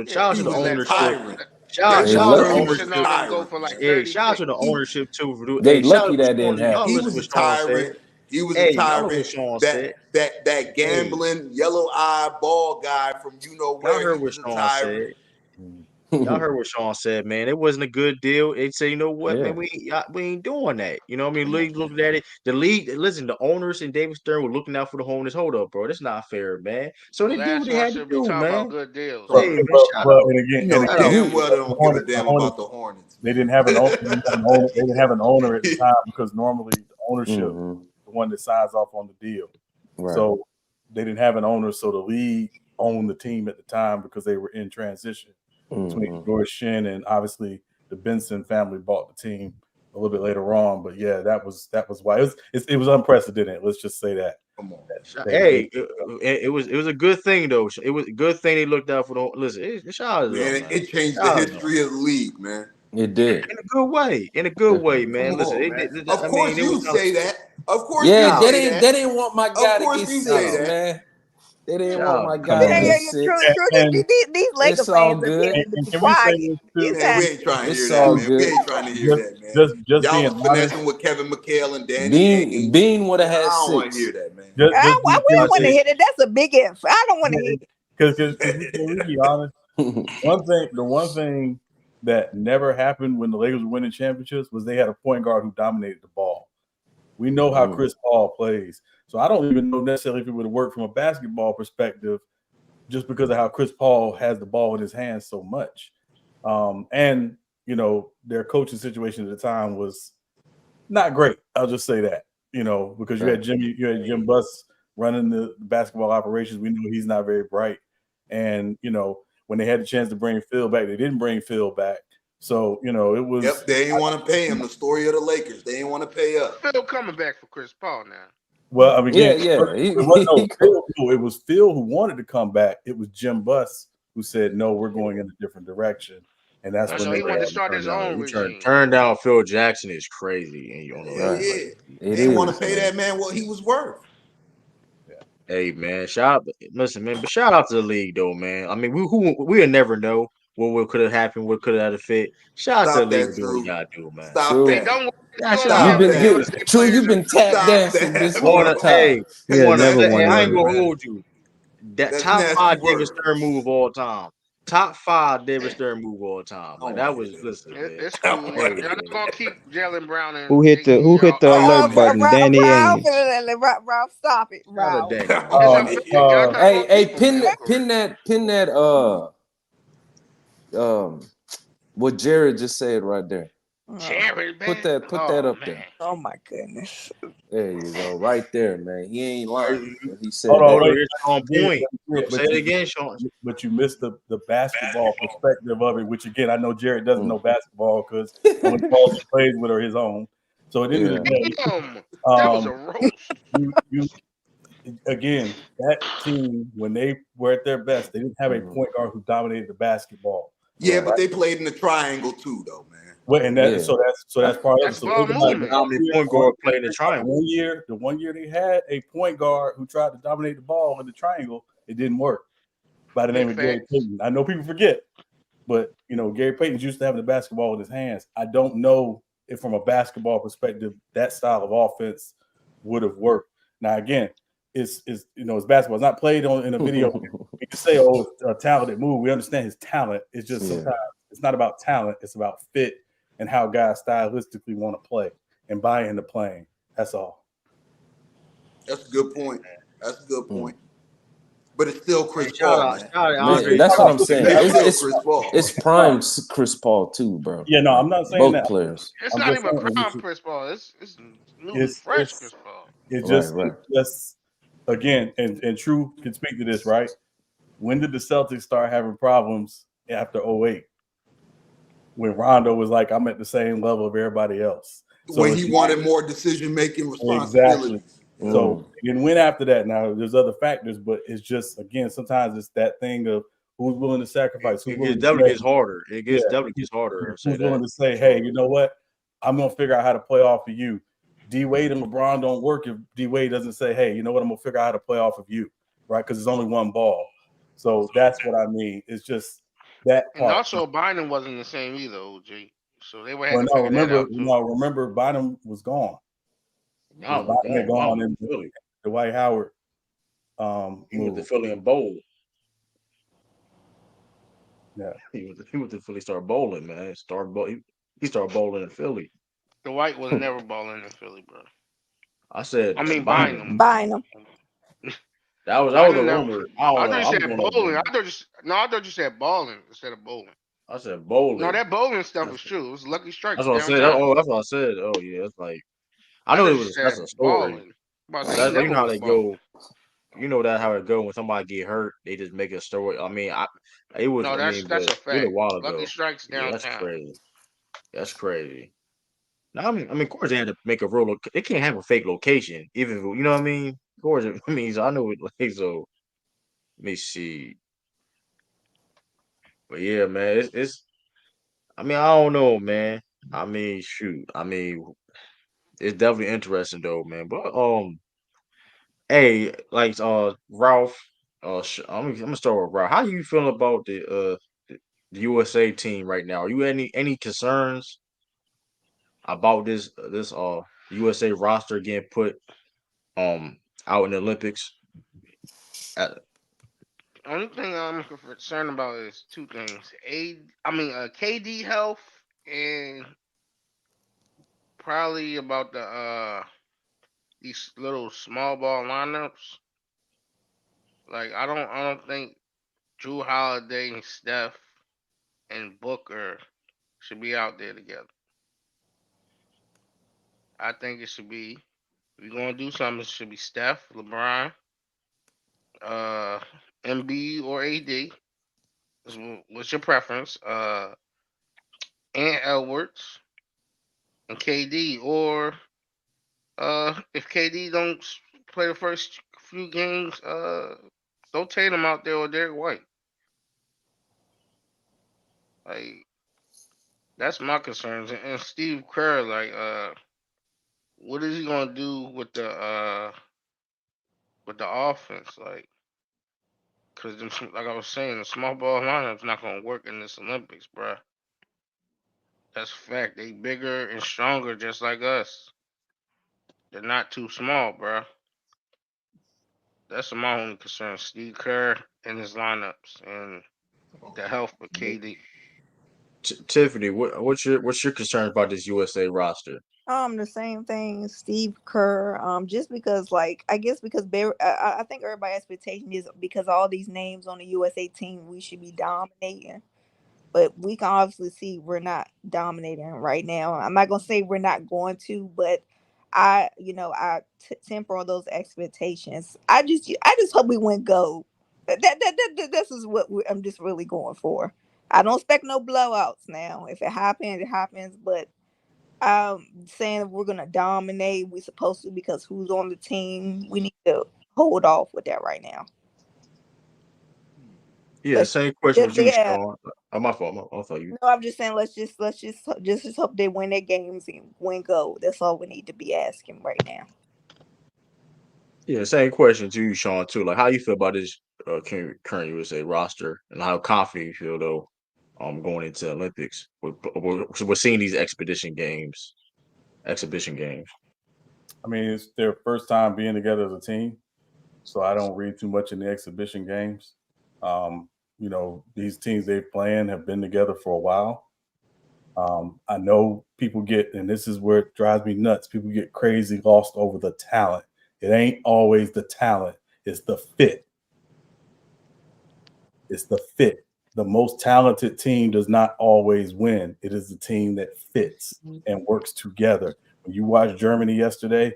Yeah, shout out He to the was a let ownership. tyrant. They David Shout out to the Stern lucky. was a Popovich and all ownership. them go tyrant, for like man. Hey, 30 shout out to the picks. He ownership too. They Shout out lucky to that Sean. didn't Y'all happen. he listen was what a Sean said. tyrant. He was a Hey, y'all know what tyrant. Sean said. That Hey, gambling yellow eye ball guy from you know y'all where. He heard what was a Sean said. tyrant. Y'all heard what Sean said, man. It wasn't a good deal. They say, you know what, Yeah. man, we ain't doing that. You know what I mean? Come on, League looked at it. The league, listen, the owners and David Stern were looking out for the Hornets. Hold up, bro. That's not fair, man. So The they did what last they one had to should be do, talking about man. good deals, But, Hey, man. man, but, shout but out. you and know Shout out. damn we well they the don't give a Hornets, damn about the Hornets. they didn't have an owner. They didn't have an owner at the time because normally the ownership is the one that signs off on the deal. Right. So they didn't have an owner. So the league owned the team at the time because they were in transition between George Shin and obviously the Benson family bought the team a little bit later on. But yeah, that was why it was unprecedented. Let's just say that. Come on. Hey, it was a good thing though. It was a good thing they looked out for the. Listen, shout out to them, Man, man. it changed the Shout out to them. history of the league, man. It did. In a good way. In a good way, Definitely. man. Come Listen, on, man. Of I course mean, it was you say that. Of course Yeah, you shout out. say they that. didn't want my Of guy to course get you say 6, Shout out. that. man. They didn't Shout want out. my Come guy to on, Yeah, get man. true, 6. true. And These Laker It's all fans are good. getting can we say quiet. this These too? Man, we times. ain't trying to hear It's that, all man. We good. ain't trying to hear that, man. Just Y'all being was honest. finessing with Kevin McHale and Danny Bean Ainge. Bean would have I had don't want to 6. hear that, man. Just We don't want to See, hear that. That's a big if. I don't want to hear. because we be honest. The one thing that never happened when the Lakers were winning championships was they had a point guard who dominated the ball. We know how Chris Paul plays, so I don't even know necessarily if it would have worked from a basketball perspective, just because of how Chris Paul has the ball in his hands so much. And their coaching situation at the time was not great. I'll just say that, because you had Jim Buss running the basketball operations. We know he's not very bright. And, when they had the chance to bring Phil back, they didn't bring Phil back. So, it was. Yep, they didn't want to pay him. The story of the Lakers. They didn't want to pay up. Phil coming back for Chris Paul now. Well, I mean, It it was Phil who wanted to come back. It was Jim Buss who said, no, we're going in a different direction. And that's when he wanted to start his own regime. Turn down Phil Jackson is crazy. And you on the Yeah. They didn't want to pay that man what he was worth. Hey man, listen, man, but shout out to the league though, man. I mean, we'll never know what could have happened, what could have fit. Shout out to the league for doing what y'all do, man. Stop that. You've been tap dancing this whole time. Hey, I ain't gonna man. hold you. That top 5 David Stern move of all time. Top 5 David Stern move of all time. Like that was listen. It's cool. Y'all not gonna keep Jaylen Brown and Who hit the alert button? Danny Ainge. Ralph, stop it, Ralph. Hey, pin that what Jared just said right there. Jared, man. Put that up there. Oh my goodness. There you go, right there, man. He ain't lying. He said on point. Say it again, Sean. But you missed the basketball perspective of it, which again I know Jared doesn't know basketball because when Paul plays with her his own. So at the end of the day, that was a roast. Again, that team when they were at their best, they didn't have a point guard who dominated the basketball. Yeah, but they played in the triangle too, though, man. Well, and so that's part of it. So how many point guard played in the triangle? The one year they had a point guard who tried to dominate the ball in the triangle, it didn't work. By the name of Gary Payton. I know people forget, but Gary Payton's used to having the basketball in his hands. I don't know if from a basketball perspective that style of offense would have worked. Now again, it's basketball. It's not played in a video. We can say, it's a talented move. We understand his talent. It's just sometimes it's not about talent. It's about fit and how guys stylistically want to play and buy into playing. That's all. That's a good point. But it's still Chris Paul. Man, that's what I'm saying. It's prime Chris Paul too, bro. Yeah, no, I'm not saying both that. players. It's not even prime Chris Paul. It's new fresh Chris Paul. It's just again, and True can speak to this, right? When did the Celtics start having problems after 2008? When Rondo was like, I'm at the same level of everybody else. So when he wanted more decision-making responsibilities. Exactly. So and went after that. Now there's other factors, but it's just again, sometimes it's that thing of who's willing to sacrifice. It definitely gets harder. It definitely gets harder. Who's willing to say, hey, you know what? I'm gonna figure out how to play off of you. D Wade and LeBron don't work if D Wade doesn't say, hey, you know what? I'm gonna figure out how to play off of you, right? Because there's only one ball. So that's what I mean. It's just that part. And also, Bynum wasn't the same either, OG. So they were having to figure that out too. No, remember, Bynum was gone. Bynum had gone in Philly. The Dwight Howard. He went to Philly and bowl. Yeah, he went to Philly, started bowling, man. He started bowling in Philly. The White was never balling in Philly, bro. Bynum. Bynum. That was a rumor. I thought you said bowling. I thought you said balling instead of bowling. I said bowling. No, that bowling stuff was true. It was Lucky Strike. That's what I said. That's what I said. Oh yeah, it's like I know that's a story. That's you know how they go. You know that how it go when somebody get hurt, they just make a story. I mean, it was. No, that's a fact. A while ago. Lucky Strikes downtown. That's crazy. That's crazy. Now, I mean, of course they had to make a real. They can't have a fake location, even if, you know what I mean. Of course, I mean, so I know it. Like, so let me see. But yeah, man, it's. I mean, I don't know, man. I mean, shoot. I mean, it's definitely interesting though, man. But hey, like Ralph, I'm gonna start with Ralph. How you feel about the USA team right now? Are you any concerns about this USA roster getting put out in the Olympics? Only thing I'm concerned about is two things: KD health, and probably about the these little small ball lineups. Like I don't think Drew Holiday and Steph and Booker should be out there together. I think it should be. If you're gonna do something, it should be Steph, LeBron, uh, MB or AD. What's your preference? And Edwards and KD, or if KD don't play the first few games, throw Tatum out there or Derek White. Like that's my concerns. And Steve Kerr, like, what is he gonna do with the offense? Like, cause like I was saying, the small ball lineup's not gonna work in this Olympics, bruh. That's a fact. They bigger and stronger, just like us. They're not too small, bruh. That's my only concern. Steve Kerr and his lineups and the health of KD. Tiffany, what's your concern about this USA roster? The same thing, Steve Kerr. Just because, like, I guess because I think everybody's expectation is because all these names on the USA team, we should be dominating. But we can obviously see we're not dominating right now. I'm not gonna say we're not going to, but I temper on those expectations. I just hope we win gold. This is what I'm just really going for. I don't expect no blowouts now. If it happens, it happens. But saying we're gonna dominate, we're supposed to because who's on the team. We need to hold off with that right now. Yeah, Let's same question with you, yeah. Sean. My fault. I thought you. No, I'm just saying let's just hope they win their games and win gold. That's all we need to be asking right now. Yeah, same question to you, Sean. Too. Like, how you feel about this current USA roster, and how confident you feel though, going into the Olympics. We're seeing these exhibition games. I mean, it's their first time being together as a team, so I don't read too much in the exhibition games. These teams they've playing have been together for a while. I know people get, and this is where it drives me nuts. People get crazy lost over the talent. It ain't always the talent; it's the fit. It's the fit. The most talented team does not always win. It is the team that fits and works together. When you watch Germany yesterday,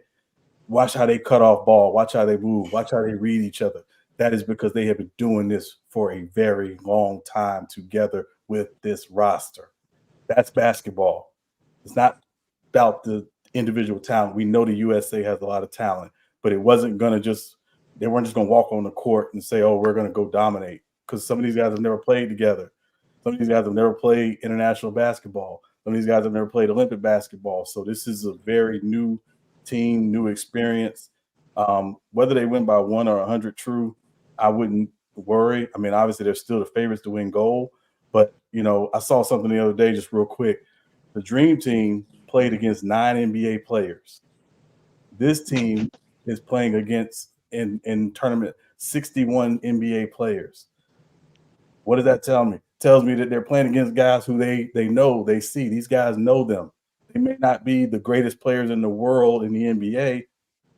watch how they cut off ball, watch how they move, watch how they read each other. That is because they have been doing this for a very long time together with this roster. That's basketball. It's not about the individual talent. We know the USA has a lot of talent, but they weren't just going to walk on the court and say, oh, we're going to go dominate, because some of these guys have never played together. Some of these guys have never played international basketball. Some of these guys have never played Olympic basketball. So this is a very new team, new experience. Whether they win by 1 or 100 true, I wouldn't worry. I mean, obviously they're still the favorites to win gold, but I saw something the other day, just real quick. The Dream Team played against 9 NBA players. This team is playing against in tournament 61 NBA players. What does that tell me? It tells me that they're playing against guys who they know, they see. These guys know them. They may not be the greatest players in the world in the NBA,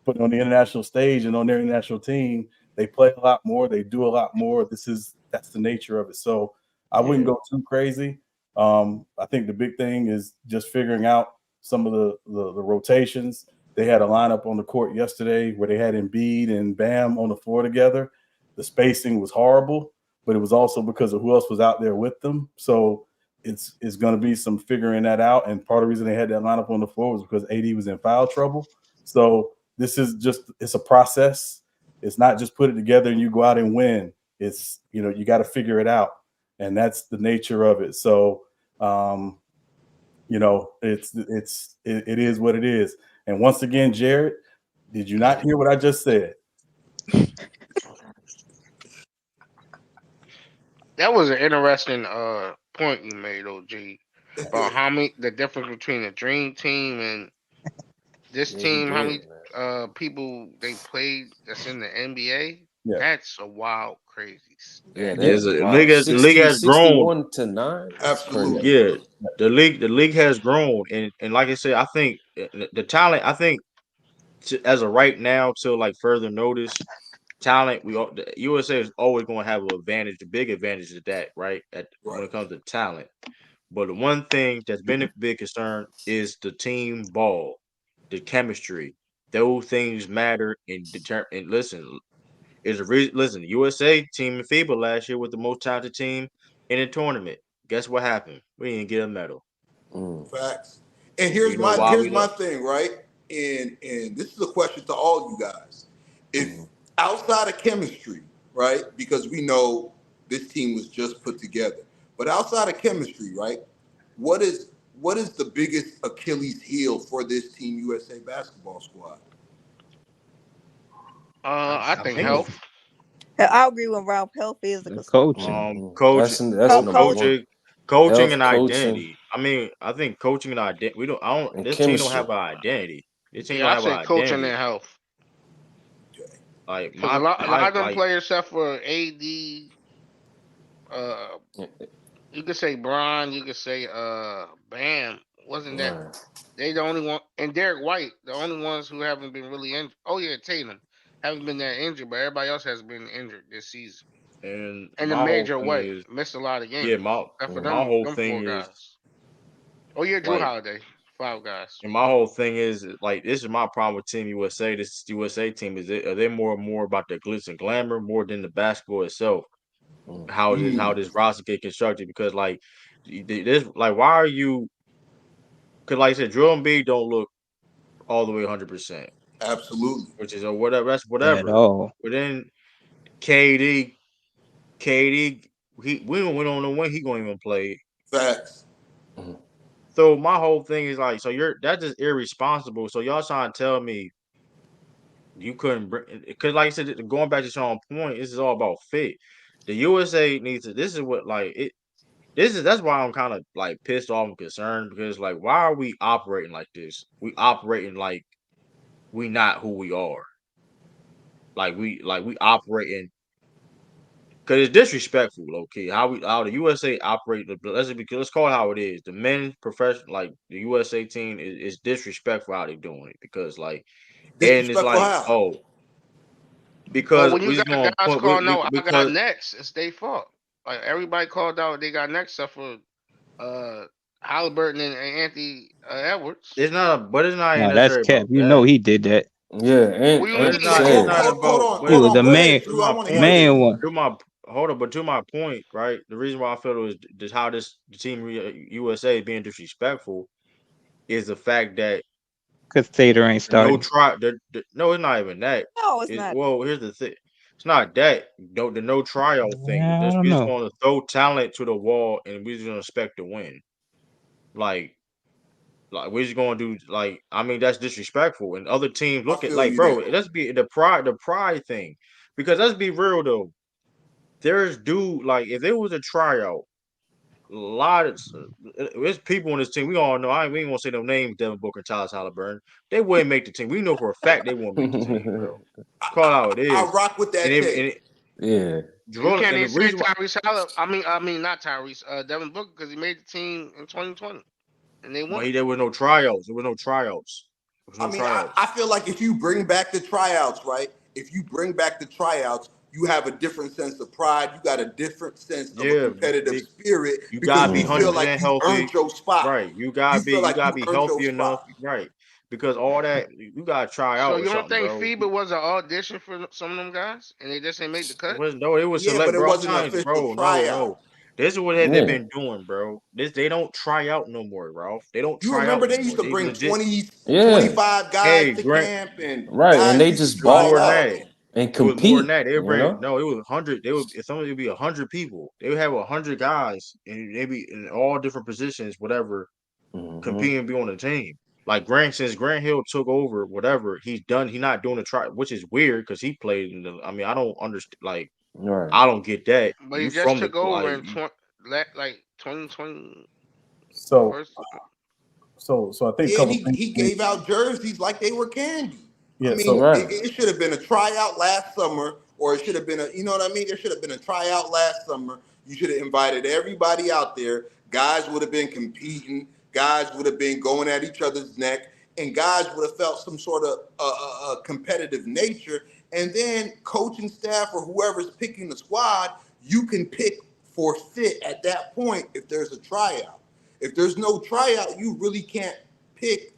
but on the international stage and on their international team, they play a lot more. They do a lot more. That's the nature of it. So I wouldn't go too crazy. I think the big thing is just figuring out some of the rotations. They had a lineup on the court yesterday where they had Embiid and Bam on the floor together. The spacing was horrible, but it was also because of who else was out there with them. So it's going to be some figuring that out. And part of the reason they had that lineup on the floor was because AD was in foul trouble. So this is it's a process. It's not just put it together and you go out and win. It's, you got to figure it out. And that's the nature of it. So, it is what it is. And once again, Jared, did you not hear what I just said? That was an interesting point you made, OG, about the difference between the Dream Team and this team. How many people they played that's in the NBA? Yeah. That's a wild, crazy. The league has grown 61-9. Absolutely. Yeah, the league has grown, and like I said, I think the talent. I think as of right now, till like further notice, talent. The USA is always going to have an advantage, a big advantage of that, right? When it comes to talent. But the one thing that's been a big concern is the team ball, the chemistry. Those things matter in determine. And listen, listen. The USA team in FIBA last year was the most talented team in the tournament. Guess what happened? We didn't get a medal. Facts. And You know why we here's my look? thing, right? And this is a question to all you guys. If outside of chemistry, right? Because we know this team was just put together. But outside of chemistry, right? What is the biggest Achilles heel for this Team USA basketball squad? I I think think it's health. I agree with Ralph. Health is a The concern. coaching. coaching, That's number Coach. one. coaching Health, and coaching, identity. I mean, I think coaching and identity. We don't. I don't. and This team don't have chemistry. an identity. This team Yeah, don't I have an say coaching identity. and health. Like Because a lot my of them like players, except for AD, uh, you could say Bron, you could say Bam. Wasn't that Right. they the only one? And Derek White, the only ones who haven't been really injured. Oh yeah, Tatum haven't been that injured, but everybody else has been injured this season and in a my whole major thing way. is Missed a lot of yeah games. Except for my whole them thing four is guys. Oh yeah, Drew like Holiday, 5 guys. and my whole thing is like this is my problem with Team USA. This USA team is are they more about the glitz and glamour more than the basketball itself. How this roster get constructed because like this like why are you? Because like I said, Joel Embiid don't look all the way 100%, Absolutely. which is whatever. That's At whatever. all. But then KD, KD, we don't know when he gonna even play. Facts. So my whole thing is like, so that's just irresponsible. So y'all trying to tell me you couldn't bring because like I said, going back to Sean's point, this is all about fit. The USA needs to. This is what like it. That's why I'm kind of like pissed off and concerned because like why are we operating like this? We operating like we not who we are. Like we operating because it's disrespectful, low key. How the USA operate. Let's call it how it is. The men's profession, like the USA team, is disrespectful how they doing it because like, and it's Disrespectful like how? oh But because when you we just got gonna guys put calling out, I got because next. It's their fault. Like everybody called out, they got next except for uh Halliburton and Anthony Edwards. but it's not even No, that's necessarily cap. about You know that. he did that. Yeah, What do you But Ant it's mean? not. It's said. not about. But He Hold was on. the Go main ahead, to Drew. I my want to hear point. main this. one. To my hold on. But to my point, right? The reason why I feel it was just how this the team USA is being disrespectful is the fact that Cause Tater ain't no starting. try. No, it's not even that. No, it's not. Well, here's the thing. It's not that. The no tryout thing. I don't We just know. going to throw talent to the wall and we just going to expect to win. Like, like we're just going to do like. I mean, that's disrespectful. And other teams I look at feel like, you bro. there. Let's be the pride thing. Because let's be real though. There's dude like if there was a tryout, a lot of there's people on this team. We all know. We ain't gonna say no names. Devin Booker, and Tyler Halliburton. They wouldn't make the team. We know for a fact they won't make the team, bro. Call it how it I is. rock with And that if take. Yeah. You can't And even the say reason why Tyrese Halliburton. I mean not Tyrese. Devin Booker because he made the team in 2020 and they but won. there was no tryouts. There was no tryouts. There was I no mean, I tryouts. feel like if you bring back the tryouts, right? If you bring back the tryouts, you have a different sense of pride. You got a different sense of a Yeah, competitive spirit you because gotta be you hundred feel Mhm. like percent you earned healthy, your spot. right? You You gotta be earned your healthy enough, spot. right? Because all that you gotta try So out or you don't something, think bro. FIBA was an audition for some of them guys and they just ain't made the cut? It was Yeah, but select, it bro. I'm wasn't an trying, official bro. tryout. No. This is what they've Yeah. been doing, bro. They don't try out no more, Ralph. They don't You try out remember no they used more. to They bring legit. 20, Yeah. 25 guys Hey, to Grant. camp and Right. And guys they used to just It was try more than ball out. that. out and It was more than compete, that. They would you bring know? no. It was 100. They would if somebody would be 100 people. They would have 100 guys, and they be in all different positions, whatever, Hmm. competing and be on the team. Like Grant, since Grant Hill took over, whatever he's done, he's not doing the try, which is weird because he played in the. I mean, I don't understand. Like, Right. I don't get that. But he You just from the took over like, in like 2020 So first. so I think a Yeah, and couple he, things. he gave out jerseys like they were candy. I Yeah. mean, So Right. it should have been a tryout last summer, or it should have been you know what I mean? There should have been a tryout last summer. You should have invited everybody out there. Guys would have been competing. Guys would have been going at each other's neck, and guys would have felt some sort of competitive nature. And then coaching staff or whoever's picking the squad, you can pick for fit at that point if there's a tryout. If there's no tryout, you really can't pick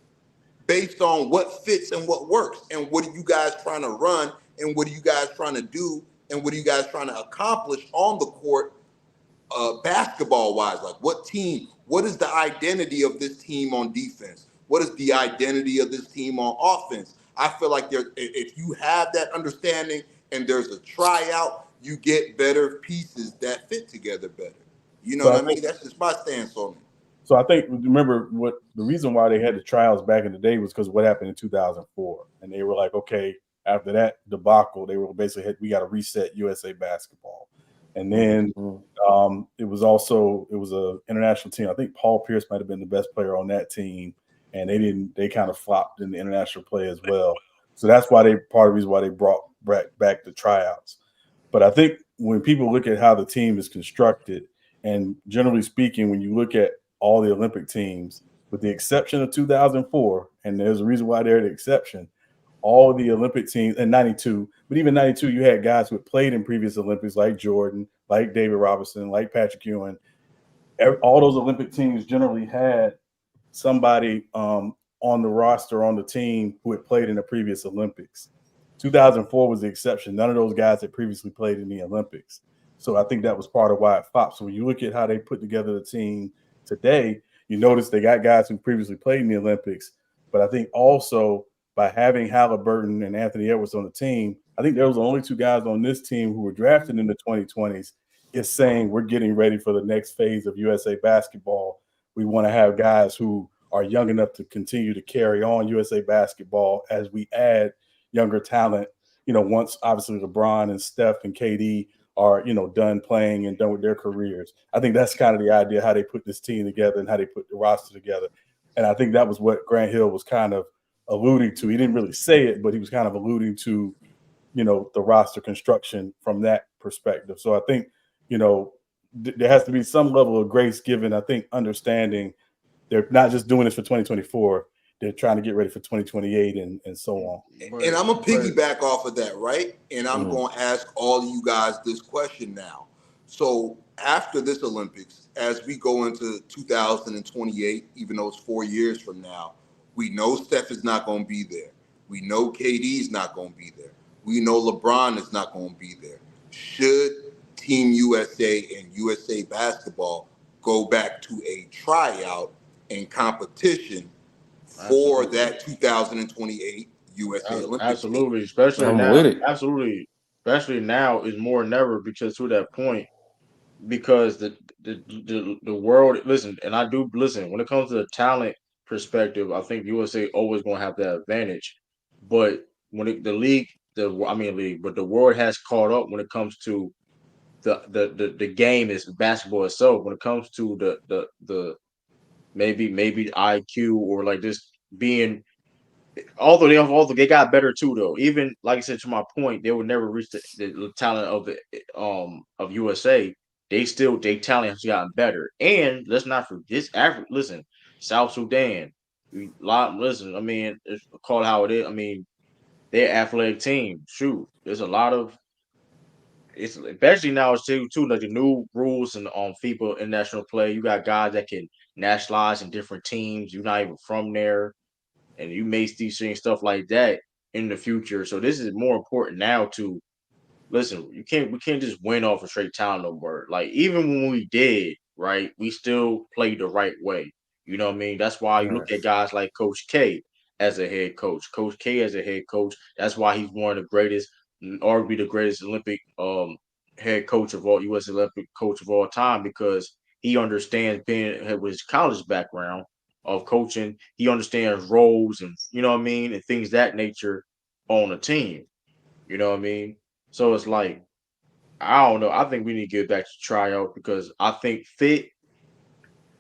based on what fits and what works. And what are you guys trying to run? And what are you guys trying to do? And what are you guys trying to accomplish on the court, basketball wise? Like, what team? What is the identity of this team on defense? What is the identity of this team on offense? I feel like if you have that understanding and there's a tryout, you get better pieces that fit together better. You know So what I I mean? That's just my stance on it. So I think, remember, what the reason why they had the trials back in the day was because what happened in 2004, and they were like, okay, after that debacle, they were basically we got to reset USA basketball, and then it was a international team. I think Paul Pierce might have been the best player on that team, and they kind of flopped in the international play as well. So that's why part of the reason why they brought back the tryouts. But I think when people look at how the team is constructed, and generally speaking, when you look at all the Olympic teams, with the exception of 2004, and there's a reason why they're the exception, all the Olympic teams in 92, but even 92, you had guys who had played in previous Olympics like Jordan, like David Robinson, like Patrick Ewing. All those Olympic teams generally had somebody on the roster, on the team, who had played in the previous Olympics. 2004 was the exception. None of those guys had previously played in the Olympics. So I think that was part of why it flopped. So when you look at how they put together the team today, you notice they got guys who previously played in the Olympics. But I think also by having Halliburton and Anthony Edwards on the team, I think there was the only two guys on this team who were drafted in the 2020s, is saying we're getting ready for the next phase of USA basketball. We want to have guys who are young enough to continue to carry on USA basketball as we add younger talent, once obviously LeBron and Steph and KD are, done playing and done with their careers. I think that's kind of the idea, how they put this team together and how they put the roster together. And I think that was what Grant Hill was kind of alluding to. He didn't really say it, but he was kind of alluding to, the roster construction from that perspective. So I think, there has to be some level of grace given. I think understanding they're not just doing this for 2024. They're trying to get ready for 2028 and so on. And I'm going to piggyback off of that, right? And I'm going to ask all of you guys this question now. So after this Olympics, as we go into 2028, even though it's 4 years from now, we know Steph is not going to be there. We know KD is not going to be there. We know LeBron is not going to be there. Should Team USA and USA basketball go back to a tryout and competition for that 2028 USA Olympics? Absolutely, especially I'm now. with it. Absolutely, especially now is more than ever, because to that point, because the world, listen, and I do listen when it comes to the talent perspective. I think USA always going to have that advantage, but when the world has caught up when it comes to the game is basketball itself. When it comes to the maybe IQ or like just being, although they got better too though. Even like I said, to my point, they would never reach the talent of the of USA. They talent has gotten better. And let's not forget this listen, South Sudan. Listen, I mean, it's called how it is. I mean, they're athletic team. Shoot, there's a lot of, it's especially now it's too like the new rules and on FIBA international play. You got guys that can nationalize in different teams. You're not even from there, and you may see seeing stuff like that in the future. So this is more important now to listen. We can't just win off a straight talent no more. Like even when we did, right, we still played the right way. You know what I mean? That's why you look at guys like Coach K as a head coach. Coach K as a head coach. That's why he's one of the greatest, arguably the greatest Olympic head coach of all, U.S. Olympic coach of all time, because he understands being with his college background of coaching. He understands roles and you know what I mean, and things that nature on a team. You know what I mean? So it's like, I don't know. I think we need to get back to tryout because I think fit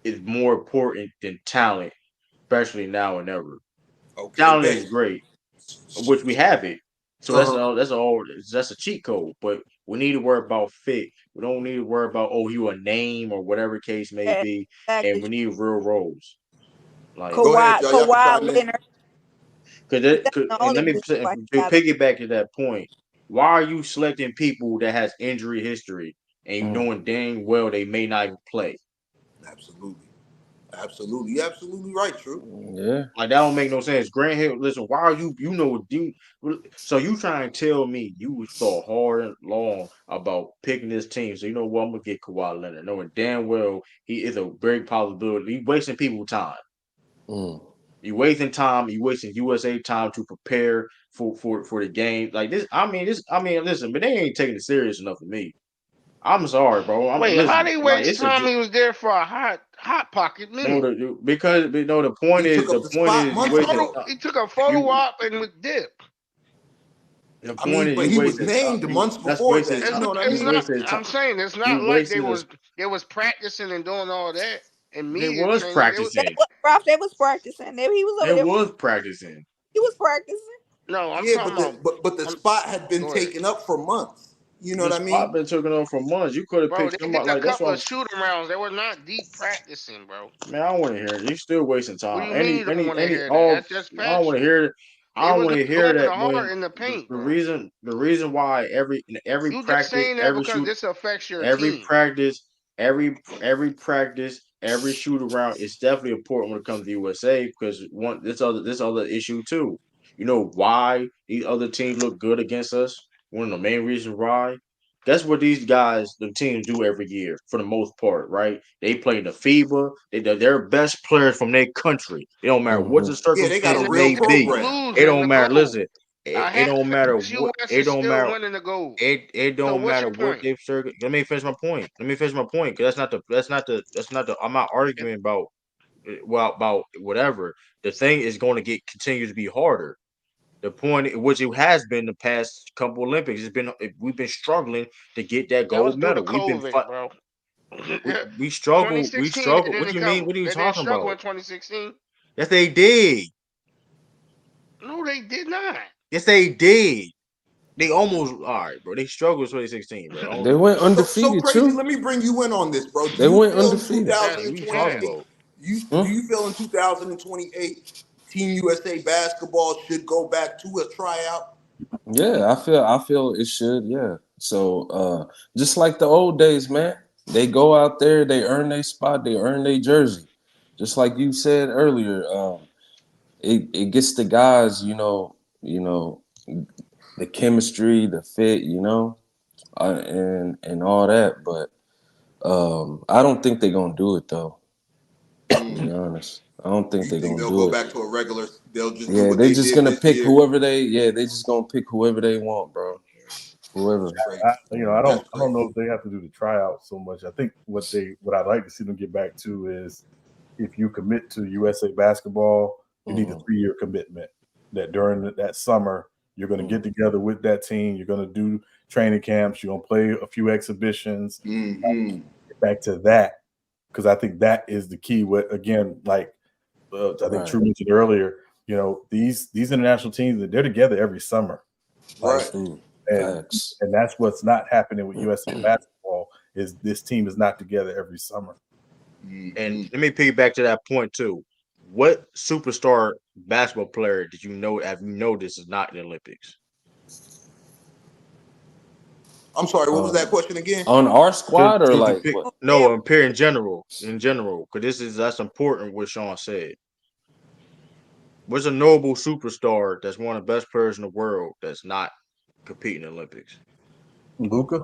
is more important than talent, especially now and ever. Okay, Talent bet. is great, which we have it. So that's a cheat code. But we need to worry about fit. We don't need to worry about you a name or whatever case may be, and Exactly. we need real roles. Like, Go ahead, y'all. Y'all can Kawhi chime in. Leonard. That's the and only let me reason why he to got piggyback to that point. Why are you selecting people that has injury history and you knowing dang well they may not even play? Absolutely. Absolutely, you're absolutely right, True. Yeah. Like that don't make no sense. Grant Hill, listen, why are so you trying to tell me you thought hard and long about picking this team? So you know what, I'm gonna get Kawhi Leonard, knowing damn well he is a very possibility. You wasting people's time. Mm. You wasting time. You wasting USA time to prepare for the game. Like this, listen, but they ain't taking it serious enough for me. I'm sorry, bro. I'm Wait, how listen. they Like waste it's a time? He was there for a hot pocket no, minute. because no. He took up The the point spot is you months wasting ago. time. He took a photo You op and with dip. the I point mean, is but you he was wasting time. named months That's before wasting that. You time. know what I You It's mean? not. wasting time. I'm saying it's You not like wasting this. they was practicing and doing all that and They media was training. They was They practicing. was, Ralph, they was practicing. He was They over there. was practicing. He was practicing. no. I'm Yeah, talking but about. the I'm, spot had been go ahead, taken up for months. You know The what I spot mean? been taken on for months. You could have bro. picked They somebody did a like that's couple what of shoot arounds. They were not deep practicing, bro. man. I don't want to hear it. You still wasting What do time. you mean you don't want to Any hear that? all. That's just I don't want to factual. hear it. I They don't was want not to hear going that hard when in the paint, the bro. reason why every You just practice, saying that every because shoot, this affects your every team. practice, every practice, every shoot around is definitely important when it comes to USA because this other issue too. You know why these other teams look good against us? One of the main reasons why. That's what these guys, the teams, do every year for the most part, right? They play in the FIBA. They're best players from their country. It don't matter what the Mm-hmm. Yeah, they got a And circumstances real may they still be. program. It losing don't the matter. gold. Listen, A it half don't matter ass what. US It is don't still matter. winning the gold. It So don't what's matter your what point? they've circuit. Let me finish my point. Let me finish my point because that's not the. I'm not arguing about about whatever. The thing is going to get continue to be harder. The point, which it has been the past couple Olympics, has been we've been struggling to get that That was gold due to medal. We've been COVID, bro. we struggle. We 2016, they struggle. What didn't do you mean? come. What are you They didn't talking struggle about? in 2016. Yes, they did. No, they did not. Yes, they did. They almost all right, bro. They struggled in 2016, bro. They went So undefeated crazy. too. Let me bring you in on this, bro. Do They you went feel in undefeated. That's What are you talking 2028? trash. about? Do Hmm? you feel in 2028 Team USA basketball should go back to a tryout? Yeah, I feel it should, yeah. So just like the old days, man. They go out there, they earn their spot, they earn their jersey. Just like you said earlier, it gets the guys, the chemistry, the fit, and all that. But I don't think they're gonna do it though. To be honest, I don't think You they're think gonna they'll do go it. back to a regular? They'll just do Yeah, what they they just did gonna this pick year. whoever they. Yeah, they just gonna pick whoever they want, bro. That's Whoever. crazy. I That's don't know crazy. if they have to do the tryout so much. I think what I'd like to see them get back to is if you commit to USA basketball, you need a Mhm. 3-year commitment. That during that summer you're going to get together with that team. You're going to do training camps. You're going to play a few exhibitions. Mm-hmm. Get back to that because I think that is the key. What again, like I think Right. True mentioned earlier, these international teams they're together every summer. Like Right. Mm. and Facts. and that's what's not happening with USA basketball is this team is not together every summer. And Mm-hmm. let me piggyback to that point too. What superstar basketball player did you know have you noticed is not in the Olympics? I'm sorry. What was that Um, question again? on our To squad or to like depict what? no, I'm in general. In general, because that's important what Sean said. What's a notable superstar that's one of the best players in the world that's not competing in the Olympics? Luka,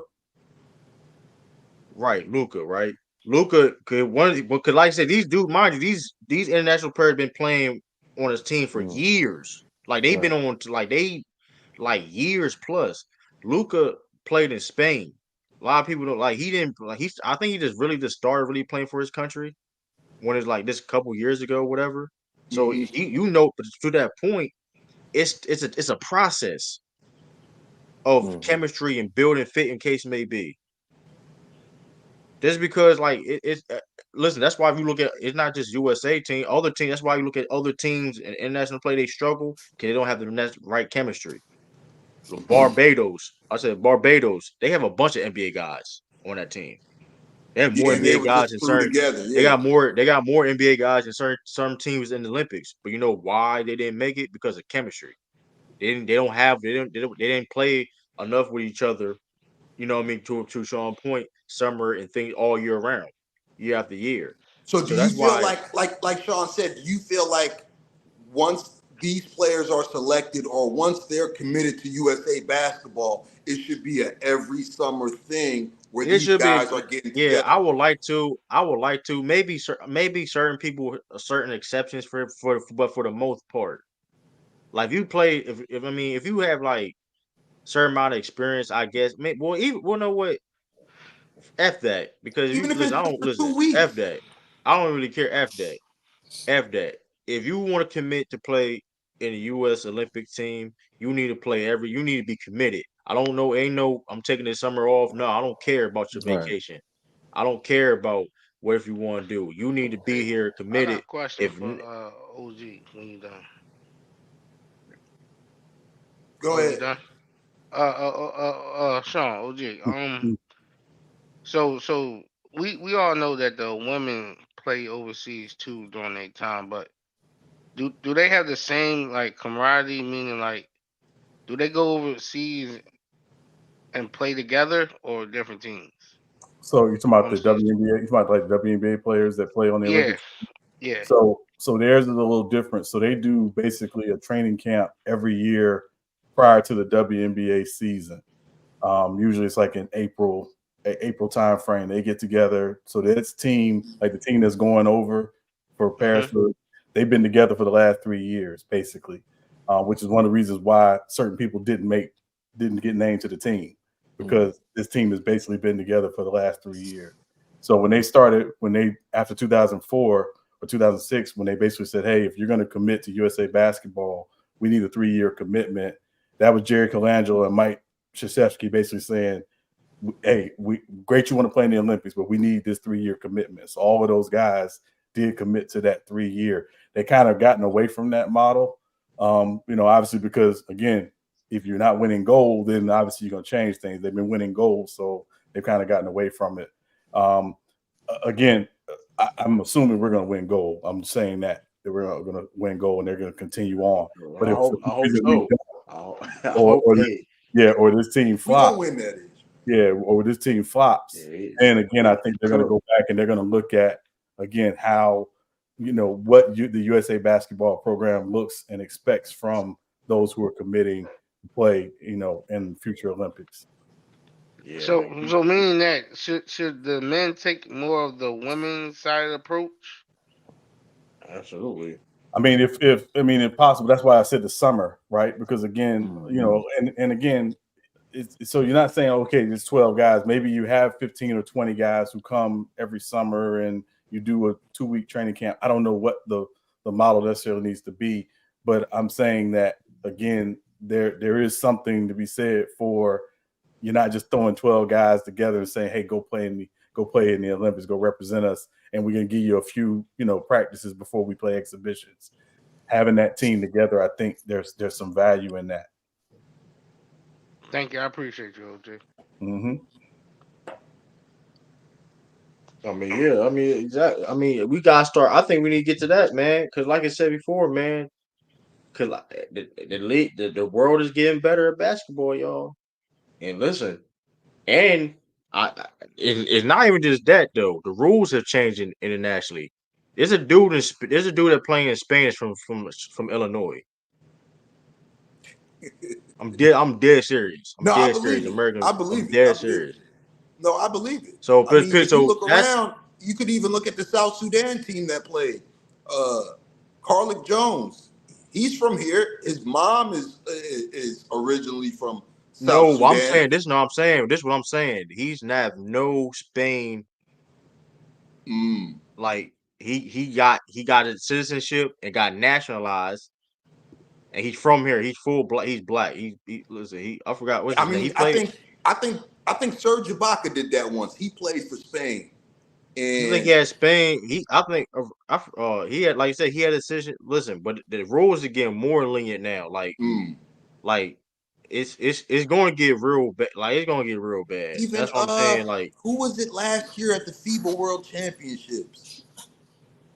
Right, Luca, right? Luca could because like I said, these dude, mind you, these international players been playing on his team for Mm, years. Like they've been right. on to like years plus. Luca played in Spain. A lot of people don't like he didn't like he's I think he just started really playing for his country when it's like this couple years ago, whatever. So Mm-hmm. but to that point, it's a process of Hmm. chemistry and building fit in case may be. Just because, like, listen, that's why if you look at it's not just USA team, other teams. That's why you look at other teams in international play, they struggle because they don't have the right chemistry. I said Barbados, they have a bunch of NBA guys on that team. They have more Yeah, they NBA were guys just in flew certain. together. They Yeah. got more NBA guys in certain teams in the Olympics. But you know why they didn't make it? Because of chemistry. They didn't play enough with each other, you know what I mean, to Sean Point, summer and things all year round, year after year. So do you that's feel why like Sean said, do you feel like once these players are selected or once they're committed to USA basketball, it should be a every summer thing where it these should be. guys are getting Yeah, together? I would like to. Maybe certain people, certain exceptions but for the most part, like if you play, if I mean, if you have like certain amount of experience, I guess. Well, even well, know what? F that, because if you Even if listen, it's I just don't for listen. 2 weeks. F that. I don't really care. F that. F that. If you want to commit to play in the U.S. Olympic team, you need to play every. You need to be committed. I don't know. Ain't no. I'm taking this summer off. No, I don't care about your Right. vacation. I don't care about what if you want to do. You need to be Hey, here I got committed. a question If for OG when you done. Go Oh, you ahead. done? Sean, OG. So we all know that the women play overseas too during their time, but do they have the same like camaraderie? Meaning like, do they go overseas and play together or different teams? So you're talking about I'm the saying, WNBA? You're talking about like WNBA players that play on the yeah, Olympics? yeah. So theirs is a little different. So they do basically a training camp every year prior to the WNBA season. Usually it's like in April time frame. They get together. So this team, like the team that's going over for Paris, Mm-hmm. they've been together for the last 3 years, basically, which is one of the reasons why certain people didn't get named to the team, because this team has basically been together for the last 3 years. So when they after 2004 or 2006, when they basically said, "Hey, if you're going to commit to USA basketball, we need a 3-year commitment." That was Jerry Colangelo and Mike Krzyzewski basically saying, "Hey, we great you want to play in the Olympics, but we need this 3-year commitment." So all of those guys did commit to that 3 year. They kind of gotten away from that model, obviously because again, if you're not winning gold, then obviously you're going to change things. They've been winning gold, so they've kind of gotten away from it. Again, I'm assuming we're going to win gold. I'm saying that we're going to win gold and they're going to continue on. But if for I some hope reason we so. don't, I hope. Hey, or this team We gonna flops, win that issue. yeah, or this team flops, yeah, and again, I think they're going to cook. go back and they're going to look at again how what the USA basketball program looks and expects from those who are committing to play, in future Olympics. Yeah, So man. so meaning that should the men take more of the women's side approach? Absolutely. I mean, if possible, that's why I said the summer, right? Because again, and again, so you're not saying, okay, there's 12 guys. Maybe you have 15 or 20 guys who come every summer and you do a 2-week training camp. I don't know what the model necessarily needs to be, but I'm saying that again, there is something to be said for you're not just throwing 12 guys together and saying, hey, go play in the Olympics, go represent us, and we're gonna give you a few, practices before we play exhibitions. Having that team together, I think there's some value in that. Thank you, I appreciate you, OG. Mm-hmm. I mean, yeah. I mean, exactly. I mean, we gotta start. I think we need to get to that, man. Because, like I said before, man, because the league, the world is getting better at basketball, y'all. And listen, and it's not even just that though. The rules have changed internationally. There's a dude that playing in Spain is from Illinois. I'm dead serious. I'm No, I dead believe serious. it. American. I I'm believe it. I dead believe serious. it. No, I believe it. So, I mean, if you so look that's around, you could even look at the South Sudan team that played. Carlick Jones, he's from here. His mom is originally from South no. I'm Sudan. saying this. No, I'm saying this. Is what I'm saying. He's not no Spain. Mm. Like he got his citizenship and got nationalized, and he's from here. He's full black. He's black. Listen. I forgot what's I his name. He mean, I played. think I think I think Serge Ibaka did that once. He played for Spain, I think he and had Spain. I think he had, like you said, he had a decision. Listen, but the rules are getting more lenient now. mm, Like it's going to get real bad. Like it's going to get real bad. even That's what I'm saying. Like who was it last year at the FIBA World Championships?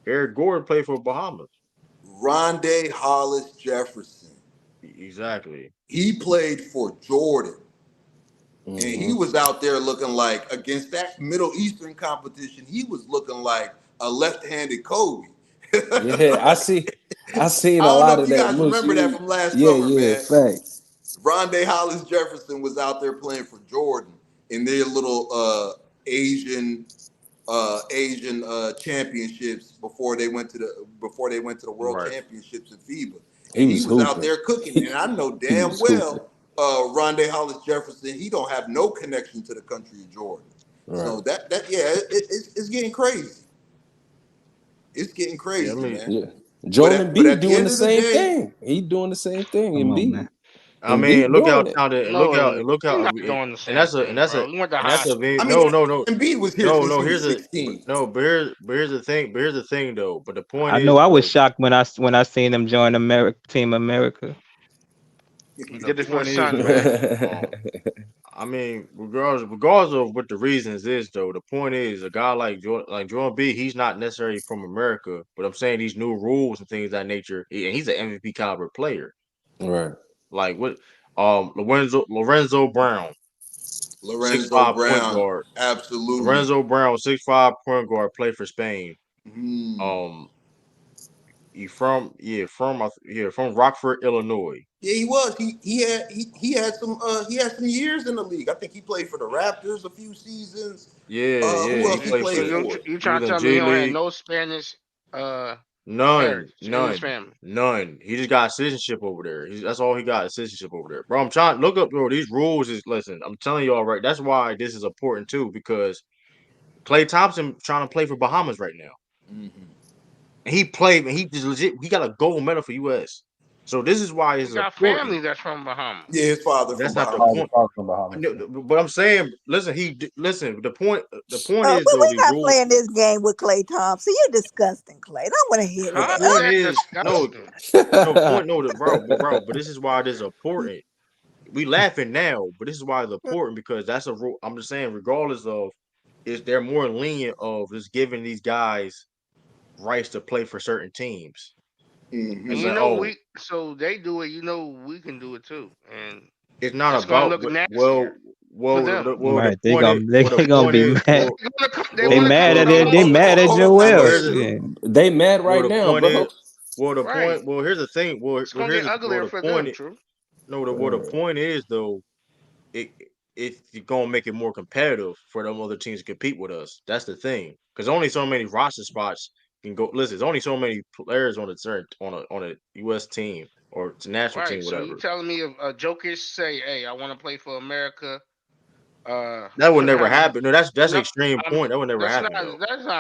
Eric Gordon played for Bahamas. Rondé Hollis Jefferson. Exactly. He played for Jordan. And he Mm-hmm. was out there looking like, against that Middle Eastern competition, he was looking like a left-handed Kobe. Yeah, I seen I a don't know lot if of you that guys mush. remember that from last Yeah, summer, yeah, man. facts. Rondé Hollis Jefferson was out there playing for Jordan in their little Asian championships before they went to the World Right. Championships in FIBA, He and he was was out hooping. there cooking. And I know He damn was hooping. well Rondé Hollis Jefferson, he don't have no connection to the country of Jordan. Right. So it's getting crazy. It's getting Yeah, I crazy, mean, man. Yeah. Joel But Embiid at the doing end the of the same day, thing. He doing the same thing. Come on, man. Embiid look how doing it. talented, and No, look he's how, not doing the and same that's thing, bro. He went to high school. I mean, no, no, no, Embiid was here no, since no. he was 16. But here's the thing. But here's the thing, though. But the point I know is, I was though. shocked when I seen them join Team America. He The did it for point his is, son, though. man. I mean, regardless of what the reasons is, though, the point is a guy like Jordan B, he's not necessarily from America, but I'm saying these new rules and things of that nature, and he's an MVP caliber player. Right. Like what? Lorenzo Brown, six Lorenzo five point Brown, guard. absolutely. Lorenzo Brown, 6'5" point guard, play for Spain. Mm. Um, from Rockford, Illinois. Yeah, he was. He had some years in the league. I think he played for the Raptors a few seasons. Who Yeah. He else he played So for played the. for? you He trying was to in tell me he G don't have League. no Spanish None, heritage in his none, family? none. He just got citizenship over there. That's all he got, citizenship over there. Bro, I'm trying to look up, bro. These rules is listen. I'm telling y'all right. That's why this is important too, because Klay Thompson trying to play for Bahamas right now. Mm-hmm. And he played, and he just legit. He got a gold medal for U.S. So this is why He it's got important. family that's from Bahamas. Yeah, his father That's from not the Bahamas. point. From Bahamas. But I'm saying, listen. Listen. The point is We though these not rules. playing this game with Clay Thompson. You disgusting, Clay. Don't want to hear The How that. is point that is no. disgusting? No point. No, bro. But this is why this is important. We laughing now, but this is why it's important because that's a rule. I'm just saying, regardless of, is they're more lenient of just giving these guys rights to play for certain teams. And It's Mm-hmm. you like, know oh, so they do it. You know we can do it too, and it's not it's gonna about look nastier for them. the Right. point is, They the gonna point be is, mad. They They want to come mad to at the it. They local. mad at Hold up now. Joel. That's here's the true. Shit. They mad well, right the now, point is, bro. Right. here's the thing. It's gonna get uglier The for point them. is, True. no, the point is though, it it's gonna make it more competitive for them other teams to compete with us. That's the thing, because only so many roster spots can go. Listen, there's only so many players on a certain on a U.S. team or it's a national Right. team, So you whatever. telling me if a Jokic say, "Hey, I want to play for America," That would him never having happen. No, that's an no, extreme I'm point. That would never that's not happen though.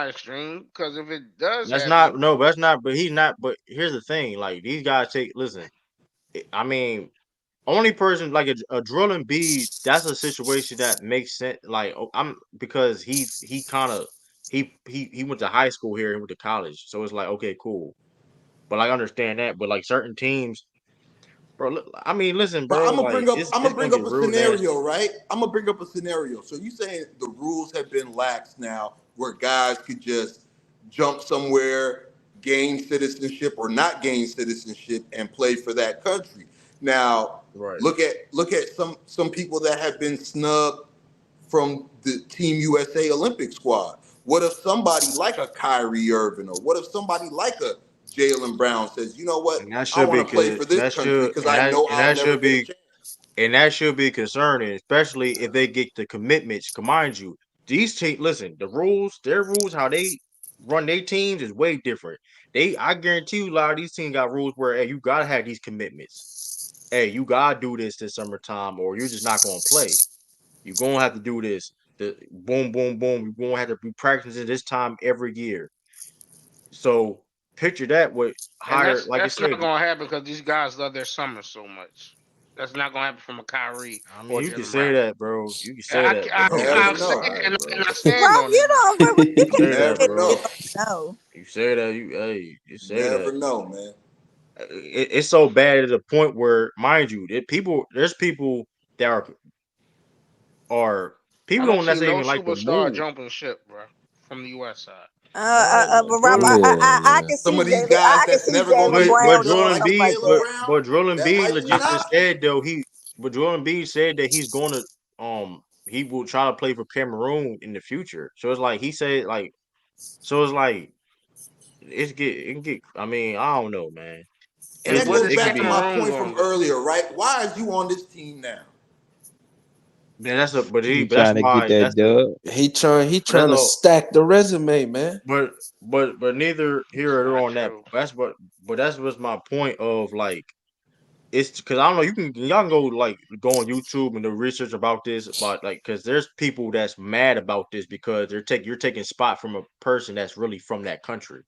extreme because if it does That's happen, not no, but that's not. But he's not. But here's the thing: like these guys take. Listen, I mean, only person like a drill and bead. That's a situation that makes sense. Like I'm because he kind of he went to high school here and went to college, so it's like okay, cool. But I understand that. But like certain teams, bro. I mean, listen, But bro. Like I'm it's gonna gonna bring up get a real scenario, nasty. right? I'm gonna bring up a scenario. So you saying the rules have been lax now, where guys could just jump somewhere, gain citizenship or not gain citizenship, and play for that country. Now, Right. look at some people that have been snubbed from the Team USA Olympic squad. What if somebody like a Kyrie Irving or what if somebody like a Jalen Brown says, you know what, And that I should want be to play for this country because I know I'll never should get a be chance. concerning, especially if they get the commitments. Mind you, these teams, listen, their rules, how they run their teams is way different. I guarantee you, a lot of these teams got rules where, hey, you gotta have these commitments. Hey, you gotta do this summertime, or you're just not gonna play. You're gonna have to do this. The boom, boom, boom. You're gonna have to be practicing this time every year. So picture that with and higher, like I that's not said. gonna happen because these guys love their summer so much. That's not gonna happen from a Kyrie I mean, or you can Jalen say Brown. that, bro. You can say I, that, You but I, don't never I get say all know. it right, and I bro. stand Rob, on it. you don't. You You say can't that, say Never you bro. know. don't know. You say that. You You say that. never know, man. It's so bad to the point where, mind you, there's people that are I people don't don't see necessarily no even like to superstar move. jumping ship, bro, from the U.S. side. But Rob, Jordan, Yeah, I man. can Some see of these guys I can that's see never gonna Jalen get but Brown picked up doing Jordan like a something B, like Jalen that. Brown, Jordan that B might be an legit just option. said though but Jordan B said that he will try to play for Cameroon in the future. So it's like he said like So it's like it can get. I mean, I don't know, man. And And that what goes the It can back to second be. my room point gonna from do? earlier, right? Why is you on this team now? Man, that's a He but that's trying to get why that that's the dub. He but that's trying to all. stack the resume, man. But neither It's here or there not on that. true. That's what's my point of like it's because I don't know. Y'all can go on YouTube and do research about this, about like because there's people that's mad about this because you're taking spot from a person that's really from that country,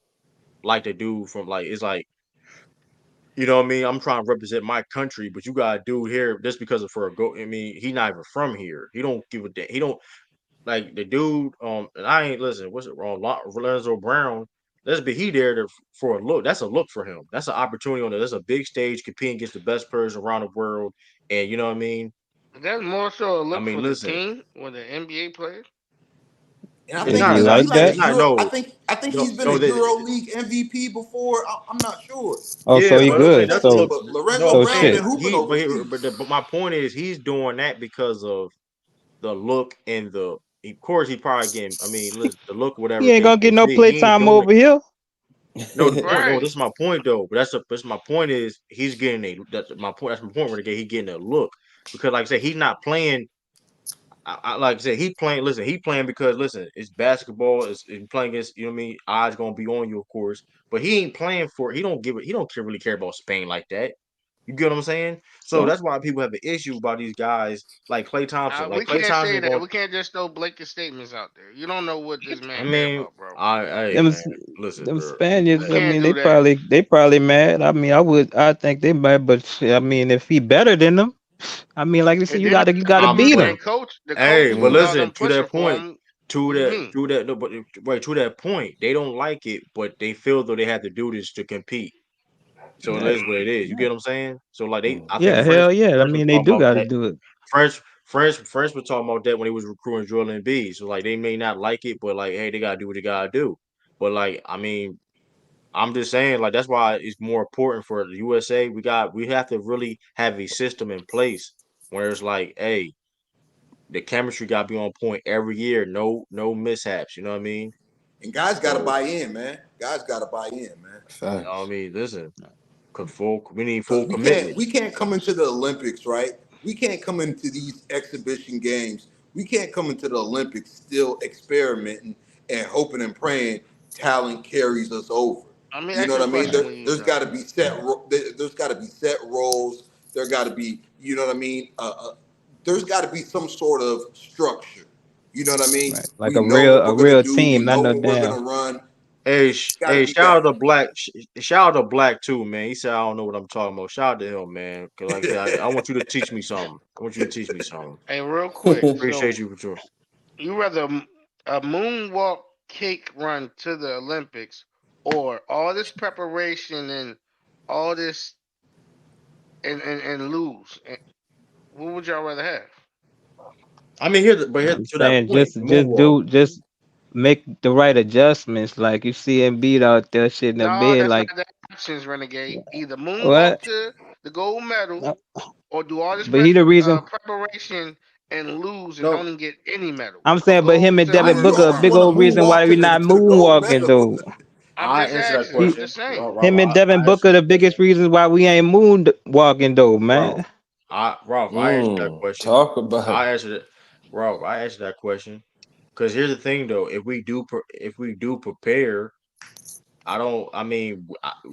like the dude from like it's like you know what I mean. I'm trying to represent my country, but you got a dude here just because of for a go. I mean, he not even from here. He don't give a damn. He don't like the dude. And I ain't listen. What's it wrong? Lorenzo Brown. Let's be he there for a look. That's a look for him. That's an opportunity on there. That's a big stage competing against the best players around the world. And you know what I mean. That's more so a I look mean, for the listen. team or the NBA players. And I It's If think not. you It's he's not. like he's like a that, It's not. Euro. No. I think No. he's been a No. Euro League MVP before. I'm not sure. oh, Yeah, so he but I mean good. that's a But So look. but No, Lorenzo I'm so Brown saying been shit. hooping overseas. but my point is he's doing that because of the look and the. Of course, he probably getting. I mean, listen, the look, whatever He the ain't case gonna may get no be. play He ain't time doing it. over here. No, the point. No, Right. this is my point though. But that's my point is he's getting a. That's my point. That's my point. Where he getting a look because, like I said, he's not playing. Like I said, he playing. Listen, he playing because listen, it's basketball. It's playing against. You know what I mean? Odds gonna be on you, of course. But he ain't playing for. He don't give it. He don't really care about Spain like that. You get what I'm saying? So So that's why people have an issue about these guys like Clay Thompson. Like We Clay can't say Thompson that. going. We can't just throw blanket statements out there. You don't know what this I man care mean, about, bro. hey them man, listen, them bro. You Spaniards, I can't mean, do that. they probably mad. I mean, I think they mad, but shit, I mean, if he better than them, I mean, like you said, It didn't. you gotta beat But him. And coach, the hey, coach but was Mm. out listen them to pushing that for point. him. What do you mean? To that, no, but right to that point, they don't like it, but they feel though they have to do this to compete. So it Right. is what it is. You get what I'm saying? So like Mm. I think Yeah, hell yeah. I French was mean, they talking do about gotta that. do it. French was talking about that when he was recruiting Joel Embiid. So like they may not like it, but like hey, they gotta do what they gotta do. But like I mean, I'm just saying like that's why it's more important for the USA. We have to really have a system in place where it's like hey, the chemistry got to be on point every year. No mishaps. You know what I mean? And guys got to So buy in, man. Guys got to buy in, man. you know what I Facts. mean? Listen, we need Because full commitment. we can't come into the Olympics, right? We can't come into these exhibition games. We can't come into the Olympics still experimenting and hoping and praying talent carries us over. Let me You know ask what you a I mean? question when you There's done. got to be there's got to be set roles. There got to be, you know what I mean? There's got to be some sort of structure. You know what I mean? Right. Like We know what a we're gonna real do. We team, not know no what we're damn. gonna run. Hey, Got to be shout out that. to Black. Shout out to Black too, man. He said I don't know what I'm talking about. Shout out to him, man. Cause like I said, I want you to teach me something. I want you to teach me something. Hey, real quick. Appreciate So you for sure. you rather a moonwalk cake run to the Olympics or all this preparation and all this and lose? What would y'all rather have? I mean, here I'm to that saying point, the moonwalk. just make the right adjustments. Like you see Embiid out there shit in the No, bed, that's like not the options, Renegade. Either moonwalk what? to the gold medal No, or do all this but he the reason. preparation and lose and don't No, even get any medal. I'm A saying, but gold, him and Why Devin silver, do you or Booker, a always big want to old bronze. reason why moonwalk we not to the gold moonwalking medal? though. I'm I just answer that asking. I'm He, question. just saying. him and Devin I answer Booker, that the question. biggest reasons why we ain't moonwalking though, man. Ralph, I answered that Mm. question. Talk about it. I answered it. Ralph, I answered that question. Because here's the thing, though, if we do prepare, I don't. I mean,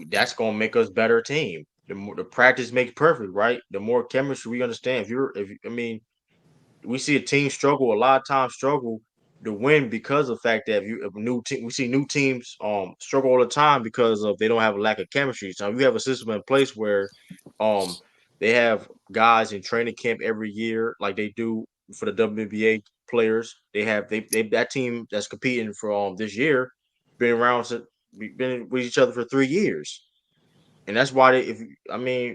that's gonna make us better team. The practice makes perfect, right? The more chemistry we understand. If I mean, we see a team struggle a lot of times struggle to win because of the fact that if a new team we see new teams struggle all the time because of they don't have a lack of chemistry. So you have a system in place where um they have guys in training camp every year like they do for the WNBA players. They that team that's competing for this year been around since been with each other for 3 years. And that's why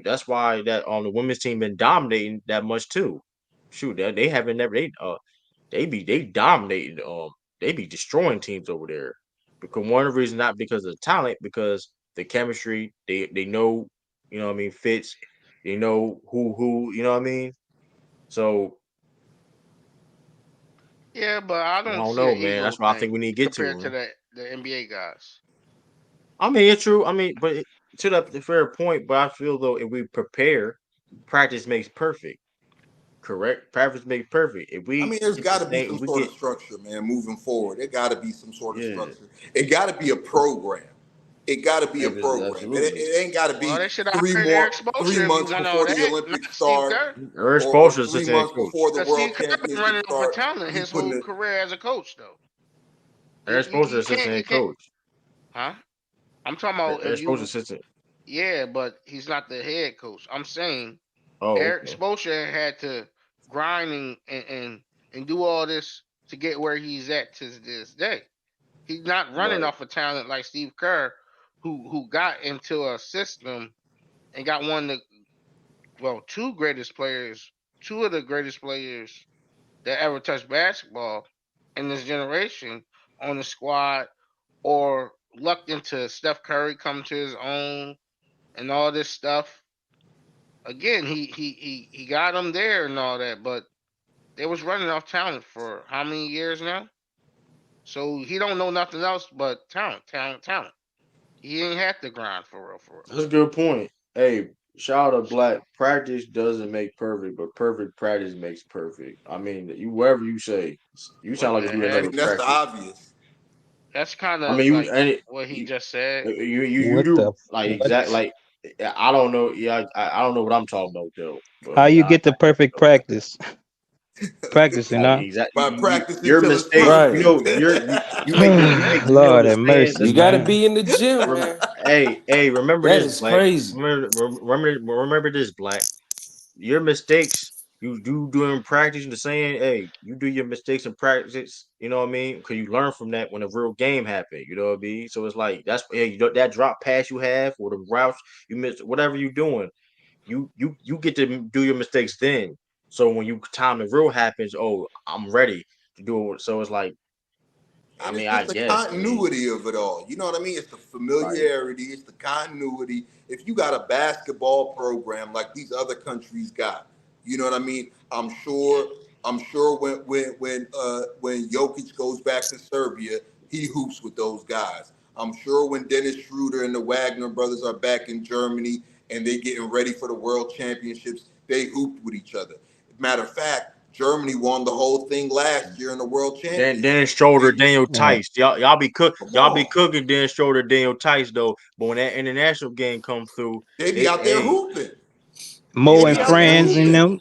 that's why that the women's team been dominating that much too. Shoot, they haven't never they dominated they be destroying teams over there. Because one of the reasons not because of the talent, because the chemistry, they know, you know what I mean, fits, they know you know what I mean? So Yeah, but I I don't don't see an know, man. ego That's what I think thing we need to get to, compared to man. that. the NBA guys. I mean, it's true. I mean, but to the fair point. But I feel though, if we prepare, practice makes perfect. Correct. Practice makes perfect. If I we mean, there's get the got to be same, some if we sort of get structure, man, moving forward. There got to be some sort of yeah, structure. It got to be a program. It got to be a program. absolutely. It ain't got to Well, be they should have hired Eric three Spoelstra if you months want all before the that, not Olympics Steve start, Kerr. Eric or Spoelstra is 3 assistant months coach. before the Because World Steve Kerr been Championship running off of start. talent You his putting whole it career as a coach, though. Eric Spoelstra You can't, assistant coach. huh? I'm talking about if Eric Spoelstra you, assistant. yeah, but he's not the head coach. I'm saying Oh, Eric okay. Spoelstra had to grind and do all this to get where he's at to this day. He's not running Right. off of talent like Steve Kerr, who got into a system and got two of the greatest players that ever touched basketball in this generation on the squad, or lucked into Steph Curry coming to his own and all this stuff. Again, he got him there and all that, but they was running off talent for how many years now? So he don't know nothing else but talent, talent, talent. He ain't have to grind for real, for real. That's a good point. Hey, shout out to So Black. Practice doesn't make perfect, but perfect practice makes perfect. I mean, you whatever you say, you what sound like if you I never mean, that's the practice. obvious. that's kind I of mean, you like and it, what he you just said. you What do the like exact what? like I don't know. Yeah, I don't know what I'm talking about though. How But you yeah, get the perfect practice? Practicing, like huh? exactly By practicing your till it's mistake. perfect. You Right. know, you make Lord have understand mercy, that. You got to man. be in the gym, man. Hey, remember That this, is Black. crazy. Remember this, Black. Your mistakes you do during practice. The saying, hey, you do your mistakes in practice. You know what I mean? Because you learn from that when a real game happen. You know what I mean? So it's like that's hey, that drop pass you have or the routes you miss, whatever you doing, you get to do your mistakes then. So when you time the real happens, oh, I'm ready to do it. So it's like, I And it's mean, I just the guess, I mean, continuity of it all. You know what I mean? It's the like, familiarity, it's the continuity. If you got a basketball program like these other countries got, you know what I mean? I'm sure when Jokic goes back to Serbia, he hoops with those guys. I'm sure when Dennis Schroeder and the Wagner brothers are back in Germany and they getting ready for the World Championships, they hooped with each other. Matter of fact, Germany won the whole thing last year in the World Dennis Championship. Schroeder, They Daniel Yeah. Tice. come Y'all be on. cooking Dennis Schroeder, Daniel Tice though. But when that international game come through, They be they out there hey, hooping. they They Mo be and be out out there there friends in hooping, hooping. them.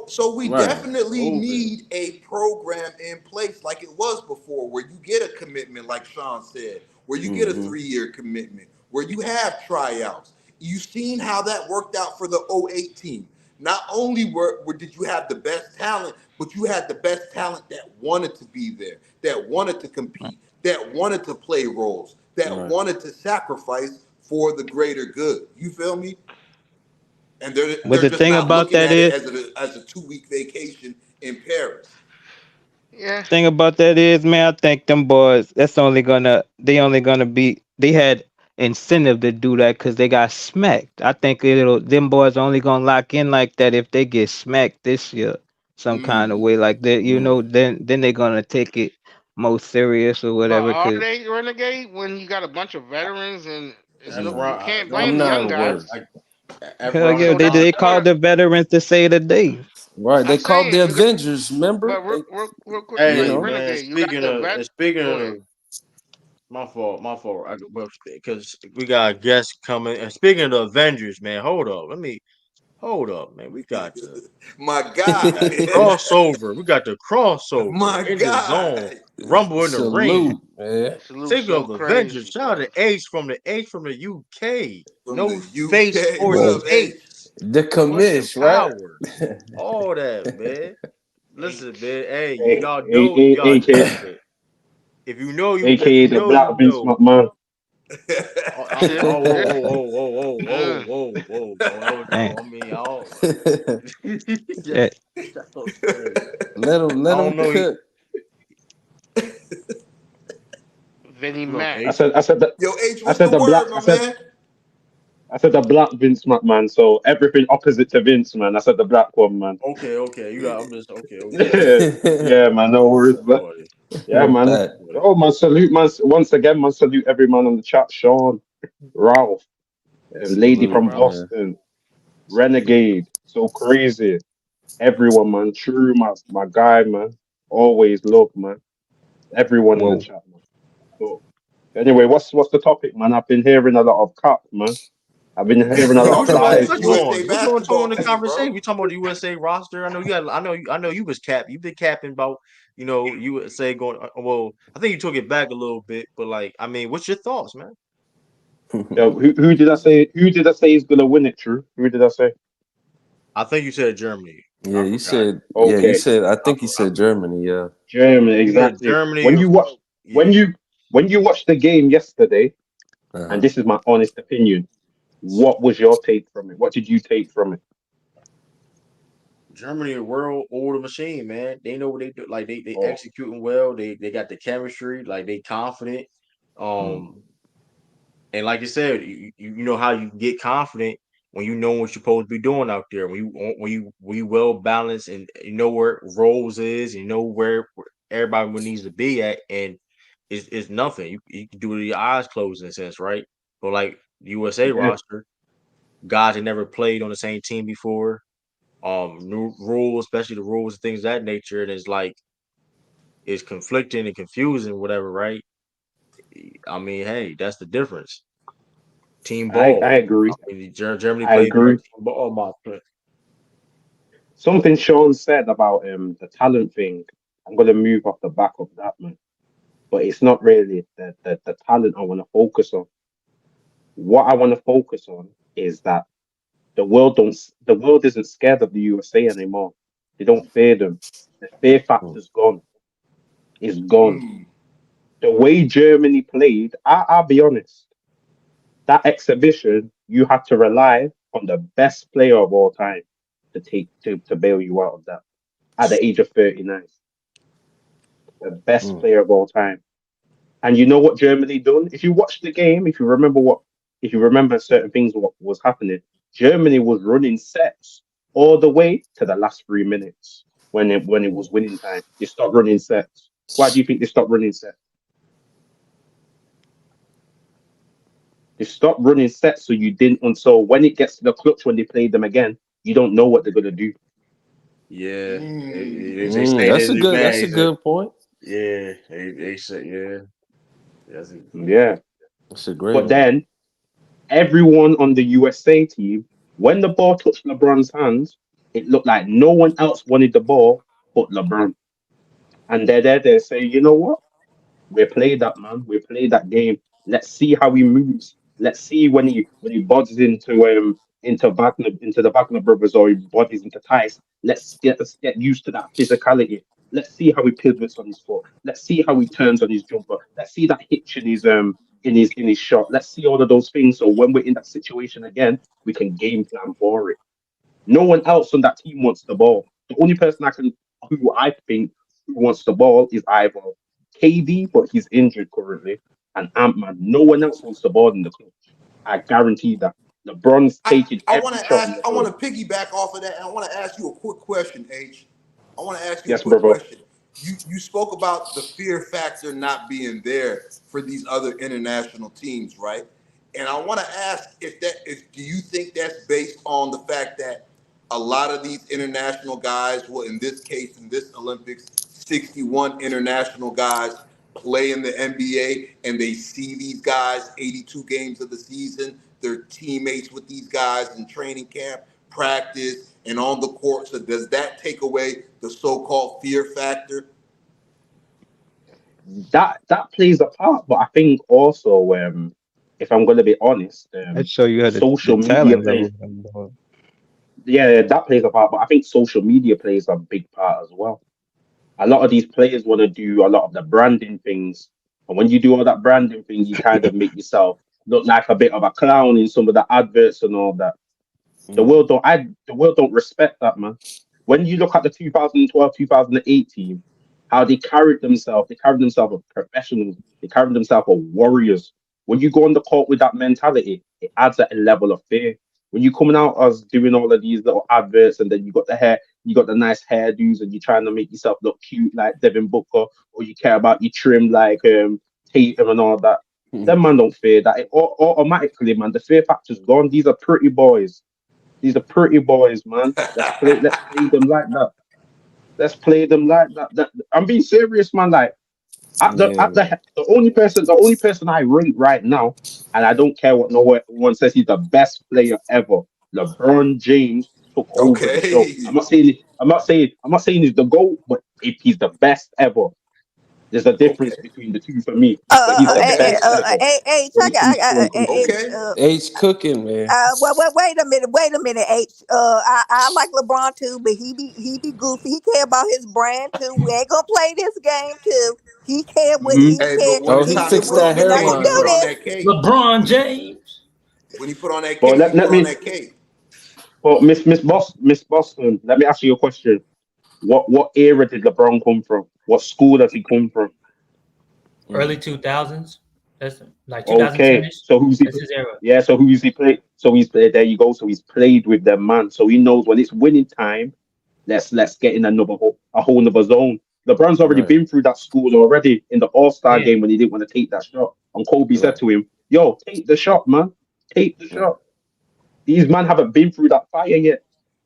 So we Right. definitely hooping. need a program in place like it was before, where you get a commitment, like Sean said, where you get a Mm-hmm. 3-year commitment, where you have tryouts. You've seen how that worked out for the '08 team. Not only did you have the best talent, but you had the best talent that wanted to be there, that wanted to compete, that wanted to play roles, that Right. wanted to sacrifice for the greater good. You feel me? And they're But they're the just thing not about looking that at it is, as a 2-week vacation in Paris. Yeah, thing about that is, man, I think them boys, they only gonna be, they had incentive to do that because they got smacked. I think them boys only gonna lock in like that if they get smacked this year, some kind of Mm. way like that, Mm. then they gonna take it more serious or but whatever. are Cause they renegade when you got a bunch of veterans and it's That's no, right. you Nah, can't No, blame I'm the not young I, I, worried. guys. hell Ron, yeah, So they what? called the veterans to say the day. Right. They I'm called the saying, Avengers, remember? but They, real quick, you hey know. man, renegade. You got the vet. speaking Go ahead. of my fault. Because we got a guest coming. And speaking of the Avengers, man, hold up, man. My We guy, got crossover. We got the crossover my in the zone. guy. Rumble in the ring. Salute, man. Salute Speaking so of Avengers, crazy, shout out bro. to H from the UK. From No the face UK. for What the Whoa. up, H? H. The Pushing commish, right? power. All that, man. Listen, H. man. Hey, A- y'all A- know, A- AK, listen. If you know, AKA the Black Vince know. McMahon. Mm. Man, I mean, I don't. Yeah, that that was crazy. Let I him don't know. cook. Vinnie What up, Mac. I H? said I said that Yo, H, I what's said the the black word, my man? I said the Black Vince McMahon. So everything opposite to Vince, man. I said the black one, man. Okay. You got. I'm just okay. Yeah, yeah, man. No worries, That's but funny. Yeah, man. That Oh, man, salute, man. Once again, man, salute every man on the chat. Sean, Ralph, lady Salute, from salute, bro. man. Boston, Renegade, so crazy. Everyone, man. True, my guy, man. Always love, man. Everyone in the Whoa. chat, man. So, anyway, what's the topic, man? I've been hearing a lot of cup, man. I've been hearing a Yeah, lot what of you what, lies, what you man. USA on? What you on basketball the team, conversation? bro. We talking about the USA roster. I know you was capping. You've been capping about USA going. Well, I think you took it back a little bit, but like I mean, what's your thoughts, man? Yeah, who did I say? Who did I say is gonna win it? True. Who did I say? I think you said Germany. Yeah, I you forgot. said. Yeah, you Okay, said. I think you said Germany. Yeah. Germany, Yeah, exactly. Germany. When you watch, when Yeah, you when you watched the game yesterday, and Uh-huh. this is my honest opinion, what was your take from it? What did you take from it? Germany, a world older machine, man. They know what they do. Like they Oh, executing well. They got the chemistry. Like they confident. Mm. Um, and like you said, you know how you get confident when you know what you're supposed to be doing out there. When you well balanced and you know where roles is, you know where everybody needs to be at, and it's nothing. You can do it with your eyes closed in a sense, right? But like the USA yeah. roster, guys that never played on the same team before, new rules, especially the rules and things of that nature, and it's conflicting and confusing, whatever, right? I mean, hey, that's the difference. Team I ball. I agree. mean, Germany I plays more agree. team ball. My friend. Something Sean said about the talent thing. I'm gonna move off the back of that, man. But it's not really the talent I want to focus on. What I want to focus on is that the world isn't scared of the USA anymore. They don't fear them. The fear Mm. factor's gone. It's gone. Mm. The way Germany played, I'll be honest, that exhibition, you had to rely on the best player of all time to bail you out of that at the age of 39. The best Mm. player of all time. And you know what Germany done? If you watch the game, if you remember certain things, what was happening, Germany was running sets all the way to the last 3 minutes when it was winning time. They stopped running sets. Why do you think they stopped running sets? They stopped running sets so you didn't. And so when it gets to the clutch, when they play them again, you don't know what they're gonna do. Yeah, they Mm. stay in That's his a good. That's a advantage. good point. Yeah, they say yeah. That's it. Yeah. That's a great But one. then everyone on the USA team, when the ball touched LeBron's hands, it looked like no one else wanted the ball but LeBron. And they're there, they say, you know what? We played that, man. We played that game. Let's see how he moves. Let's see when he bodies into the Wagner brothers, or he bodies into Tice. Let's get used to that physicality. Let's see how he pivots on his foot. Let's see how he turns on his jumper. Let's see that hitch in his shot. Let's see all of those things. So when we're in that situation again, we can game plan for it. No one else on that team wants the ball. The only person who I think who wants the ball is either KD, but he's injured currently, and Ant-Man. No one else wants the ball in the clutch. I guarantee that. LeBron's I, taking I want every to shot ask. in the I want clutch. to piggyback off of that, and I want to ask you a quick question, H. I want to ask you a Yes, quick brother. question. You spoke about the fear factor not being there for these other international teams, right? And I want to ask if do you think that's based on the fact that a lot of these international guys, well, in this case, in this Olympics, 61 international guys play in the NBA, and they see these guys 82 games of the season. They're teammates with these guys in training camp, practice, and on the court. So does that take away the so-called fear factor? That plays a part, but I think also, if I'm going to be honest, That show you had the social media talent plays. level. Yeah, that plays a part, but I think social media plays a big part as well. A lot of these players want to do a lot of the branding things. And when you do all that branding thing, you kind of make yourself look like a bit of a clown in some of the adverts and all that. Mm. The world don't respect that, man. When you look at the 2012, 2018, how they carried themselves as professionals, they carried themselves as warriors. When you go on the court with that mentality, it adds a level of fear. when you coming out as doing all of these little adverts, and then you got the hair, you got the nice hairdos, and you're trying to make yourself look cute like Devin Booker, or you care about your trim like Tatum and all that. Them man don't fear that. Automatically, man, the fear factor's gone. These are pretty boys. These are pretty boys, man. Let's play them like that. Let's play them like that. I'm being serious, man. Like the only person I rate right now, and I don't care what no one says, he's the best player ever. LeBron James took over the show. Okay. I'm not saying he's the GOAT, but if he's the best ever, there's a Okay. difference between the two for me. But he's the Okay. best ever. H, So we strong for the Okay. H cooking, man. wait a minute, H. I like LeBron too, but he be goofy. He care about his brand too. We ain't gonna play this game too. He care what hmm he Hey, care. but when Oh, it's he time to fixed put We're that on, not hey, gonna he hairline, do put on though. this. that cape. LeBron James. When he put on that But cape, he let put on me, that cape. but Miss Boston, let me ask you a question. What era did LeBron come from? What school does he come from? Early 2000s. That's like Okay, 2010ish. so who's he? That's his era. Yeah, so who's he played? So he's played. There you go. So he's played with them, man. So he knows when it's winning time. Let's get in a whole nother zone. LeBron's already Right, been through that school already in the All-Star Yeah. game when he didn't want to take that shot. And Kobe said right, to him, "Yo, take the shot, man. Take the right. shot." These men haven't been through that fire yet.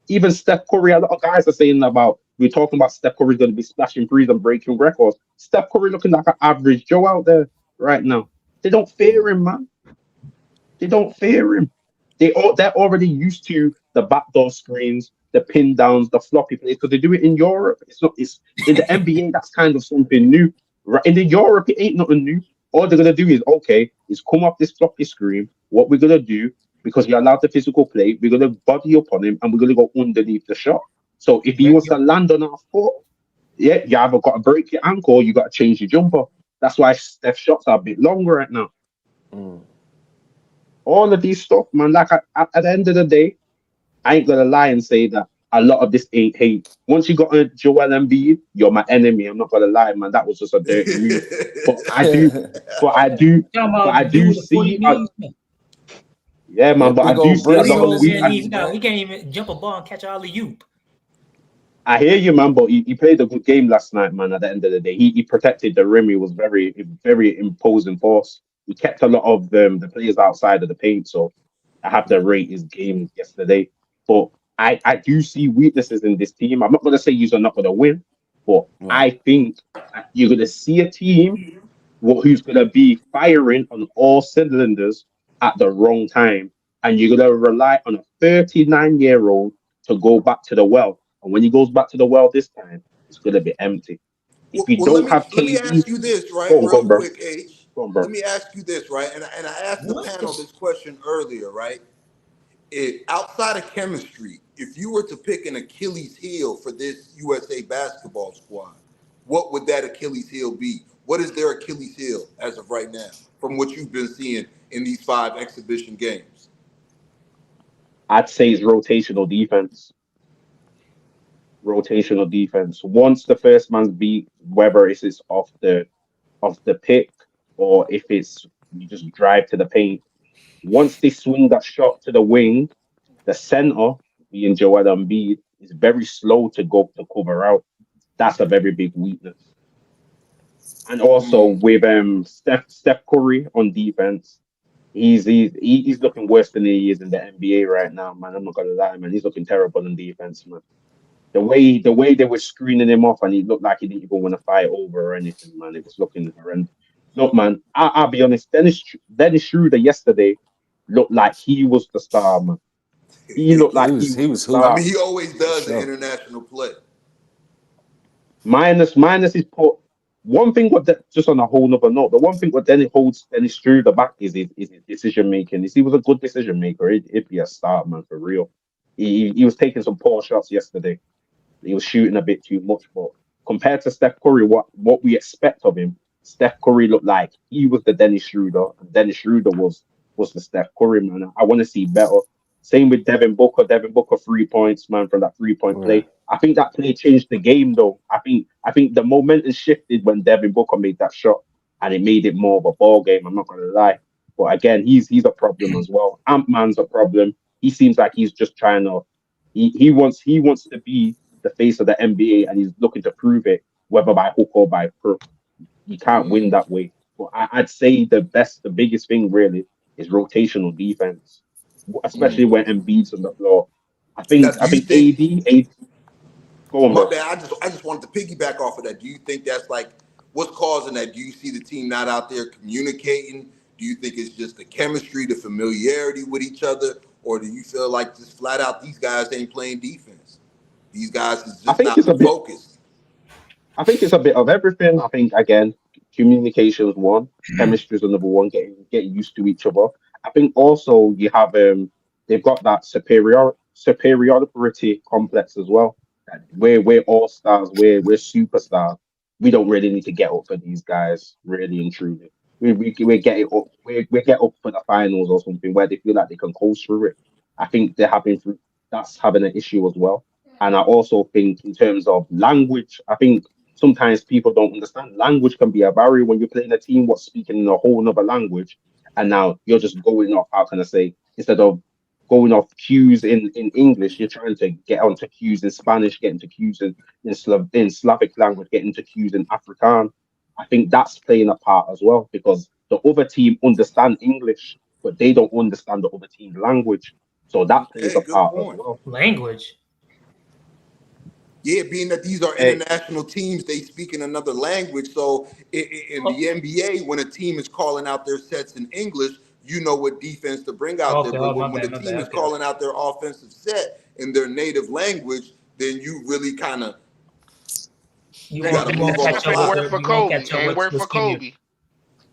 Even Steph Curry, a lot of guys are saying about we're talking about Steph Curry's going to be splashing threes and breaking records. Steph Curry looking like an average Joe out there right now. They don't fear him, man. They don't fear him. They're already used to the backdoor screens, the pin downs, the floppy plays because they do it in Europe. It's in the NBA. That's kind of something new. Right in the Europe, it ain't nothing new. All they're gonna do is come up this floppy screen. What we're gonna do because you're allowed the physical play, we're gonna body up on him and we're gonna go underneath the shot. So if he Break wants your to land on our foot, yeah, you either got to break your ankle or you got to change your jumper. That's why Steph's shots are a bit longer right now. Mm. All of these stuff, man. Like at the end of the day, I ain't gonna lie and say that a lot of this ain't hate. Once you got a Joel Embiid, you're my enemy. I'm not gonna lie, man. That was just a dirty move. But I do, but I do, talking but I about dude do with the 40 see, knees. yeah, man. That But I big do old see a Big lot brace of on old his weak. man. knees, man. He can't even jump a ball and catch all the you. I hear you, man. But he played a good game last night, man. At the end of the day, he protected the rim. He was very imposing force. He kept a lot of the players outside of the paint. So I have to rate his game yesterday. But I do see weaknesses in this team. I'm not going to say you're not going to win, but Right. I think that you're going to see a team who's going to be firing on all cylinders at the wrong time. And you're going to rely on a 39-year-old to go back to the well. And when he goes back to the well this time, it's going to be empty. If you Well, let don't me have let me KD, ask you this, right, go real on, bro. quick, H. Go on, bro. Let me ask you this, right, and I asked the What panel is this question earlier, right? It outside of chemistry, if you were to pick an Achilles heel for this USA basketball squad, what would that Achilles heel be? What is their Achilles heel as of right now, from what you've been seeing in these 5 exhibition games? I'd say it's rotational defense. Rotational defense. Once the first man's beat, whether it's off the pick or if it's you just drive to the paint. Once they swing that shot to the wing, the center, being Joel Embiid, is very slow to go to cover out. That's a very big weakness. And also Mm. with Steph Curry on defense, he's looking worse than he is in the NBA right now, man. I'm not gonna lie, man. He's looking terrible in defense, man. The way they were screening him off, and he looked like he didn't even want to fight over or anything, man. It was looking horrendous. Look, man, I'll be honest. Dennis Schroeder yesterday looked like he was the star, man. He looked He like he was was he the was I star. mean, hooping he always for does the sure. international play. Minus is put one thing. Just on a whole nother note, the one thing what Dennis holds Dennis Schroeder back is his decision making. If he was a good decision maker, it'd be a start, man, for real. He was taking some poor shots yesterday. He was shooting a bit too much, but compared to Steph Curry, what we expect of him, Steph Curry looked like he was the Dennis Schroeder, and Dennis Schroeder was the Steph Curry, man. I want to see better. Same with Devin Booker. Devin Booker 3 points, man, from that 3 point Right. play. I think that play changed the game, though. I think the momentum shifted when Devin Booker made that shot, and it made it more of a ball game. I'm not gonna lie, but again, he's a problem as well. Ant Man's a problem. he seems like he's just trying to. He wants to be the face of the NBA, and he's looking to prove it, whether by hook or by crook. You can't win that way. But I'd say the biggest thing really is rotational defense, especially when Embiid's on the floor. I Now, think do you think? AD. Go on, My bro. bad. I just wanted to piggyback off of that. Do you think that's like what's causing that? Do you see the team not out there communicating? Do you think it's just the chemistry, the familiarity with each other, or do you feel like just flat out these guys ain't playing defense? These guys is I just think not it's a bit. focused. I think it's a bit of everything. I think again, communication is one, chemistry is another one, getting used to each other. I think also you have they've got that superiority complex as well. That we're all stars, we're superstars. We don't really need to get up for these guys, really and truly. We get it up we get up for the finals or something where they feel like they can coast through it. I think that's having an issue as well. And I also think in terms of language, I think sometimes people don't understand language can be a barrier when you're playing a team what's speaking in a whole other language, and now you're just going off, how can I say, instead of going off cues in English, you're trying to get onto cues in Spanish, get into cues in Slavic language, get into cues in Afrikaan. I think that's playing a part as well, because the other team understand English but they don't understand the other team's language, so that plays a Hey, good part as point. well. Language. Yeah, being that these are Hey, international teams, they speak in another language. So in the NBA, when a team is calling out their sets in English, you know what defense to bring out there. Okay, But oh, my when the bad, my team bad. is Okay, okay. calling out their offensive set in their native language, then you really kind of You got won't to you move won't on the catch Stuff up ain't with fly. work the for you won't Kobe. catch up Ain't work with for scheme you. Kobe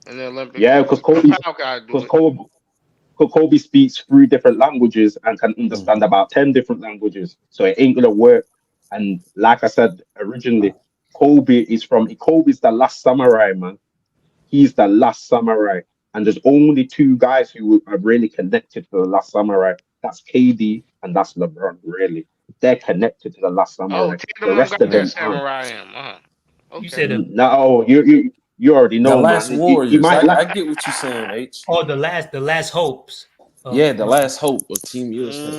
in the Olympics. yeah, The Pau gotta do it. Kobe speaks three different languages and can understand about 10 different languages. So it ain't gonna work. And like I said originally, Kobe's the last samurai, man. He's the last samurai. And there's only two guys who are really connected to the last samurai. That's KD and that's LeBron, really. They're connected to the last Oh, samurai. The Tatum don't rest got of that them aren't. samurai in him. You Okay. said No, you already The know, Last man. You Warriors. might I like. get what you're saying, H. the last hopes Yeah, the of last hope of Team USA.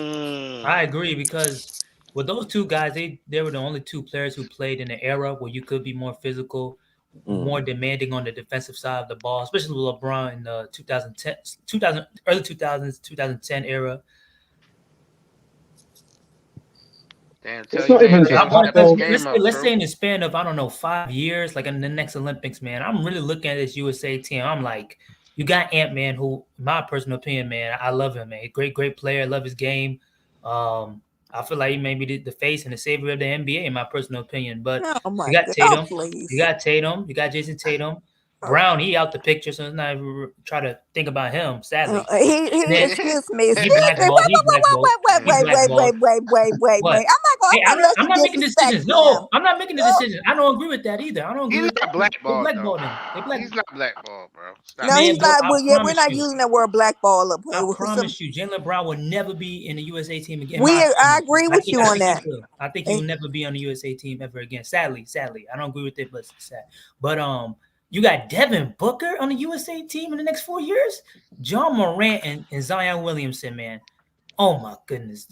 I Mm. agree because with those two guys, they were the only two players who played in an era where you could be more physical, more demanding on the defensive side of the ball, especially with LeBron in the 2010, early 2000s, 2010 era. Damn, tell It's your not man even Because just I Tatum that want step his to, though. game up, let's true. say in the span of, I don't know, 5 years, like in the next Olympics, man, I'm really looking at this USA team. I'm like, you got Ant-Man, who, in my personal opinion, man, I love him, man. Great player. I love his game. I feel like he may be the face and the savior of the NBA, in my personal opinion. But Oh you my got god! Oh Tatum. You please! got Tatum. You got Jayson Tatum. Brown, he out the picture, so let's not even try to think about him, sadly. And then Excuse me, he excuse me. blackballed. He blackballed. He blackballed. Wait. What? I'm Hey, not gonna let I'm you not making disrespect decisions. him. No, I'm not making the decisions. I don't agree with that either. I don't agree He's with that not either. They blackballed though. blackballed him. They He's black not blackballed, bro. Stop No, it. he's man, bro. not. I Well, yeah, we're promise not you. using that word blackball up I here. promise you, Jaylen Brown will never be in the USA team again. In my I opinion, agree with you I on think he that. will. I think he will never be on the USA team ever again. Sadly, I don't agree with it, but it's sad. But you got Devin Booker on the USA team in the next 4 years. John Morant and Zion Williamson, man. Oh my goodness.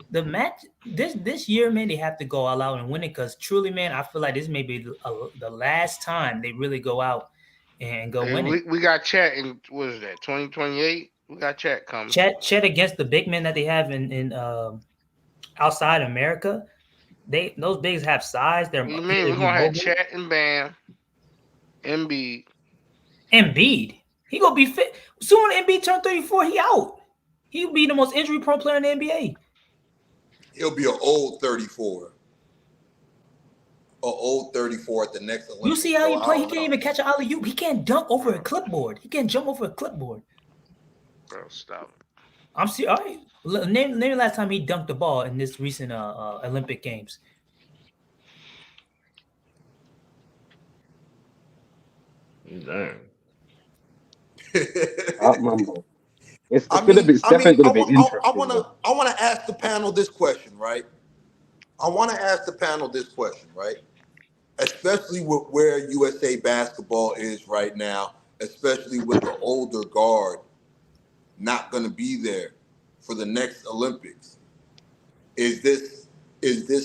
The match this year, man, they have to go all out and win it because truly, man, I feel like this may be the last time they really go out and go win And it. we got chat in what is that, 2028? We got chat coming. Chet against the big men that they have in outside America. Those bigs have size. They're What do you mean? they're We're gonna have mobile. chat and Bam, Embiid. Embiid, he gonna be fit soon. When Embiid turn 34, he out. He'll be the most injury prone player in the NBA. He'll be an old 34. An old 34 at the next You see Olympics. how So he I play? He don't can't know. even catch an alley oop. He can't dunk over a clipboard. He can't jump over a clipboard. Bro, stop it. I'm serious. All right. Name the last time he dunked the ball in this recent Olympic Games. Damn. I remember. It's I it's gonna be. mean, It's definitely I gonna be want, interesting, man. I want to ask the panel this question, right? I want to ask the panel this question, right? Especially with where USA basketball is right now, especially with the older guard not going to be there. for the next Olympics? Is this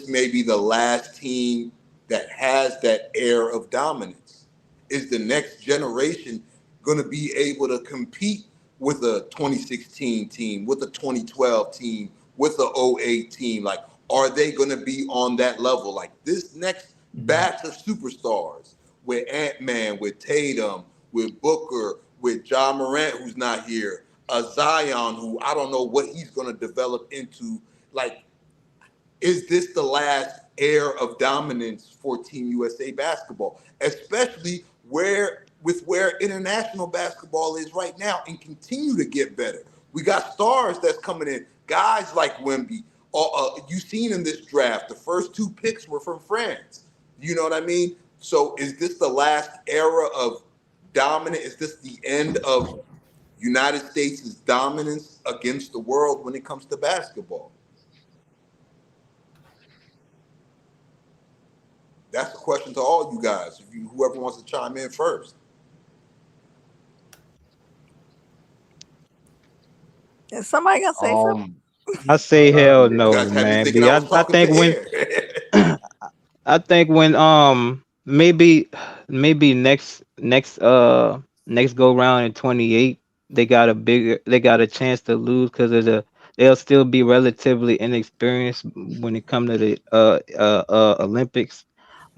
maybe the last team that has that air of dominance? Is the next generation going to be able to compete with a 2016 team, with a 2012 team, with the '08 team? Like, are they going to be on that level? Like this next batch of superstars with Ant-Man, with Tatum, with Booker, with Ja Morant, who's not here, a Zion, who I don't know what he's going to develop into. Like, is this the last era of dominance for Team USA basketball, especially where international basketball is right now, and continue to get better? We got stars that's coming in, guys like Wemby. You've seen in this draft, the first 2 picks were from France. You know what I mean? So is this the last era of dominance? Is this the end of United States' dominance against the world when it comes to basketball? That's a question to all you guys. Whoever wants to chime in first. Is somebody gonna say something? I say hell You no, guys had me man. thinking B. I I, was I talking to think when air. I think when maybe next go round in 28 they got a chance to lose because of they'll still be relatively inexperienced when it come to the Olympics.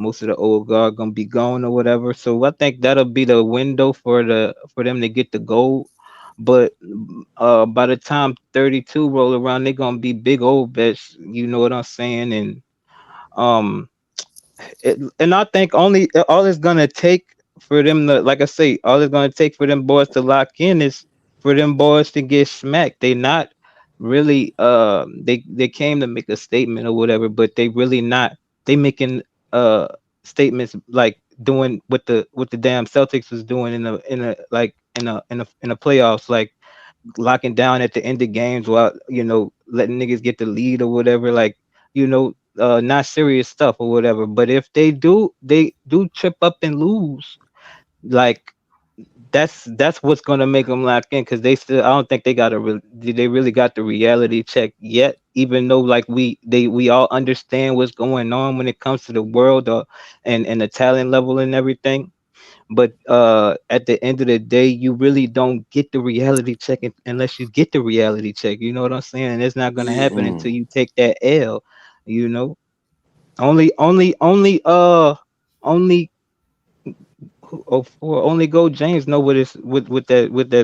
Most of the old guard gonna be gone or whatever. So I think that'll be the window for them to get the gold. But by the time 32 roll around, they're gonna be big old vets. You know what I'm saying? And um and I think only all it's gonna take for them to, like I say, all it's gonna take for them boys to lock in is for them boys to get smacked. They not really they came to make a statement or whatever, but they really not. They making statements like doing what the damn Celtics was doing in the playoffs, like locking down at the end of games while letting niggas get the lead or whatever, like not serious stuff or whatever. But if they do trip up and lose, like that's what's gonna make them lock in, because I don't think they really got the reality check yet, even though like we all understand what's going on when it comes to the world, and the talent level and everything. But at the end of the day, you really don't get the reality check unless you get the reality check. You know what I'm saying? And it's not gonna Yeah. happen until you take that L. You know, only only Go James know what that's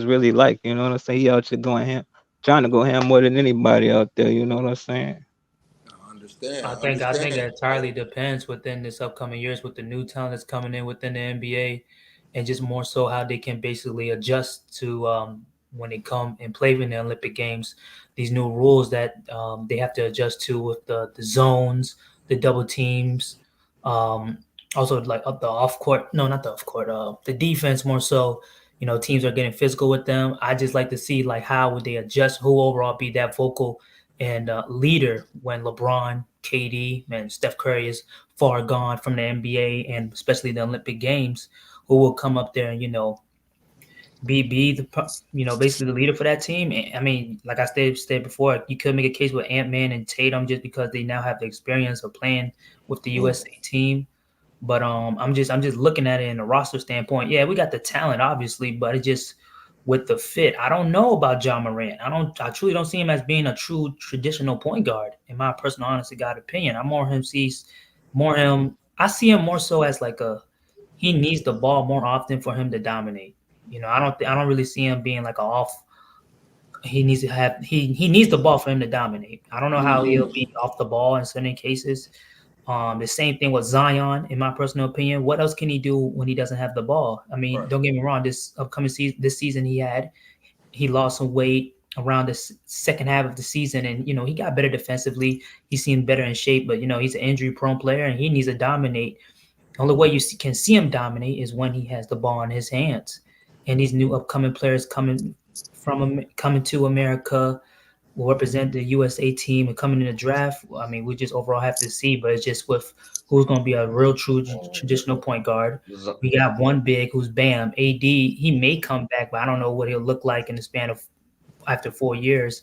really like. You know what I'm saying? He out here going ham, trying to go ham more than anybody out there. You know what I'm saying? I understand. I I think I think it understand. entirely depends within this upcoming years with the new talent that's coming in within the NBA, and just more so how they can basically adjust to when they come and play in the Olympic Games, these new rules that they have to adjust to with the zones, the double teams, um, also like the off court. No, not the off court. The defense more so. Teams are getting physical with them. I just like to see like how would they adjust, who overall be that vocal and leader when LeBron, KD, and Steph Curry is far gone from the NBA and especially the Olympic Games, who will come up there and be the basically the leader for that team. And, I mean, like I said before, you could make a case with Ant-Man and Tatum just because they now have the experience of playing with the USA team. But I'm just looking at it in a roster standpoint. Yeah, we got the talent, obviously, but it just with the fit. I don't know about Ja Morant. I truly don't see him as being a true traditional point guard, in my personal honest to God opinion. I see him more so as like he needs the ball more often for him to dominate. I don't really see him being like a off. He needs to have he needs the ball for him to dominate. I don't know how he'll be off the ball in certain cases. The same thing with Zion, in my personal opinion. What else can he do when he doesn't have the ball? I mean, Right. don't get me wrong. This upcoming season, he lost some weight around the second half of the season, and he got better defensively. He seemed better in shape, but he's an injury-prone player, and he needs to dominate. The only way you can see him dominate is when he has the ball in his hands. And these new upcoming players coming to America will represent the USA team and coming in the draft. I mean, we just overall have to see, but it's just with who's going to be a real true traditional point guard. We got one big who's Bam. AD, he may come back, but I don't know what he'll look like in the span of after 4 years.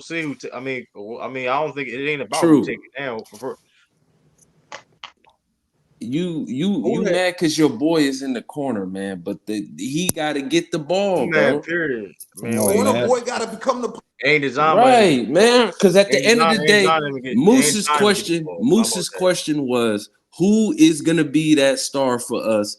we'll see who. I mean, I don't think it ain't about who True. take it down. You mad because your boy is in the corner, man. But he got to get the ball, Man, bro. period. Man, Come on, Corner man. boy got to become the. ain't designed Right, man. Because at the end of the day, Moose's question question was, who is gonna be that star for us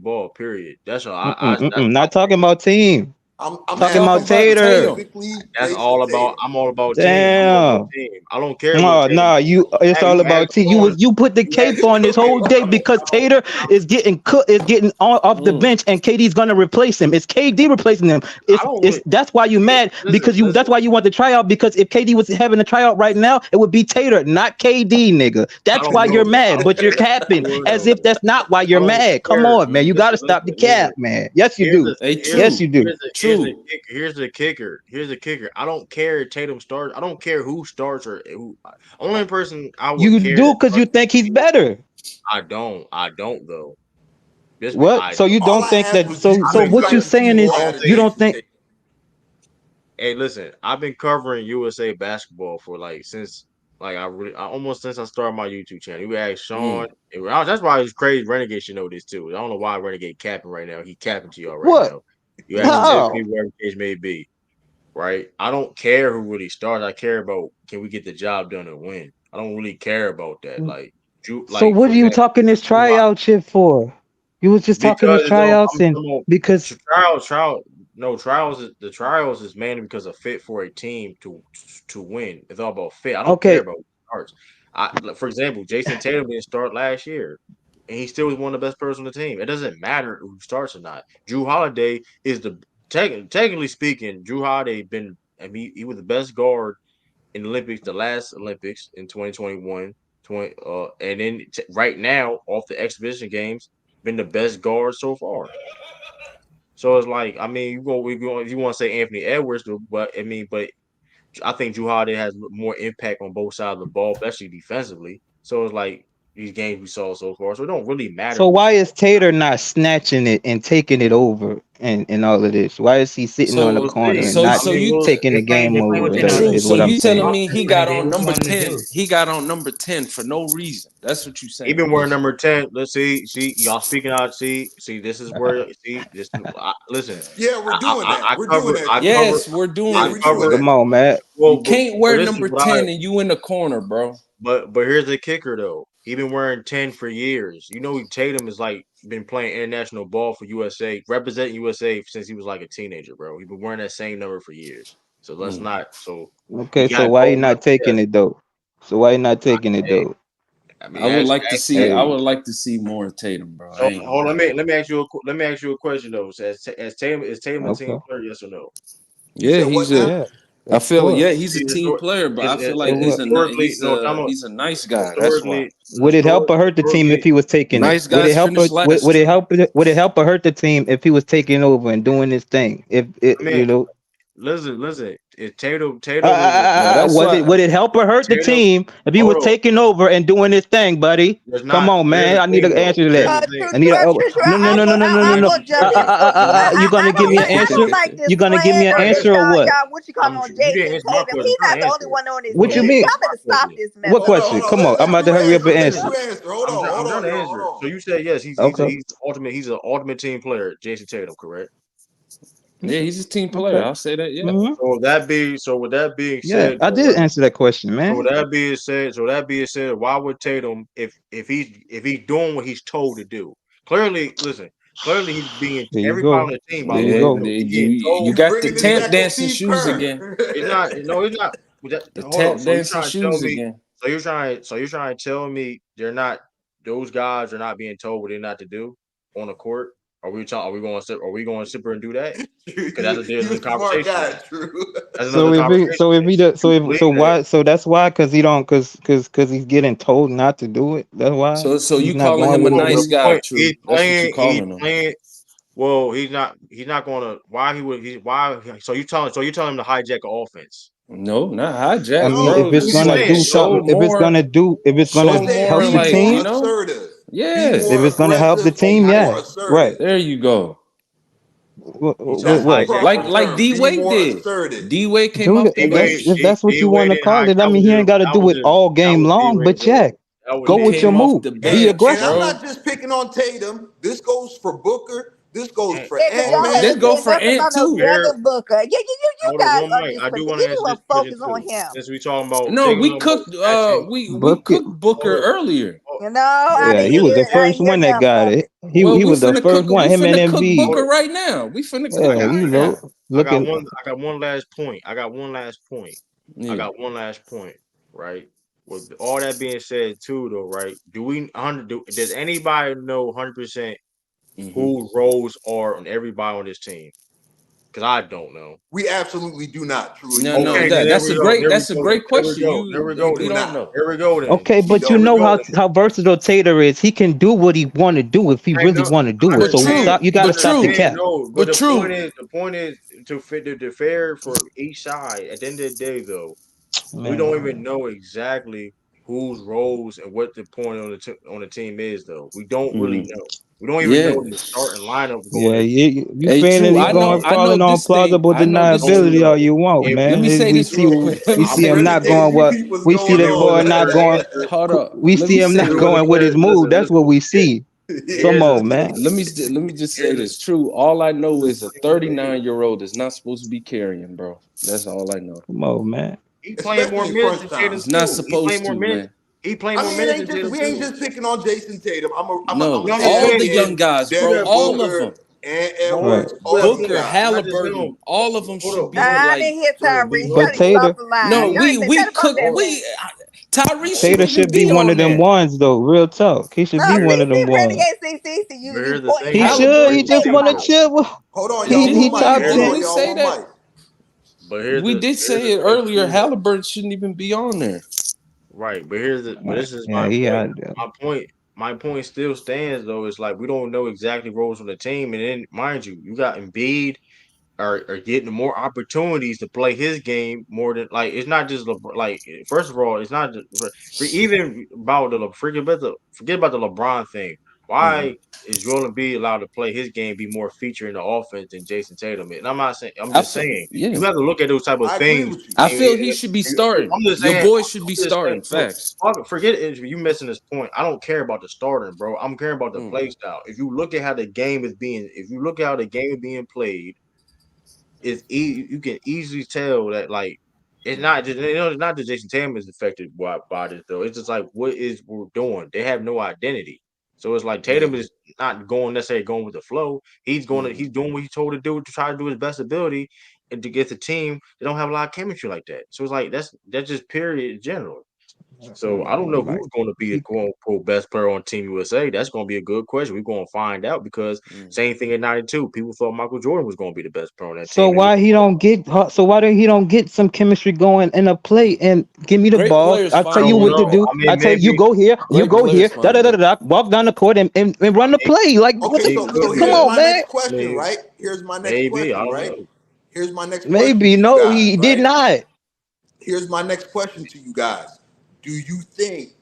ball. Period. That's all. Not talking about team. I'm Talking asking about you Tatum. specifically That's Jayson all about. Tatum. I'm all about team. I'm all about Damn. team. I don't care what No, Tatum. no, it's all You had about T. LeBron. You put the You had cape on this whole day because Tater is getting off the bench and KD's gonna replace him. It's KD replacing him. I don't really. That's why you mad Listen, because that's why you want the tryout because if KD was having a tryout right now, it would be Tater, not KD, nigga. I That's don't why you're know. I mad, don't but you're care. capping Well, as if that's not why I you're don't mad. Come care. on, man. You gotta stop the cap, man. Yes, you do. Hey, Yes, you do. Here's the kicker. Here's the kicker. I don't care if Tatum starts. I don't care who starts or who. Only person I would You care. do because you think he's better. I don't. I don't though. Just be. What? So you All don't I think asked that? was So you been what you like to see saying is more I out don't of you think. don't Jayson think? Tatum. Hey, listen. I've been covering USA basketball for since almost since I started my YouTube channel. You asked Sean. That's why it's crazy. Renegade should know this too. I don't know why Renegade capping right now. He capping to y'all right What? now. You asked Tiffany, How? whatever the case may be. Right? I don't care who really starts. I care about can we get the job done and win. I don't really care about that. So what For are you example, talking this tryout shit for? You was just talking because this tryouts I'm and talking because about trials. The trials is mainly because of fit for a team to win. It's all about fit. I don't care okay. about who starts. For example, Jayson Tatum didn't start last year, and he still was one of the best players on the team. It doesn't matter who starts or not. Drew Holiday is technically speaking. Drew Holiday been. I mean, he was the best guard in the Olympics, the last Olympics in 2021. And then right now, off the exhibition games, been the best guard so far. So it's like, I mean, if you want to say Anthony Edwards, but I think Drew Holiday has more impact on both sides of the ball, especially defensively. So it's like these games we saw so far. So it don't really matter so who. why is Tater not snatching it and taking it over and all of this? Why is he sitting on the So We'll corner see. and so not I mean, you taking the game Explain over? what they Though want him true. to is So what do. I'm you telling saying. me he got Renegade, on what you number want him to 10. do? He got on number 10 for no reason. That's what you saying, even wearing basically. number 10. Let's see, y'all speaking out. See, this is where listen. Yeah, we're doing that. We're doing that, I Drew. cover, Yes, we're doing Yeah, I it, we're doing true. cover. that, Come on, Drew. man. You Well, can't but wear this is number what I. 10 and you in the corner, bro. But here's the kicker though. He been wearing 10 for years. You know, Tatum has been playing international ball for USA, representing USA since he was like a teenager, bro. He been wearing that same number for years. So let's not. So he Okay, so got why you gold not medal. Yeah. taking it though? So why you not taking it Hey, though? I mean, I would like to ask see. I Hey, would like to see more Tatum, bro. I so ain't gonna hold on, lie. let me ask you a question though. So as Tatum is Tatum a team okay. player? Yes or no? You Yeah, said what he's a. now? Yeah, I of feel. Yeah, course. he's a team player, but I feel Is So like what? historically no. Time out. he's a nice guy. That's why. Historically, Would it help or hurt the team if historically. he was taking it? Nice guys finish last too. Would it help or hurt the team if he was taking over and doing his thing? If it I mean, you know listen. If Tatum is No, that's was why. it would it help or hurt the Tatum. team if he Hold was on. taking over and doing his thing, buddy? There's Come not. on, Here's man. the I need thing, an though. answer to Here's that. the thing. I need a True. no no no no no no no I no. will judge his booking. You gonna give me an I answer? don't like this You gonna give me an slander that answer or what? y'all what you call on You didn't Jason answer my Tatum. question. He's I'm not trying the to only answer it. one on his What you team. Answer mean? Y'all my better stop question. this What mess. Hold question? on. Come on, I'm Let about to Drew hurry up answer. and Let answer. Drew answer. Hold on. I'm Hold trying on, to y'all. answer Hold it. on. So you said yes. Okay, He's an ultimate team player, Jason Tatum, correct? Yeah, he's a team player. okay. I'll say that. Yeah. Hmm. So with that being Yeah, said, I though, did right? answer that question, man. So that being said, why would Tatum, if he's doing what he's told to do? Clearly, listen. Clearly, he's being There you everybody on go. the team. By There the you way, Yeah, go. knows he's getting you told You got the bringing this tap back to dancing Steve shoes again. Kerr. he's not. No, he's not. The Hold on. tap So you're dancing trying to tell shoes me? again. So you're trying to tell me they're not? Those guys are not being told what they're not to do on the court. Are we going to sit there and do that? Because there's You a a smart conversation guy, there. Drew. That's So another if he, conversation so if there. he does, You believe so that? why, so that's why, because he don't, because he's getting told not to do it. That's why So he's you not calling going him a with Well, it. the nice guy, point true. That's what you he's calling him. playing. Well, he's not. He's not going to. Why he would? He why? So you telling him to hijack an offense? No, not I hijack, mean, No, bro. if it's What Just you gonna like do saying? something, show No. more, if it's we're gonna show saying help more be the like, more you team, know? assertive. Be Yeah. if more it's gonna help the aggressive or be team, more yeah, right. assertive. There you go. He's trying to That's the What? hijack. proper Like term. D Be Wade more did. assertive. D Wade came Do off it. the If bench. that's what D you want Wade to didn't call hide. it. I mean, he ain't got to do it all That game was D long. Wade But role. yeah, That was go He D with Wade. your came off move. the Be And bench, I'm aggressive. bro. not just picking on Tatum. This goes for Booker. This goes And for Yeah, because hold y'all on. Let's ain't go said for nothing Ant about no too. Here, Devin Booker. You hold on guys one are mic. just I do you want to need answer to this question focus on too. him. Since we talking about No, taking we them cooked actually, we Book it. cooked Booker hold up. earlier. Hold, You know, I Yeah, didn't he hear was the it. I first didn't hear one that nothing got from it. it. He Well, was the first one. we Him and finna cook Embiid. hold Booker up. right now. We finna I cook Yeah, him got you right know. now. Look at I got one last point. I got one last point. Yeah. Right. With all that being said, too, though, right? Does anybody know 100% who roles are on everybody on this team? Because I don't know. We absolutely do not. Truly, No, you know. Okay, then there that's we a go. great There we that's a go. Then. great question. There we We go. We do Then. don't not. know. There we go. Then. okay, We but you There we don't. know go. Then. how versatile Tater is. He can do what he want to do if he I really know. want to I do it. But So understand. true, you got I to but stop the true, understand. cap. No, but but the true. point is to fit the fair for each side. At the end of the day, though, we don't even Man, know exactly whose roles and what the point on the team is. Though we don't really Mm. know. We don't even Yeah. know the starting lineup going yeah, in. you Hey, feeling true. he We don't know. I know falling on this thing. plausible I know We this. don't deniability all know. you want, If Let man. me say We this see real quick. Let we me I'm see say him this. not Renegade, going you what keep what's we see going the on boy with not her. going. Hold up. We Let see me him say not here's this. what it going with his is. move. That's what we see. Come Here's the on, man. Let me just say here's the this. True. All I know here's is the a thing with it. 39-year-old is not supposed to be carrying, bro. That's all I know. Come on, man. He playing more Especially in minutes crunch than time. Tatum He's not too. He playing supposed more to, minutes. man. He playing I more mean, it minutes ain't than just Tatum we ain't too. just picking on Jason Tatum. No, I'm No, I'm just saying all that the saying. again, young guys, bro. Devin Yeah, All but of Booker them. and Right. Edwards, all them Booker, guys. not just him. Halliburton, all of them Hold should up, be hold I up. like. didn't hear Tyrese. But Tell him get off Tater, the line. No, Y'all ain't we tell him off cook. that Hold, bench. Tyrese hold shouldn't Tater up. even should be be one on of them there. ones though. Real talk. He should No, be But one of them CC ones. Renegade CC. but You here's the thing He y'all though. need to should. put He Halliburton. just Tatum want to out. chip. Hold on, y'all. He One mic. top Didn't Here's the 10. we Y'all say one that? mic. but We did here's say the it thing earlier. too though. Halliburton shouldn't even be on there. Right, but this is Yeah, my he point. out there. My point still stands though. It's like we don't know exactly roles on the team, and then mind you, you got Embiid are getting more opportunities to play his game more than like it's not just like first of all, it's not just, even about forget about the LeBron thing. Hmm. Why is Joel Embiid allowed to play his game, be more feature in the offense than Jason Tatum? And I'm not saying I'm I just feel, saying yeah. you have to look at those type of I agree things. with you. I And feel he should be starting. I'm just Your saying. boy should be I'm just saying. starting. Look, Facts. forget it. You missing this point. I don't care about the starting, bro. I'm caring about the Mm. play style. If you look at how the game is being, if you look at how the game is being played, you can easily tell that like it's not just it's not that Jason Tatum is affected by this though. It's just like what is we're doing. They have no identity. So it's like Yeah. Tatum is not going necessarily going with the flow. Hmm. He's doing what he's told to do to try to do his best ability and to get the team. They don't have a lot of chemistry like that. So it's like that's just period in general. So I don't know Like who's going to be the he, quote unquote best player on Team USA. That's going to be a good question. We're going to find out because Hmm. same thing in '92. People thought Michael Jordan was going to be the best player on that so team. And he why he don't get so why don't he don't get some chemistry going in a play and give me the Great ball? players I tell I find a you don't what way, to know. man. do. I I mean, tell you, you maybe, go here, you Great go here, players find a way. walk down the court and run the play. Like what Okay, the he so could so do come here's that. on, my man. next question, Maybe, right? Here's my next maybe I question, don't right? know. Here's my next question Maybe to you no, guys, he did right? not. Here's my next question to you guys. Do you think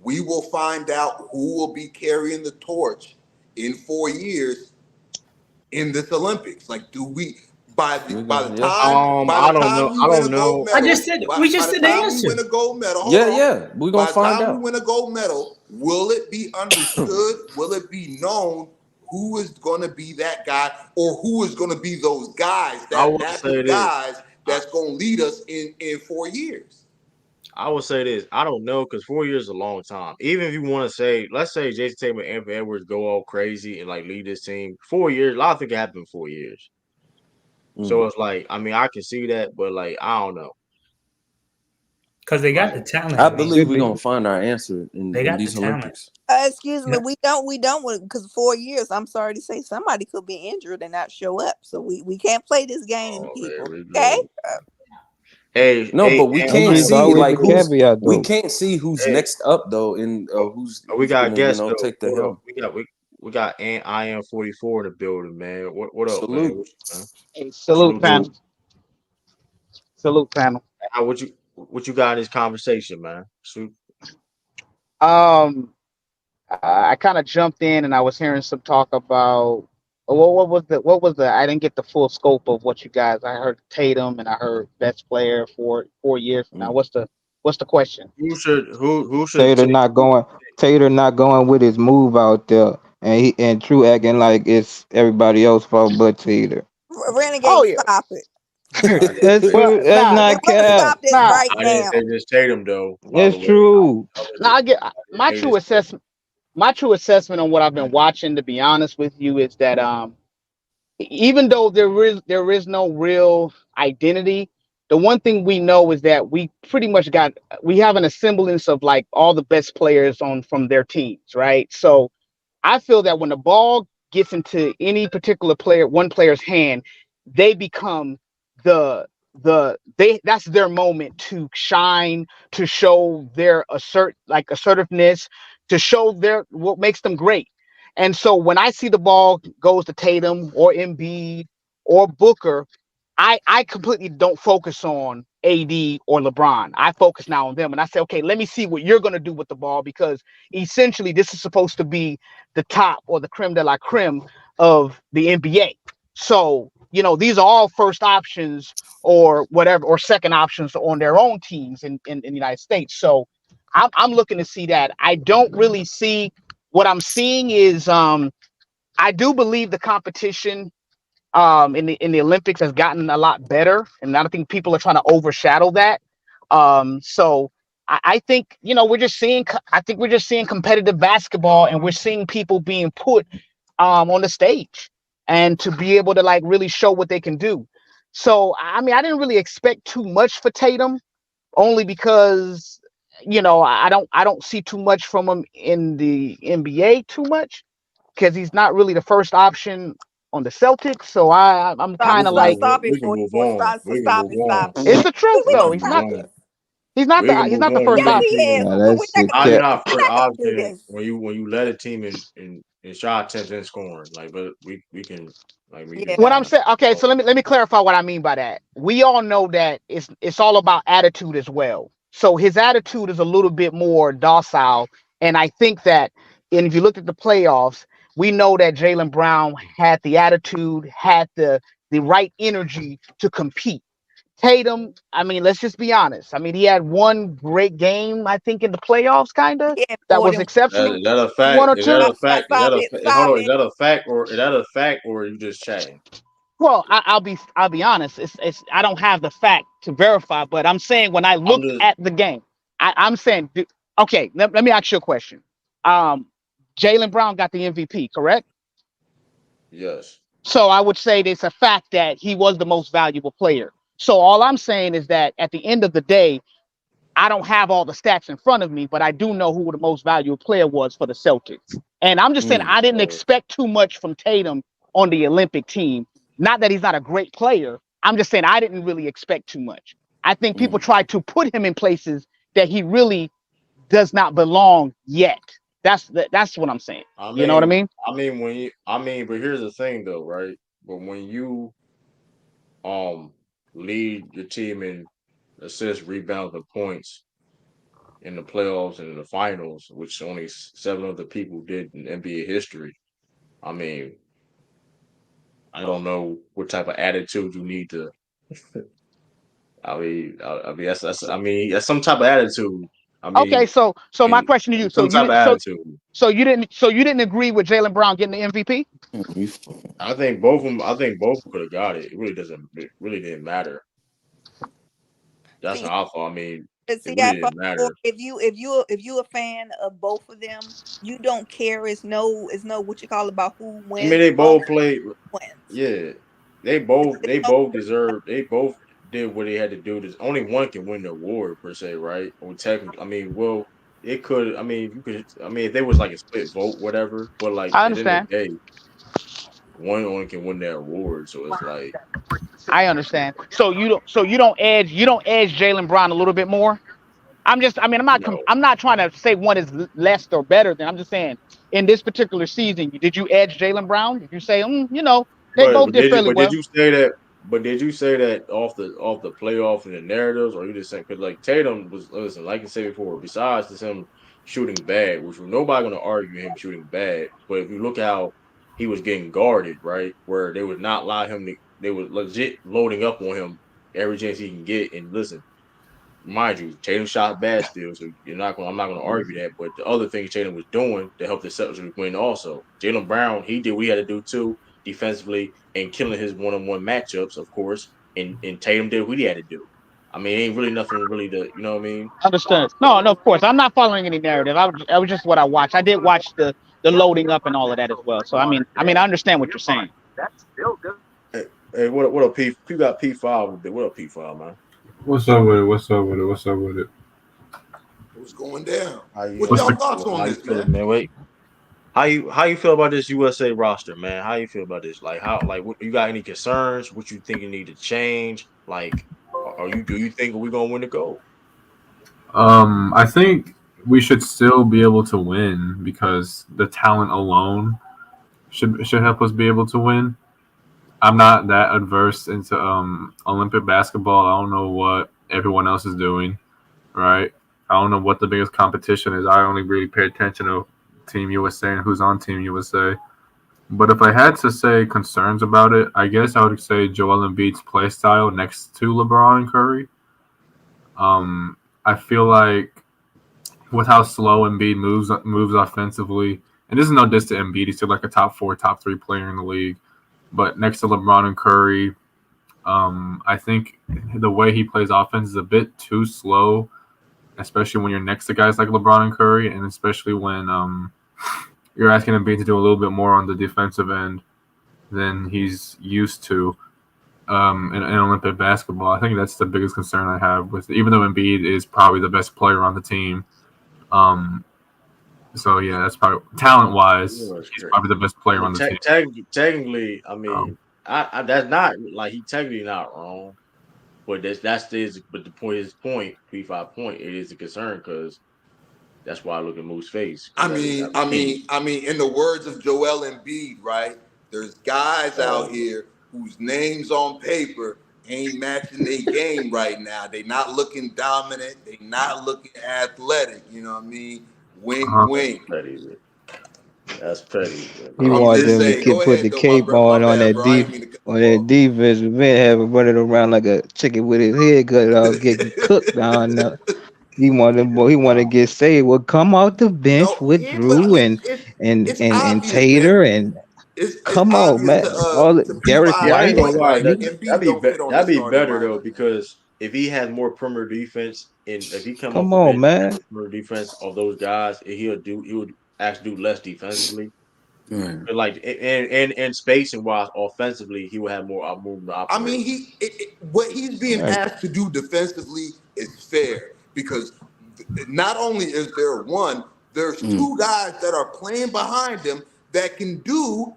we will find out who will be carrying the torch in 4 years in this Olympics? Like, do we We're gonna, yeah, by the I don't know. time we I win a don't gold know. I medal, just said by, we by just the said the time we answer. win a gold medal, hold yeah, on. yeah. We're gonna By the find time we out. win a gold medal, will it be understood? Will it be known who is going to be that guy, or who is going to be those guys, I that will batch say of this. guys I, that's going to lead us in 4 years? I will say this. I don't know because 4 years is a long time. Even if you want to say, let's say Jason Tatum and Anthony Edwards go all crazy and like lead this team, 4 years. A lot of things can happen in 4 years. Mm. So it's like, I mean, I can see that, but like, I don't know. Because they got Like, the talent, I man. believe Should we're be. gonna find our answer They in got the these talent. Olympics. Excuse me, we don't want because 4 years. I'm sorry to say, somebody could be injured and not show up, so we can't play this game, oh, there people. we Okay, go. Hey, No, hey, but we and can't Injuries see always like a who's caveat we though. can't see who's hey, next up though, and oh, we who's got a gonna guest though. take the Hold up, helm. we got I am 44 in the building, man. What up, man? Salute. Man? Hey, salute, Salute, panel. salute. Salute, panel. What you got in this conversation, man? Salute. Um, I kind of jumped in and I was hearing some talk about what was the I didn't get the full scope of what you guys. I heard Tatum and I heard best player for 4 years from now. Mm. What's the question? Who should Tater take? not going. Tater not going with his move out there, and True acting like it's everybody else's fault but Tater. Oh Renegade, yeah. stop it. I didn't That's say Well, true. That's nah, You not gotta cap. stop this nah, right I didn't say now. just Tatum though. By the It's way, true. nah. I get I didn't say just Tatum. my true assessment on what I've been watching. To be honest with you, is that even though there is no real identity, the one thing we know is that we pretty much we have an assemblance of like all the best players on from their teams, right? So I feel that when the ball gets into any particular player, one player's hand, they become that's their moment to shine, to show their assertiveness, to show their what makes them great. And so when I see the ball goes to Tatum or Embiid or Booker, I completely don't focus on AD or LeBron. I focus now on them, and I say, okay, let me see what you're going to do with the ball, because essentially this is supposed to be the top or the creme de la creme of the NBA. So these are all first options or whatever, or second options on their own teams in the United States. So I'm looking to see that. I don't really see what I'm seeing is I do believe the competition in the Olympics has gotten a lot better, and I don't think people are trying to overshadow that. So I think I think we're just seeing competitive basketball, and we're seeing people being put on the stage and to be able to like really show what they can do. So I mean, I didn't really expect too much for Tatum, only because I don't see too much from him in the NBA too much, because he's not really the first option on the Celtics. So I'm We kind can of Stop, like, move on. stop it We can before move before on. stop. So We can stop move it, stop on. it. it's the truth We're We though. can not move on. He's not We the can he's move not the on. first When yes, your he option. is. team, Now We're let's not see. gonna now do you're Cat. not we're first not gonna do option this. when you led a team in shot attempts and scoring. Like, but we can like we just What Yeah. I'm kind of. saying, okay, so let me clarify what I mean by that. We all know that it's all about attitude as well. So his attitude is a little bit more docile, and I think that, and if you look at the playoffs, we know that Jaylen Brown had the attitude, had the right energy to compete. Tatum, I mean, let's just be honest. I mean, he had one great game, I think, in the playoffs, kind of, Yeah, that more was than exceptional. Is that a One fact? or Is that two. a fact? Is that stop a it, hold stop on? Is it. that a fact or is that a fact or are you just chatting? Well, I'll be honest. It's I don't have the fact to verify, but I'm saying when I I'm looked just at the game, I'm saying, okay. Let me ask you a question. Um, Jaylen Brown got the MVP, correct? yes. So I would say it's a fact that he was the most valuable player. So all I'm saying is that at the end of the day, I don't have all the stats in front of me, but I do know who the most valuable player was for the Celtics. And I'm just saying I didn't So expect too much from Tatum on the Olympic team. Not that he's not a great player. I'm just saying I didn't really expect too much. I think people try to put him in places that he really does not belong yet. That's what I'm saying. I You know what I mean, mean? but here's the thing though, right? But when you um lead your team in assists, rebounds, and points in the playoffs and in the finals, which only seven other people did in NBA history. I mean, I don't know what type of attitude you need to. I mean that's some type of attitude. I Okay, mean, so my and question to you, some type of attitude. so you didn't agree with Jaylen Brown getting the MVP? I think both could have got it. It really doesn't. It really didn't matter. That's See, how I thought. I mean, it see, really I thought, didn't or matter. if you a fan of both of them, you don't care. It's no what you call about who I mean, wins. they As long both as played. it wins. Yeah, It's they no, both deserved. They both did what they had to do. There's only one can win the award per se, right? Or technically, I mean, well, it could. I mean, you could. I mean, if there was like a split vote, whatever. But like I at the end of understand. the day, one only can win that award. So it's like I understand. So you don't edge Jaylen Brown a little bit more. I mean, no. I'm not trying to say one is less or better than. I'm just saying in this particular season, did you edge Jaylen Brown? Did you say, they both did fairly But did well? you say that? But did you say that off the playoff and the narratives, or you just saying because like Tatum was listen, like I said before, besides just him shooting bad, which was nobody going to argue him shooting bad, but if you look how he was getting guarded, right, where they would not allow him to, they were legit loading up on him every chance he can get. And listen, mind you, Tatum shot bad still, so I'm not gonna argue that. But the other things Tatum was doing to help the Celtics win also. Jaylen Brown, he did what he had to do too, defensively and killing his one-on-one matchups, of course. And Tatum did what he had to do. I mean, ain't really nothing really to know what I mean? Understood. No, no, of course. I'm not following any narrative. I was just what I watched. I did watch the loading up and all of that as well. So I mean, I understand what you're saying. Hey, what up, P? You got P5 with it. What up, P5, man? What's up with it? What's up with it? What's up with it? What's going down? How you What's What's y'all the thoughts on how you this, feeling, man? man? Wait, how you feel about this USA roster, man? How you feel about this? Like what, you got any concerns? What you think you need to change? Like, are you do you think we're gonna win the gold? I think we should still be able to win because the talent alone should help us be able to win. I'm not that adverse into Olympic basketball. I don't know what everyone else is doing, right? I don't know what the biggest competition is. I only really pay attention to Team USA and who's on Team USA. But if I had to say concerns about it, I guess I would say Joel Embiid's play style next to LeBron and Curry. I feel like with how slow Embiid moves offensively, and this is no diss to Embiid, he's still like a top 4, top 3 player in the league. But next to LeBron and Curry, I think the way he plays offense is a bit too slow, especially when you're next to guys like LeBron and Curry, and especially when you're asking Embiid to do a little bit more on the defensive end than he's used to in Olympic basketball. I think that's the biggest concern I have with it, even though Embiid is probably the best player on the team. So yeah, that's probably talent wise, Yeah, he's sure. probably the best player I mean, on the team. technically, I Um, mean, I that's not like he technically not wrong, but but the point is P5 point. It is a concern because that's why I look at Moose's face I because that's his mean, type I of team. mean, I mean, in the words of Joel Embiid, right? There's guys out Um, here whose names on paper ain't matching their game right now. They not looking dominant. They not looking athletic. You know what I mean? Wink, uh-huh. that's wink. petty. That's petty. He I'm want just them to saying. Go put ahead, the though. My cape my on bad, that bro. I ain't mean to cut you off. defense, man, have him running around like a chicken with his head cut off, getting cooked down there. He want them boy. He want to get saved. Well, come off the bench No, with yeah, but Drew and it's and obvious, man. Tater and It's come on, obvious man. All to Derek Yeah, P5's I ain't White. gonna point, lie. right? You Embiid don't fit on the That'd be starting better though lineup. because if he has more perimeter defense and if he come off come the on, bench and man. has perimeter defense of those guys, he would actually do less defensively. Right. But like and spacing wise, offensively, he would have more room to I operate. mean, what he's being Right. asked to do defensively is fair because not only is there one, there's two guys that are playing behind him that can do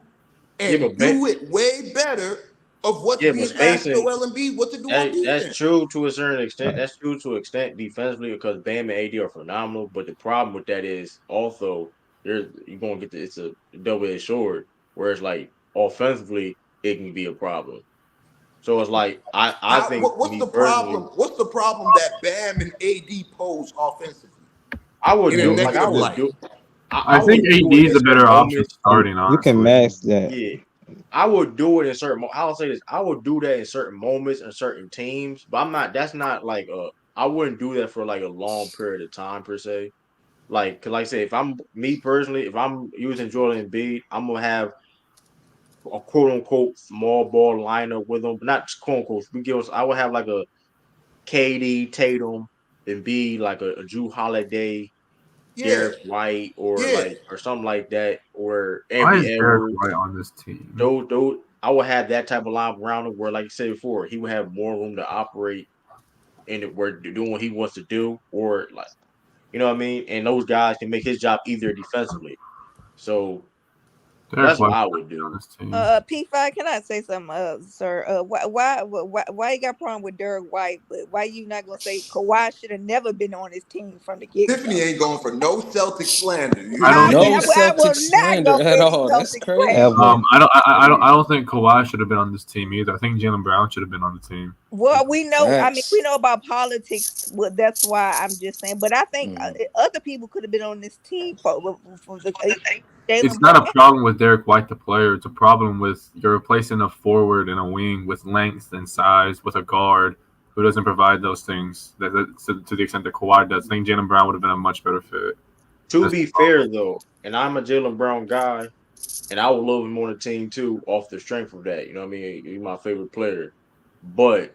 Yeah, and do it way better of what's but being asked spacing Joel Embiid what to do on that's defense. true to a certain extent. Right. That's true to an extent defensively because Bam and AD are phenomenal. But the problem with that is also you're gonna get it's a double-edged sword. Whereas like offensively, it can be a problem. So it's like I think What's me the personally, problem? What's the problem that Bam and AD pose offensively I would in a do like negative light? I I think would do AD it is in a better certain option moments. starting, You can honestly. match that. Yeah, I would do it in certain. I'll say this: I would do that in certain moments and certain teams, but I'm not. That's not like a. I wouldn't do that for like a long period of time per se. Like, cause like I say, if I'm me personally, if I'm using Jordan Embiid, I'm gonna have a quote unquote small ball lineup with them, not quote unquote. We give us. I would have like a KD, Tatum, Embiid, like a Drew Holiday, Yeah, Derek White, or yeah, like or something like that, or Why is Anthony Derek Edwards. White on this team? Those I would have that type of line around him where, like I said before, he would have more room to operate and where doing what he wants to do, or like you know what I mean. And those guys can make his job easier defensively. So Derek that's what White I should would be on do. this team. P5, can I say something, sir? Why you got a problem with Derek White, but why you not gonna say Kawhi should have never been on his team from the get Tiffany go? ain't going for no Celtic slander. You I hear don't. me? No I will Celtic not slander go for at any all. That's Celtic crazy. slander. Ever. I don't think Kawhi should have been on this team either. I think Jalen Brown should have been on the team. Well, we know. I mean, we Facts. know about politics. Well, that's why I'm just saying. But I think other people could have been on this team for the It's Jalen not Brown. a problem with Derek White, the player. It's a problem with you're replacing a forward and a wing with length and size with a guard who doesn't provide those things to the extent that Kawhi does. I think Jalen Brown would have been a much better fit. To That's the be problem. fair though, and I'm a Jalen Brown guy, and I would love him on the team too, off the strength of that. You know what I mean? He's my favorite player, but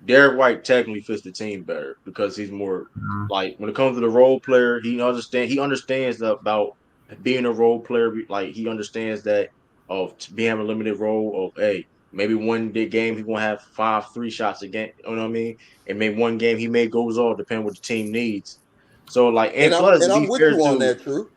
Derek White technically fits the team better because he's more Mhm. like when it comes to the role player, he understands about being a role player. Like he understands that of being a limited role of hey, Maybe one big game he gonna have 5 3 shots again. You know what I mean? And maybe one game he may goes off, depending what the team needs. So like, and plus to be I'm with fair you on to, that, True.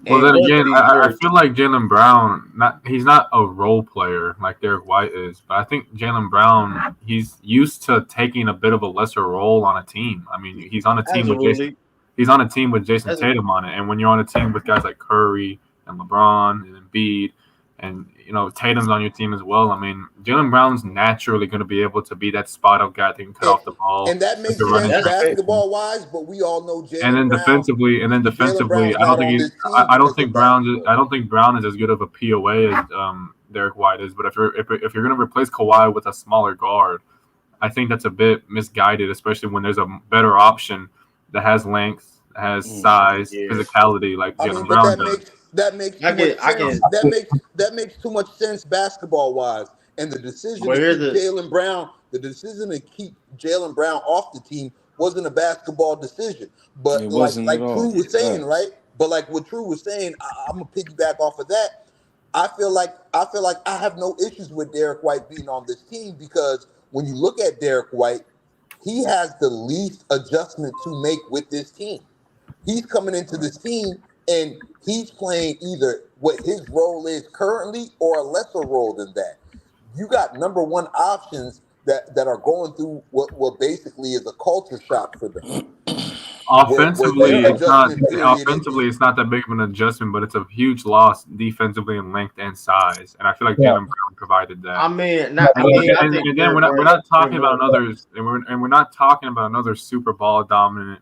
Well, and then plus to again, be I fair, feel like Jaylen Brown, he's not a role player like Derek White is, but I think Jaylen Brown, he's used to taking a bit of a lesser role on a team. I mean, he's on a team with absolutely. Jayson That's Tatum on it, and when you're on a team with guys like Curry and LeBron and Embiid, and Tatum's on your team as well. I mean, Jaylen Brown's naturally going to be able to be that spot up guy that can cut off the ball, And that that makes can run in sense that's fair. transition. basketball wise, but we all know And then defensively, Jalen Brown's I don't not think on he's. this team I don't because think of Brown. basketball. I don't think Brown is as good of a POA as Derek White is. But if you're going to replace Kawhi with a smaller guard, I think that's a bit misguided, especially when there's a better option that has length, has size, Yeah, physicality like I Jaylen mean, but Brown does. that makes I too much can, I sense. can. That makes too much sense basketball wise. And the decision But to here's keep the Jalen Brown off the team wasn't a basketball decision. It But wasn't at like True all. was saying, Facts. right? But like what True was saying, I'm gonna piggyback off of that. I feel like I have no issues with Derek White being on this team because when you look at Derek White, he has the least adjustment to make with this team. He's coming into this team and he's playing either what his role is currently or a lesser role than that. You got number one options that are going through what basically is a culture shock for them, where their Offensively, adjustment period is it's not that big of an adjustment, but it's a huge loss defensively in length and size. And I feel like Yeah. Jaylen Brown provided that. I mean, not. I And, mean, I and, think and then Derrick we're White not bring talking about more. we're not talking about another Super Bowl dominant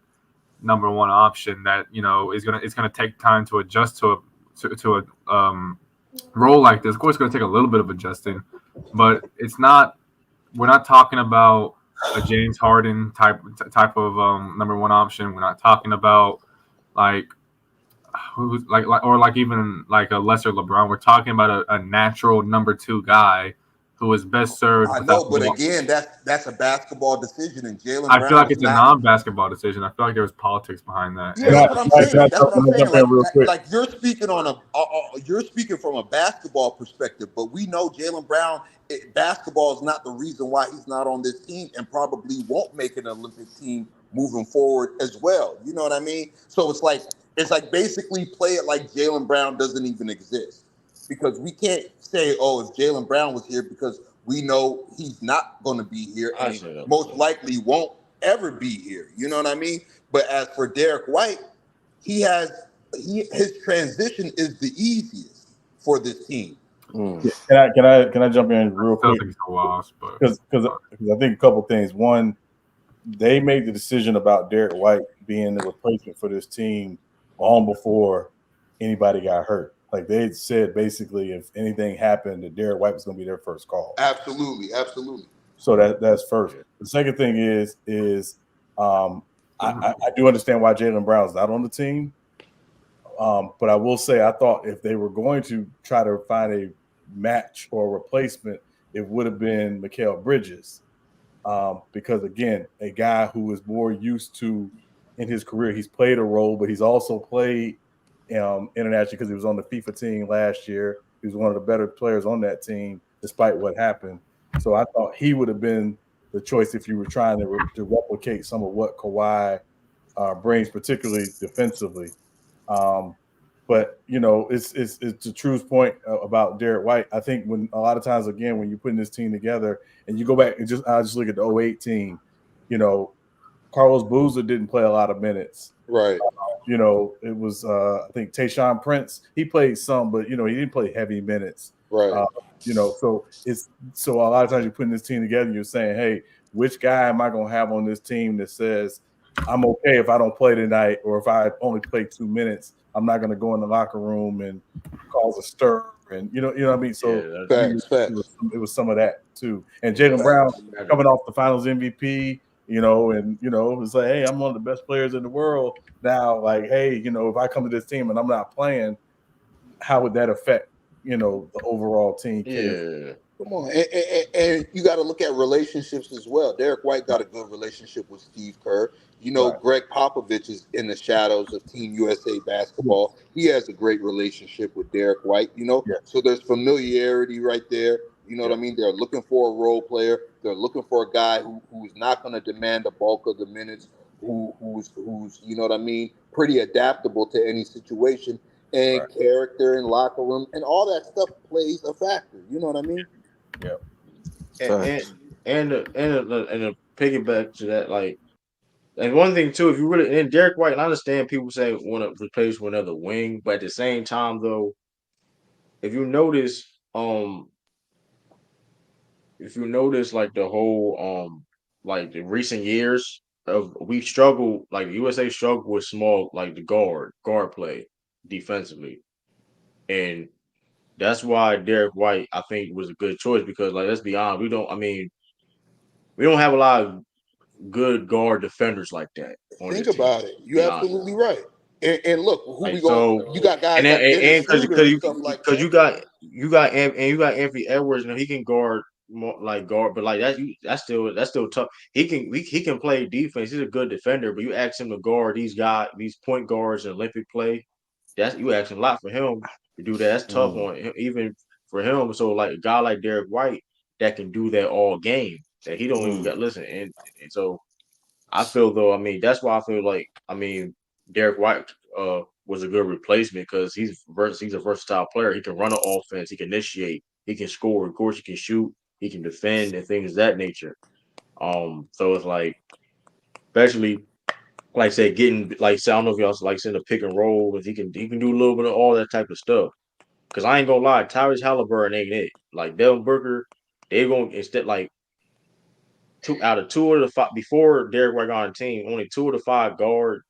number one option that it's gonna take time to adjust to a role like this. Of course, it's gonna take a little bit of adjusting, but it's not. We're not talking about a James Harden type of number one option. We're not talking about like who's like even like a lesser LeBron. We're talking about a natural number two guy who is best served I without know, the but ball. again, that's a basketball decision, and Jalen I feel Brown like is it's a not. non-basketball decision. I feel like there was politics behind that. Yeah, Can that's I, what I'm can I, can I saying. That's what I'm jump saying. in real quick? Like you're speaking on you're speaking from a basketball perspective, but we know Jalen Brown. Basketball is not the reason why he's not on this team, and probably won't make an Olympic team moving forward as well. You know what I mean? So it's like basically play it like Jalen Brown doesn't even exist, because we can't say, oh, if Jalen Brown was here, because we know he's not going to be here, I and say that. most likely won't ever be here. You know what I mean? But as for Derek White, his transition is the easiest for this team. Can I jump in real I still quick? think it's a loss, but Because I think a couple things. One, they made the decision about Derek White being the replacement for this team long before anybody got hurt. Like they said, basically, if anything happened, that Derek White was going to be their first call. Absolutely. So that's first. The second thing is I do understand why Jaylen Brown's not on the team. But I will say I thought if they were going to try to find a match or a replacement, it would have been Mikal Bridges. Because again, a guy who is more used to in his career, he's played a role, but he's also played internationally because he was on the FIFA team last year. He was one of the better players on that team, despite what happened. So I thought he would have been the choice if you were trying to replicate some of what Kawhi brings, particularly defensively. But it's the truth point about Derek White. I think when a lot of times, again, when you're putting this team together and you go back and I just look at the 08 team, Carlos Boozer didn't play a lot of minutes. Right. It was I think Tayshaun Prince, he played some, but he didn't play heavy minutes. Right. So a lot of times you're putting this team together, you're saying, hey, which guy am I going to have on this team that says I'm okay if I don't play tonight, or if I only play 2 minutes, I'm not going to go in the locker room and cause a stir. And you know what I mean? So it was some of that too. And Jaylen Brown coming off the Finals MVP, it's like, hey, I'm one of the best players in the world now. Like, hey, if I come to this team and I'm not playing, how would that affect the overall team? Yeah. Come on, and you got to look at relationships as well. Derek White got a good relationship with Steve Kerr. Right. Greg Popovich is in the shadows of Team USA basketball. He has a great relationship with Derek White. So there's familiarity right there. You know what I mean? They're looking for a role player. They're looking for a guy who's not going to demand the bulk of the minutes, who's you know what I mean, pretty adaptable to any situation, and character and locker room and all that stuff plays a factor. You know what I mean? Yep. And to piggyback to that, like, and one thing too, if you really and Derek White, and I understand people say want to replace with another wing, but at the same time though, if you notice, like the whole like the recent years of we struggle, like USA struggled with small, like the guard play defensively, and that's why Derek White I think was a good choice because, like, let's be honest, we don't have a lot of good guard defenders like that on Think this team. about it. To You're be honest, absolutely right. And look, who like we going? so, You got and guys then, like Dennis and Schroeder and stuff like because that. you got Anthony Edwards, and he can guard more, like guard, but like that's still tough. He can play defense. He's a good defender, but you ask him to guard these point guards in Olympic play. That's you asking a lot for him to do that. That's tough on him, even for him. So like a guy like Derek White that can do that all game, that he don't even got listen. And so I feel though, I mean, that's why I feel like, I mean, Derek White was a good replacement because he's a versatile player. He can run an offense, he can initiate, he can score, of course, he can shoot, he can defend, and things of that nature. So it's like, especially like say getting like say, I don't know if y'all like send a pick and roll, but he can do a little bit of all that type of stuff. Cause I ain't gonna lie, Tyrese Halliburton ain't it. Like Devin Booker, they're gonna instead like two of the five before Derek White got on the team, only two of the five guard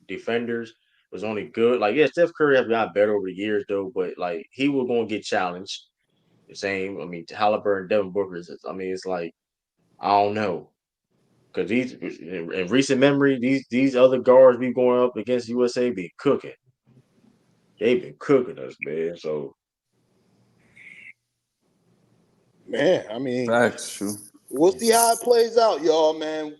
defenders was only good. Like, yeah, Steph Curry has gotten better over the years though, but like he was gonna get challenged. The same, I mean, Halliburton, Devin Booker I mean, it's like I don't know. Cause these in recent memory, these other guards be going up against USA be cooking. They've been cooking us, man. So Man, I mean, Facts, true. we'll see how it plays out, y'all, man.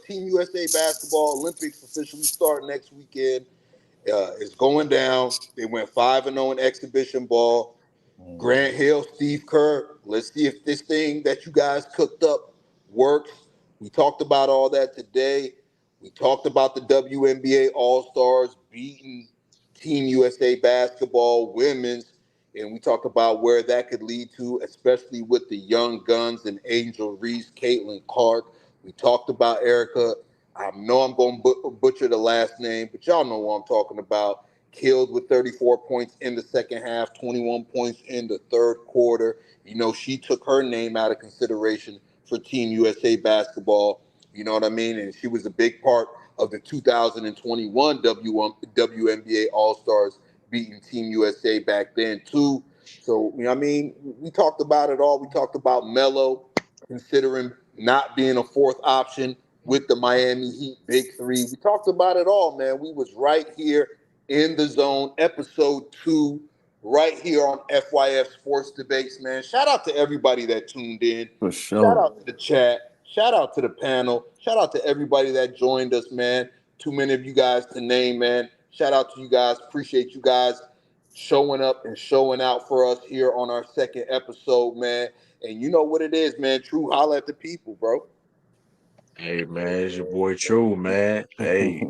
Team USA basketball Olympics officially start next weekend. It's going down. They went 5-0 in exhibition ball. Grant Hill, Steve Kerr. Let's see if this thing that you guys cooked up works. We talked about all that today. We talked about the WNBA All-Stars beating Team USA basketball, women's, and we talked about where that could lead to, especially with the young guns and Angel Reese, Caitlin Clark. We talked about Erica. I know I'm going to butcher the last name, but y'all know what I'm talking about. Killed with 34 points in the second half, 21 points in the third quarter. You know, she took her name out of consideration for Team USA basketball. You know what I mean? And she was a big part of the 2021 WNBA All-Stars beating Team USA back then, too. So, you know what I mean? We talked about it all. We talked about Melo considering not being a fourth option with the Miami Heat Big Three. We talked about it all, man. We was right here in the zone, episode 2, right here on FYF Sports Debates, man. Shout out to everybody that tuned in. For Shout sure. out to the chat. Shout out to the panel. Shout out to everybody that joined us, man. Too many of you guys to name, man. Shout out to you guys. Appreciate you guys showing up and showing out for us here on our second episode, man. And you know what it is, man. True, holla at the people, bro. hey man, it's your boy True, man. Hey,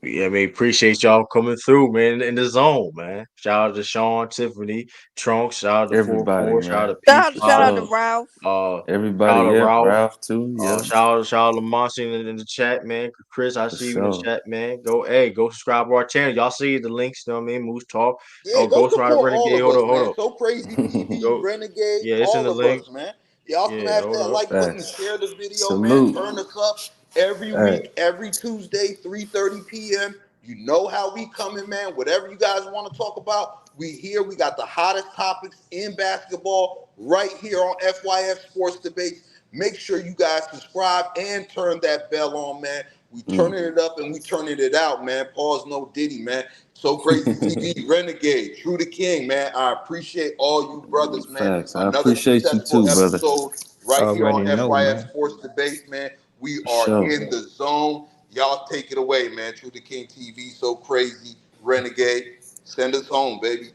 yeah, I mean, appreciate y'all coming through, man, in the zone, man. Shout out to Sean, Tiffany, Trunks, shout out to Everybody, 4-4, shout man. out to Shout Peach out, For shout out to Pod, sure. Ralph. Everybody, shout out to yeah. Ralph, Ralph too, yeah. shout out to Monty in the chat, man. Chris, I For see you in the sure. chat, man. Go subscribe to our channel. Y'all see the links, you know what I mean? Moose Talk. Yeah, go Ghost Rider support all Renegade. of us, Hold man. up. So Crazy TV, Go, Renegade, yeah, it's in all the of us, links. man. Y'all Yeah, smash hold that up. like button, Facts. share the video, man. Salute. Turn us up every Hey, week, every Tuesday, 3:30 p.m. You know how we coming, man. Whatever you guys want to talk about, we here. We got the hottest topics in basketball right here on FYF Sports Debates. Make sure you guys subscribe and turn that bell on, man. We turning it up and we turning it out, man. Pause, no Diddy, man. So Crazy TV, Renegade, True the King, man. I appreciate all you brothers, man. Facts. I Another appreciate you successful too, brother. episode right here on Already know, FYF man. Sports Debates, man. We For are sure. in the zone. Y'all take it away, man. True the King TV, So Crazy, Renegade. Send us home, baby.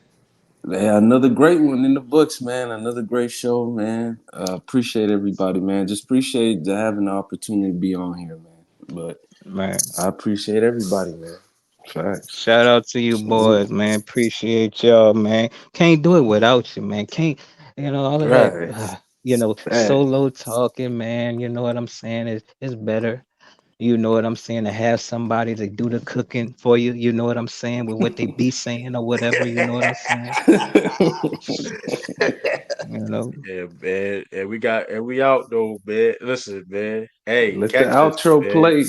Yeah, another great one in the books, man. Another great show, man. Appreciate everybody, man. Just appreciate having the opportunity to be on here, man. But Man. I appreciate everybody, man. Facts. Shout out to you Salute. boys, man. Appreciate y'all, man. Can't do it without you, man. Can't, all of that, Right. Facts. solo talking, man. You know what I'm saying? It's better. You know what I'm saying? To have somebody to do the cooking for you. You know what I'm saying? With what they be saying or whatever. You know what I'm saying? You know. Yeah, man. And we out though, man. Listen, man. Hey, Let the catch us, outro man. play.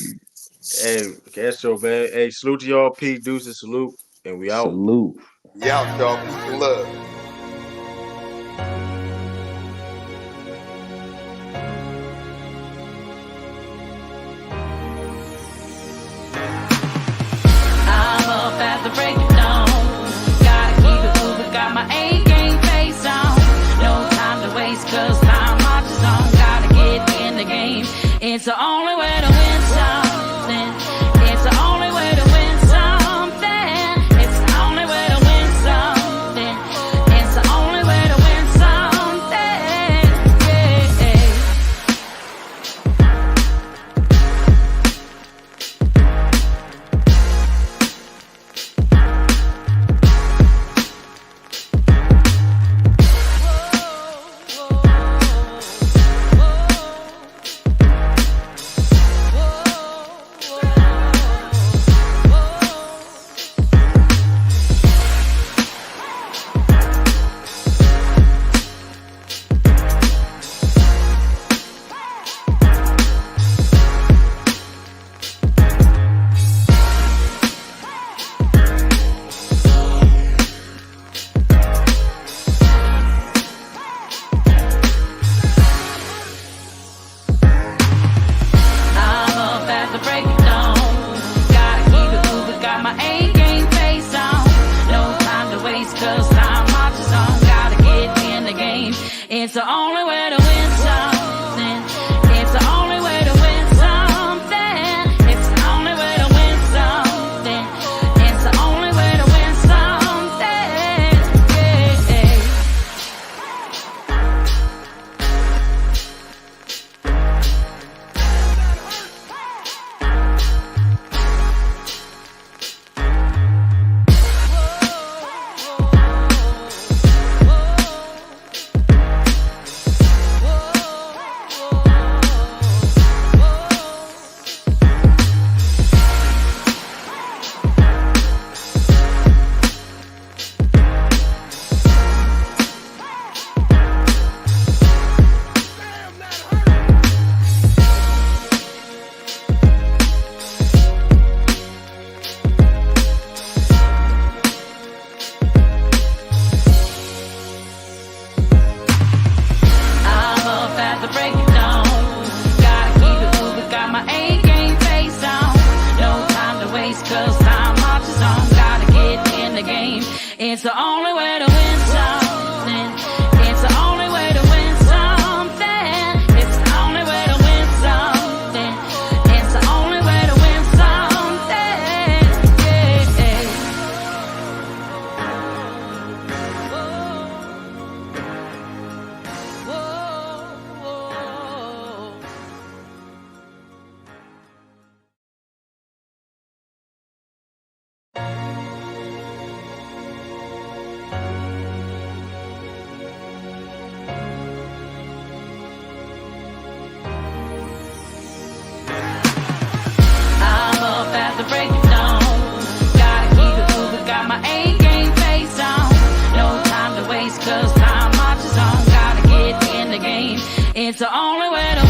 Hey, catch us, man. Hey, salute to y'all, P. Deuces, salute. And we out. Salute. We out, y'all. Peace and love. I'm up at the break of dawn. Gotta keep it moving, got my A game face on. No time to waste, cause time marches on. Gotta get in the game. It's the only way to win something. It's the only way to win something. It's the only way to win something. It's the only way to win something. Yeah. I'm up at the break of dawn. Gotta keep it moving, got my A game face on. No time to waste, cause time marches on. Gotta get in the game. It's the only way to win something. It's the only way to win something. It's the only way to win something. It's the only way to win something. Yeah. I'm up at the break of dawn. Gotta keep it moving, got my A game face on. No time to waste, cause time marches on. Gotta get in the game. It's the only way to win something. It's the only way to win something. It's the only way to win something. It's the only way to win something. Yeah. I'm up at the break of dawn. Gotta keep it moving, got my A game face on. No time to waste, cause time marches on. Gotta get in the game. It's the only way to